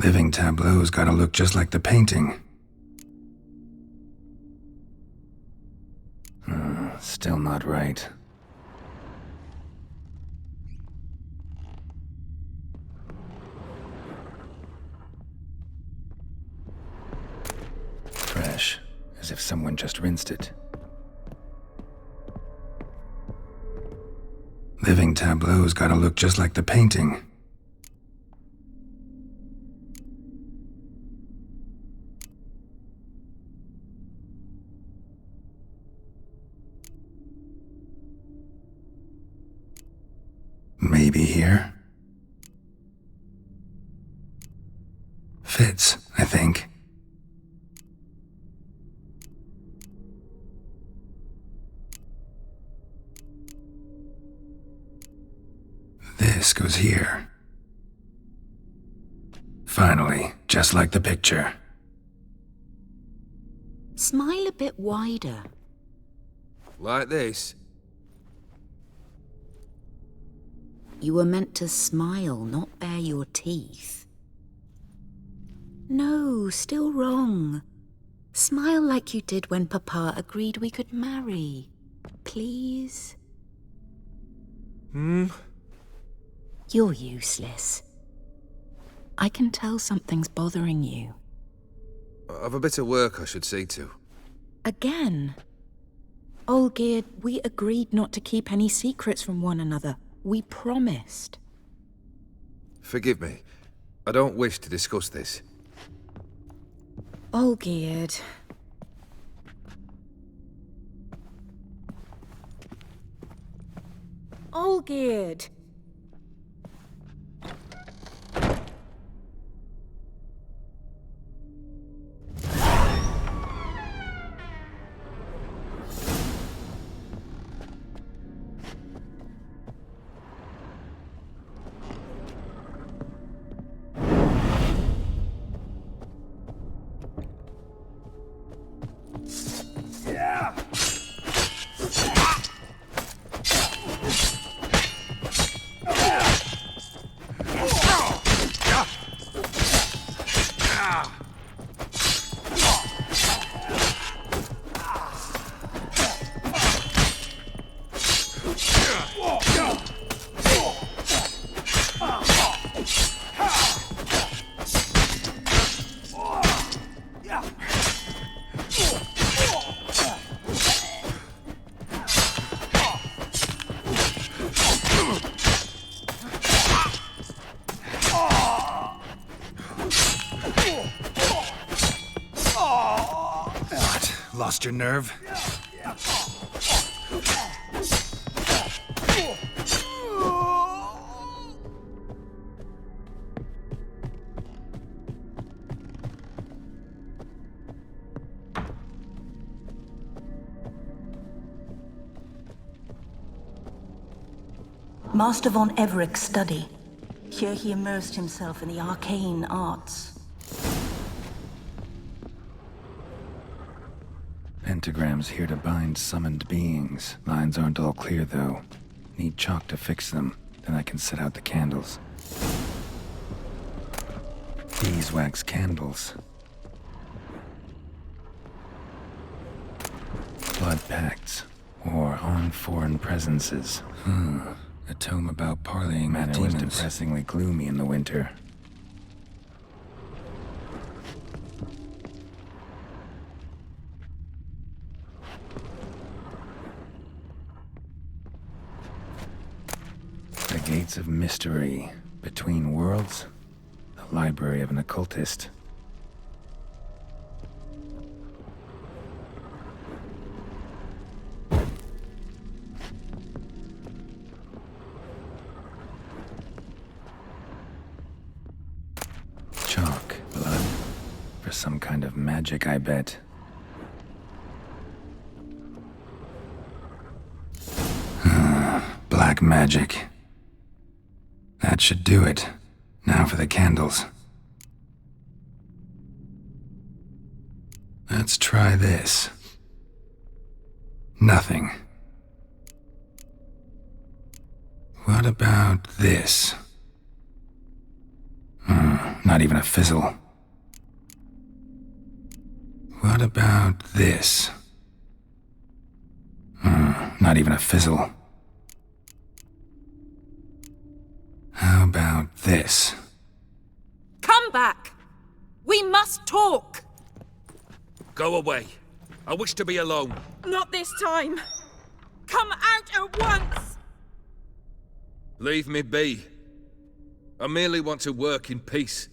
Living tableau's gotta look just like the painting. Still not right. Fresh, as if someone just rinsed it. Living tableau's gotta look just like the painting. Maybe here? Fits, I think. This goes here. Finally, just like the picture. Smile a bit wider. Like this? You were meant to smile, not bare your teeth. No, still wrong. Smile like you did when Papa agreed we could marry. Please? You're useless. I can tell something's bothering you. I've a bit of work I should see to. Again. Olgierd, we agreed not to keep any secrets from one another. We promised. Forgive me. I don't wish to discuss this. Olgierd. Olgierd! Lost your nerve? Master von Everek's study. Here he immersed himself in the arcane arts. Pentagrams here to bind summoned beings. Lines aren't all clear, though. Need chalk to fix them, then I can set out the candles. Beeswax candles. Blood pacts, or on foreign presences. A tome about parleying with demons. Was depressingly gloomy in the winter. The Gates of Mystery. Between Worlds. The Library of an Occultist. Chalk, blood. For some kind of magic, I bet. Black magic. That should do it. Now for the candles. Let's try this. Nothing. What about this? not even a fizzle. What about this? Not even a fizzle. How about this? Come back! We must talk! Go away. I wish to be alone. Not this time! Come out at once! Leave me be. I merely want to work in peace.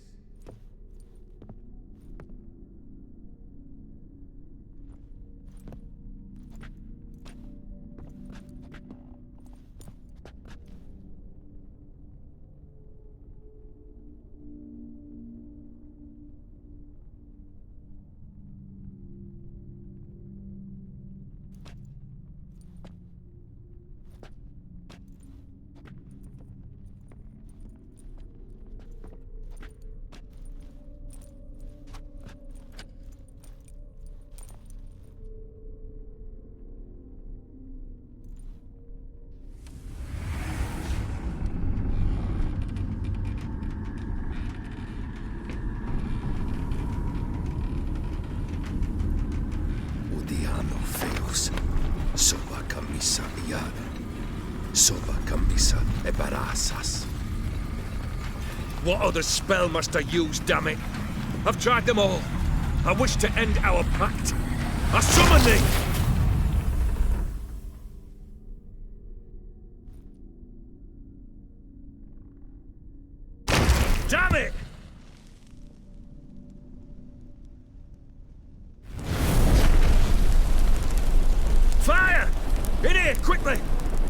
Soba camisa iada. Soba camisa e barasas. What other spell must I use, damn it? I've tried them all. I wish to end our pact. I summon thee! Damn it! Fire! In here, quickly!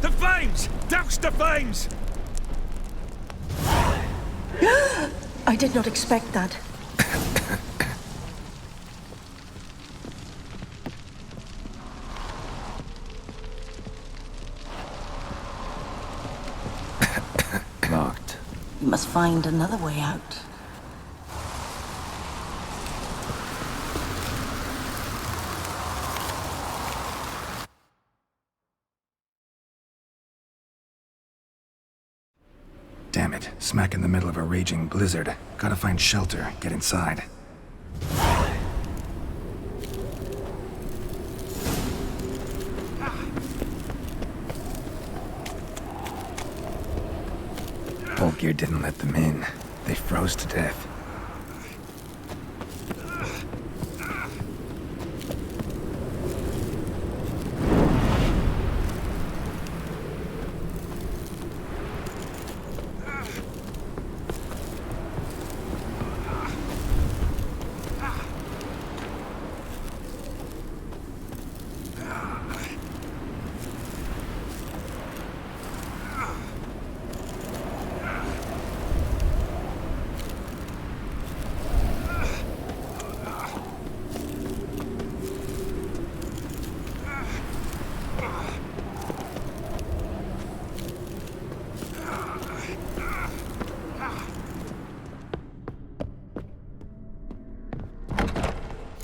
The flames! Douse the flames! I did not expect that. Locked. We must find another way out. Damn it, smack in the middle of a raging blizzard. Gotta find shelter, get inside. Olgierd didn't let them in. They froze to death.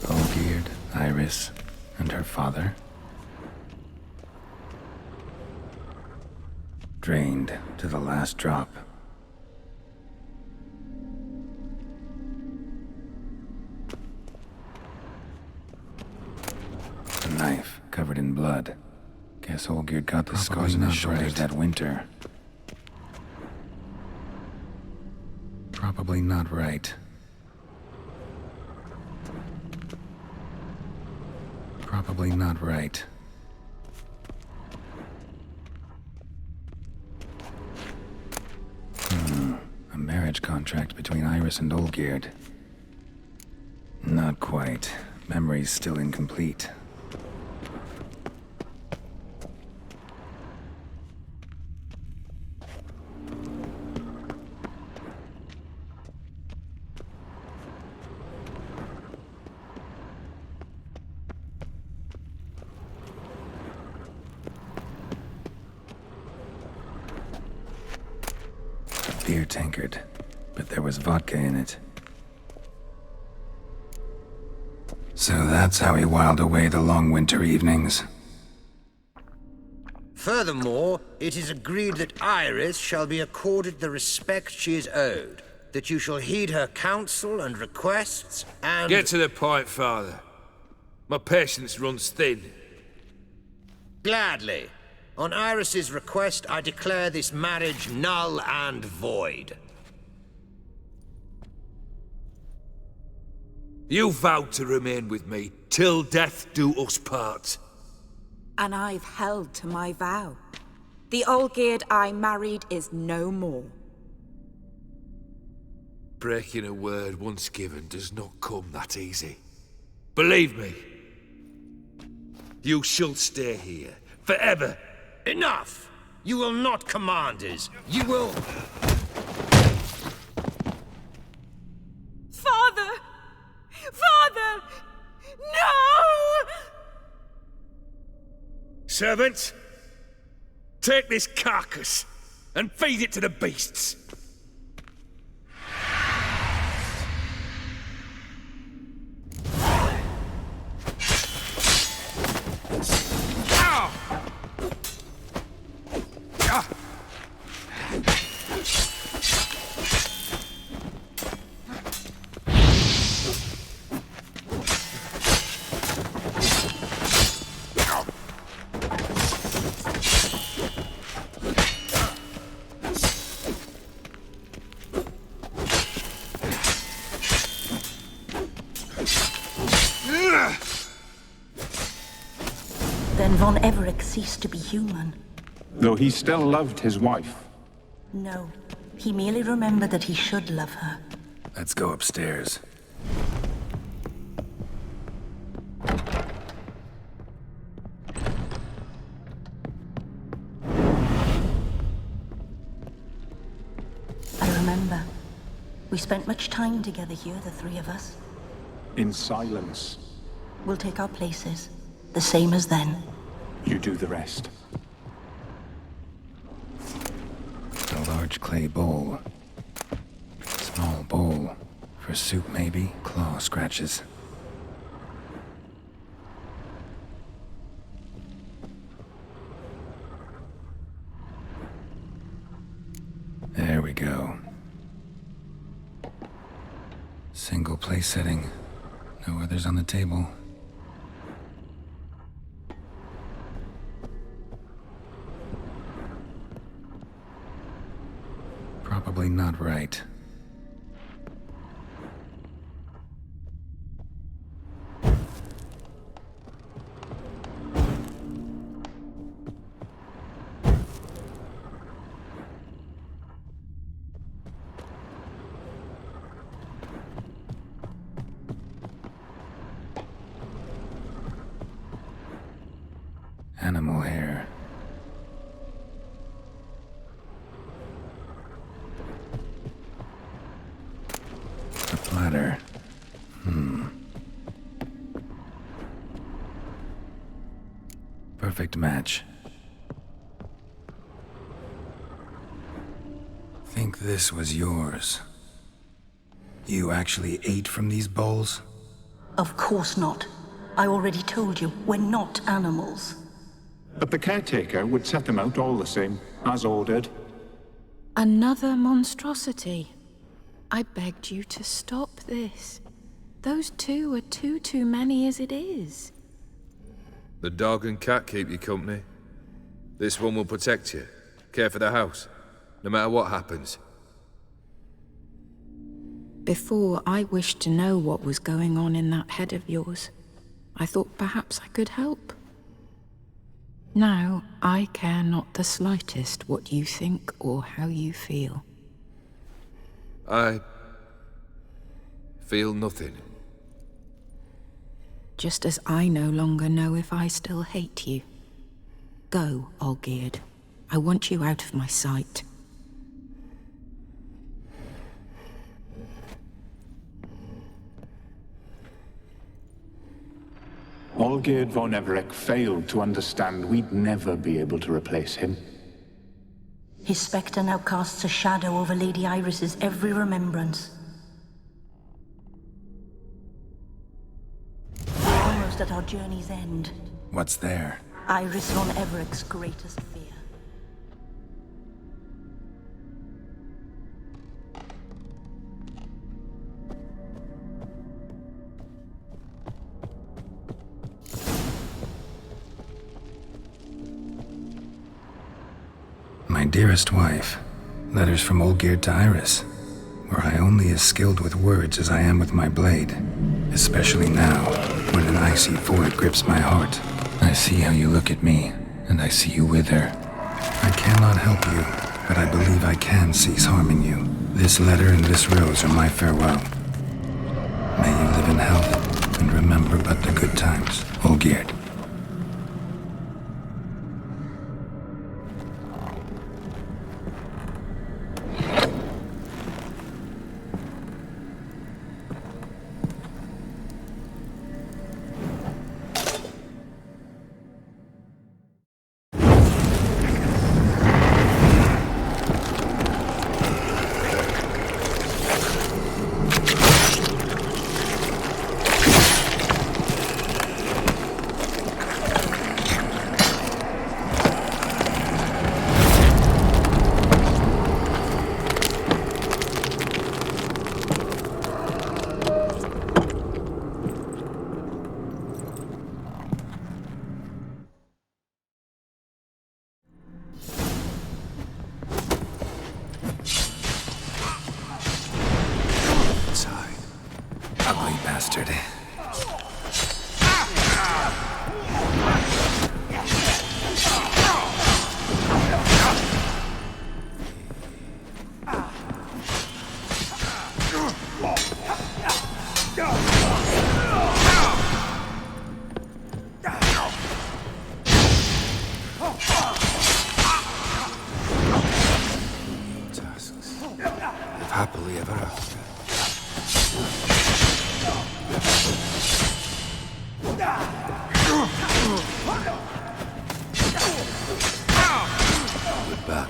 Olgierd, Iris, and her father. Drained to the last drop. A knife covered in blood. Guess Olgierd got the scars on his shoulders that winter. Probably not right. Probably not right. A marriage contract between Iris and Olgierd. Not quite. Memory's still incomplete. Beer tankard, but there was vodka in it. So that's how he whiled away the long winter evenings. Furthermore, it is agreed that Iris shall be accorded the respect she is owed. that you shall heed her counsel and requests, and... Get to the point, Father. My patience runs thin. Gladly. On Iris's request, I declare this marriage null and void. You vowed to remain with me till death do us part. And I've held to my vow. The Olgierd I married is no more. Breaking a word once given does not come that easy. Believe me. You shall stay here, forever. Enough! You will not command us. You will... Father! Father! No! Servant, take this carcass and feed it to the beasts. Then Von Everec ceased to be human. Though he still loved his wife. No, he merely remembered that he should love her. Let's go upstairs. I remember. We spent much time together here, the three of us. In silence. We'll take our places, the same as then. You do the rest. A large clay bowl. Small bowl. For soup, maybe? Claw scratches. There we go. Single place setting. No others on the table. Probably not right. Animal hair. A platter. Perfect match. Think this was yours. You actually ate from these bowls? Of course not. I already told you, we're not animals. But the caretaker would set them out all the same, as ordered. Another monstrosity. I begged you to stop this. Those two are too many as it is. The dog and cat keep you company. This one will protect you, care for the house, no matter what happens. Before, I wished to know what was going on in that head of yours. I thought perhaps I could help. Now, I care not the slightest what you think or how you feel. I feel nothing. Just as I no longer know if I still hate you. Go, Olgierd. I want you out of my sight. Olgierd von Everec failed to understand we'd never be able to replace him. His spectre now casts a shadow over Lady Iris's every remembrance. We're almost at our journey's end. What's there? Iris von Everec's greatest fear. dearest wife, letters from Olgierd to Iris, were I only as skilled with words as I am with my blade, especially now, when an icy void grips my heart. I see how you look at me, and I see you wither. I cannot help you, but I believe I can cease harming you. This letter and this rose are my farewell. May you live in health, and remember but the good times, Olgierd. Ugly bastard. Tasks. Live happily ever after. Goodbye.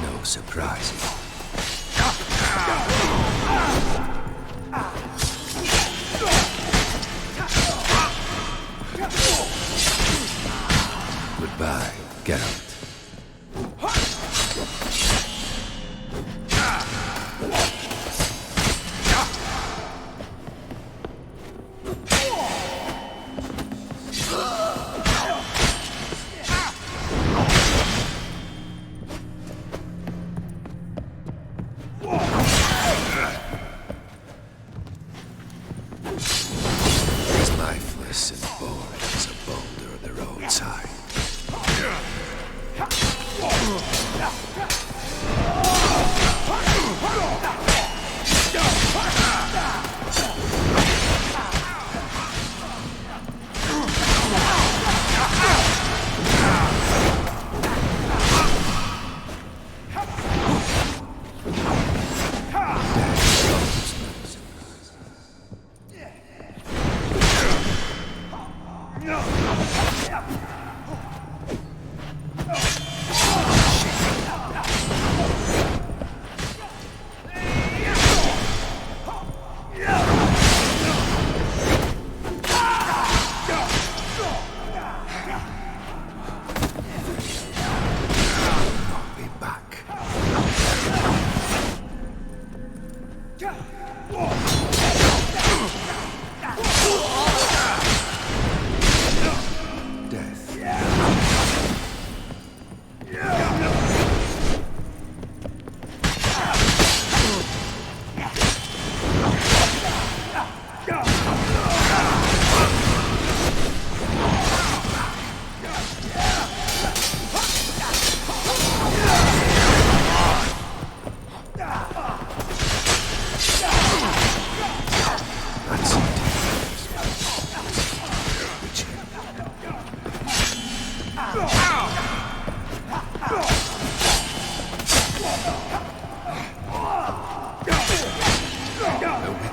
No surprise. Goodbye, Geralt. As lifeless and boring as a boulder of the roadside.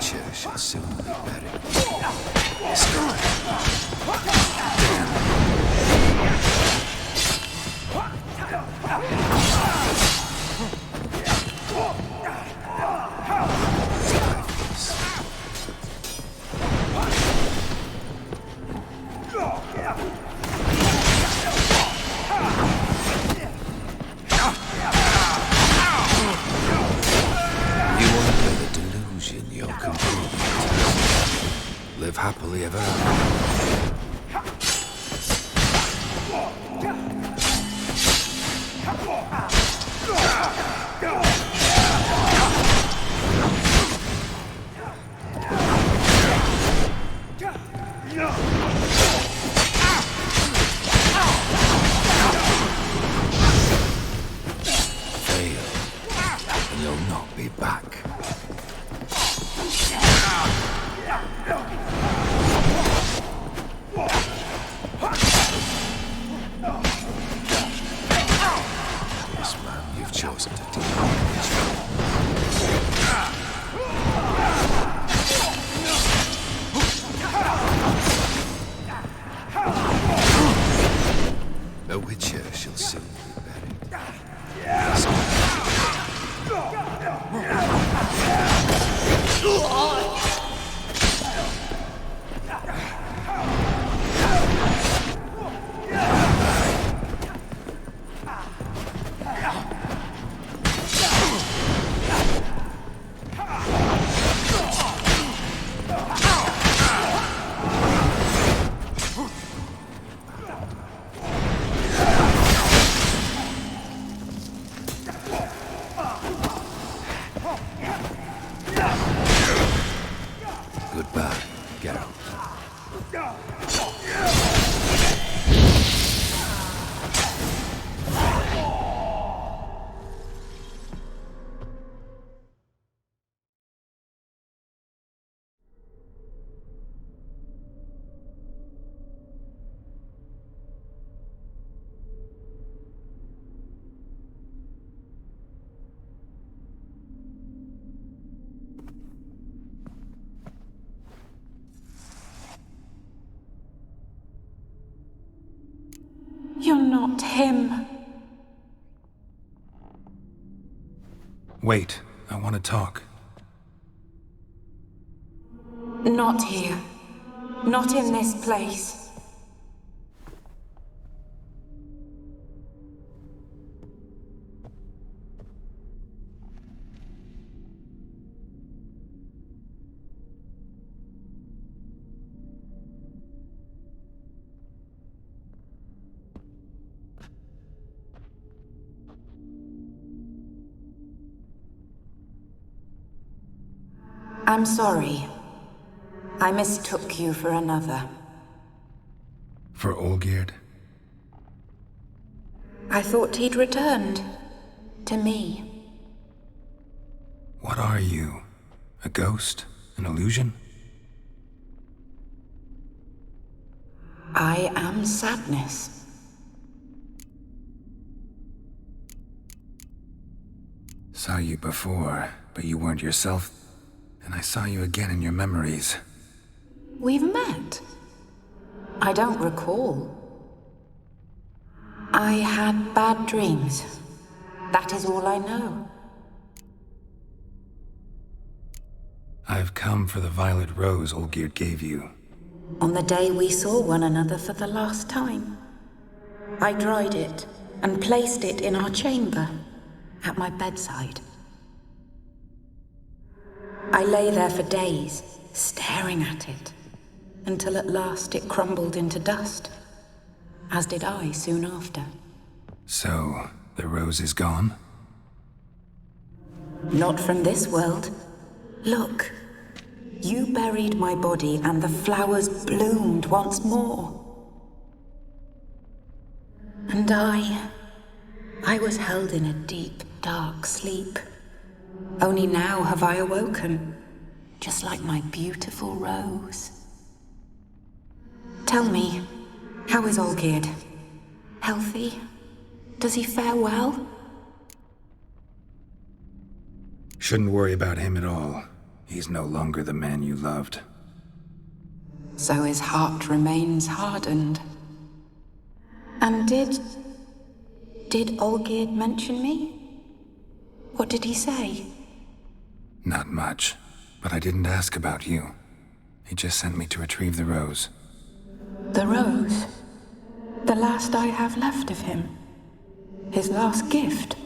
witcher shall soon be buried. Live happily ever after. Fail, and you'll not be back. Yes, man, you've chosen to deal with this. A witcher shall soon be buried. Yes, goodbye, Geralt. You're not him. Wait, I want to talk. Not here. Not in this place. I'm sorry. I mistook you for another. For Olgierd? I thought he'd returned. To me. What are you? A ghost? An illusion? I am sadness. Saw you before, but you weren't yourself. And I saw you again in your memories. We've met? I don't recall. I had bad dreams. That is all I know. I've come for the violet rose Olgierd gave you. On the day we saw one another for the last time, I dried it and placed it in our chamber, at my bedside. I lay there for days, staring at it, until at last it crumbled into dust, as did I soon after. So, the rose is gone? Not from this world. Look, you buried my body and the flowers bloomed once more. And I was held in a deep, dark sleep. Only now have I awoken, just like my beautiful rose. Tell me, how is Olgierd? Healthy? Does he fare well? Shouldn't worry about him at all. He's no longer the man you loved. So his heart remains hardened. And did Olgierd mention me? What did he say? Not much, but I didn't ask about you. He just sent me to retrieve the rose. The rose? The last I have left of him? His last gift?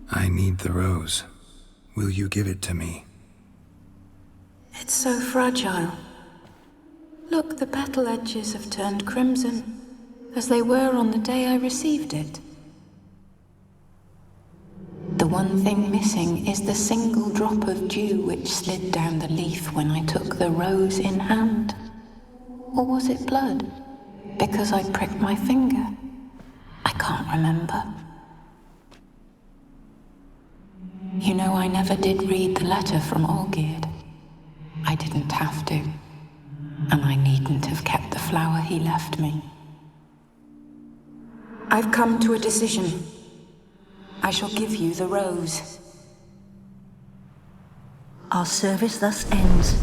I need the rose. Will you give it to me? It's so fragile. Look, the petal edges have turned crimson, as they were on the day I received it. The one thing missing is the single drop of dew which slid down the leaf when I took the rose in hand. Or was it blood? Because I pricked my finger? I can't remember. You know, I never did read the letter from Olgierd. I didn't have to. And I needn't have kept the flower he left me. I've come to a decision. I shall give you the rose. Our service thus ends.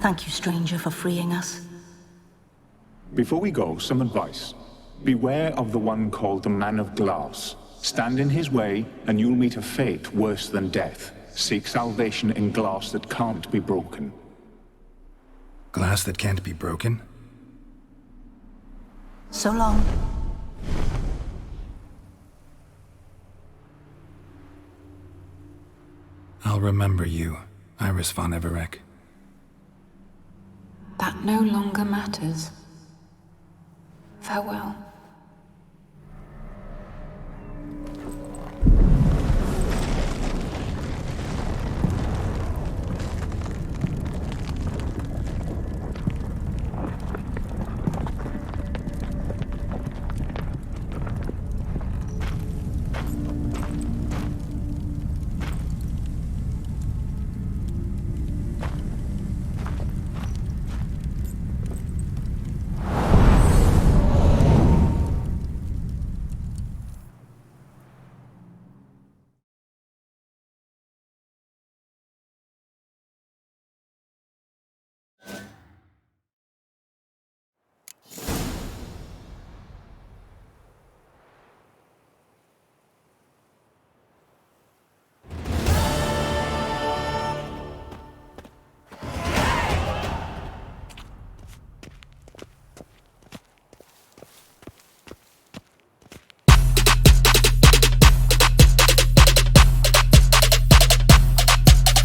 Thank you, stranger, for freeing us. Before we go, some advice. Beware of the one called the Man of Glass. Stand in his way, and you'll meet a fate worse than death. Seek salvation in glass that can't be broken. Glass that can't be broken? So long. I'll remember you, Iris von Everec. That no longer matters. Farewell.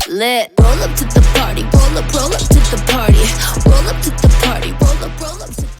Lit. Roll up to the party, roll up to the party, roll up to the party, roll up to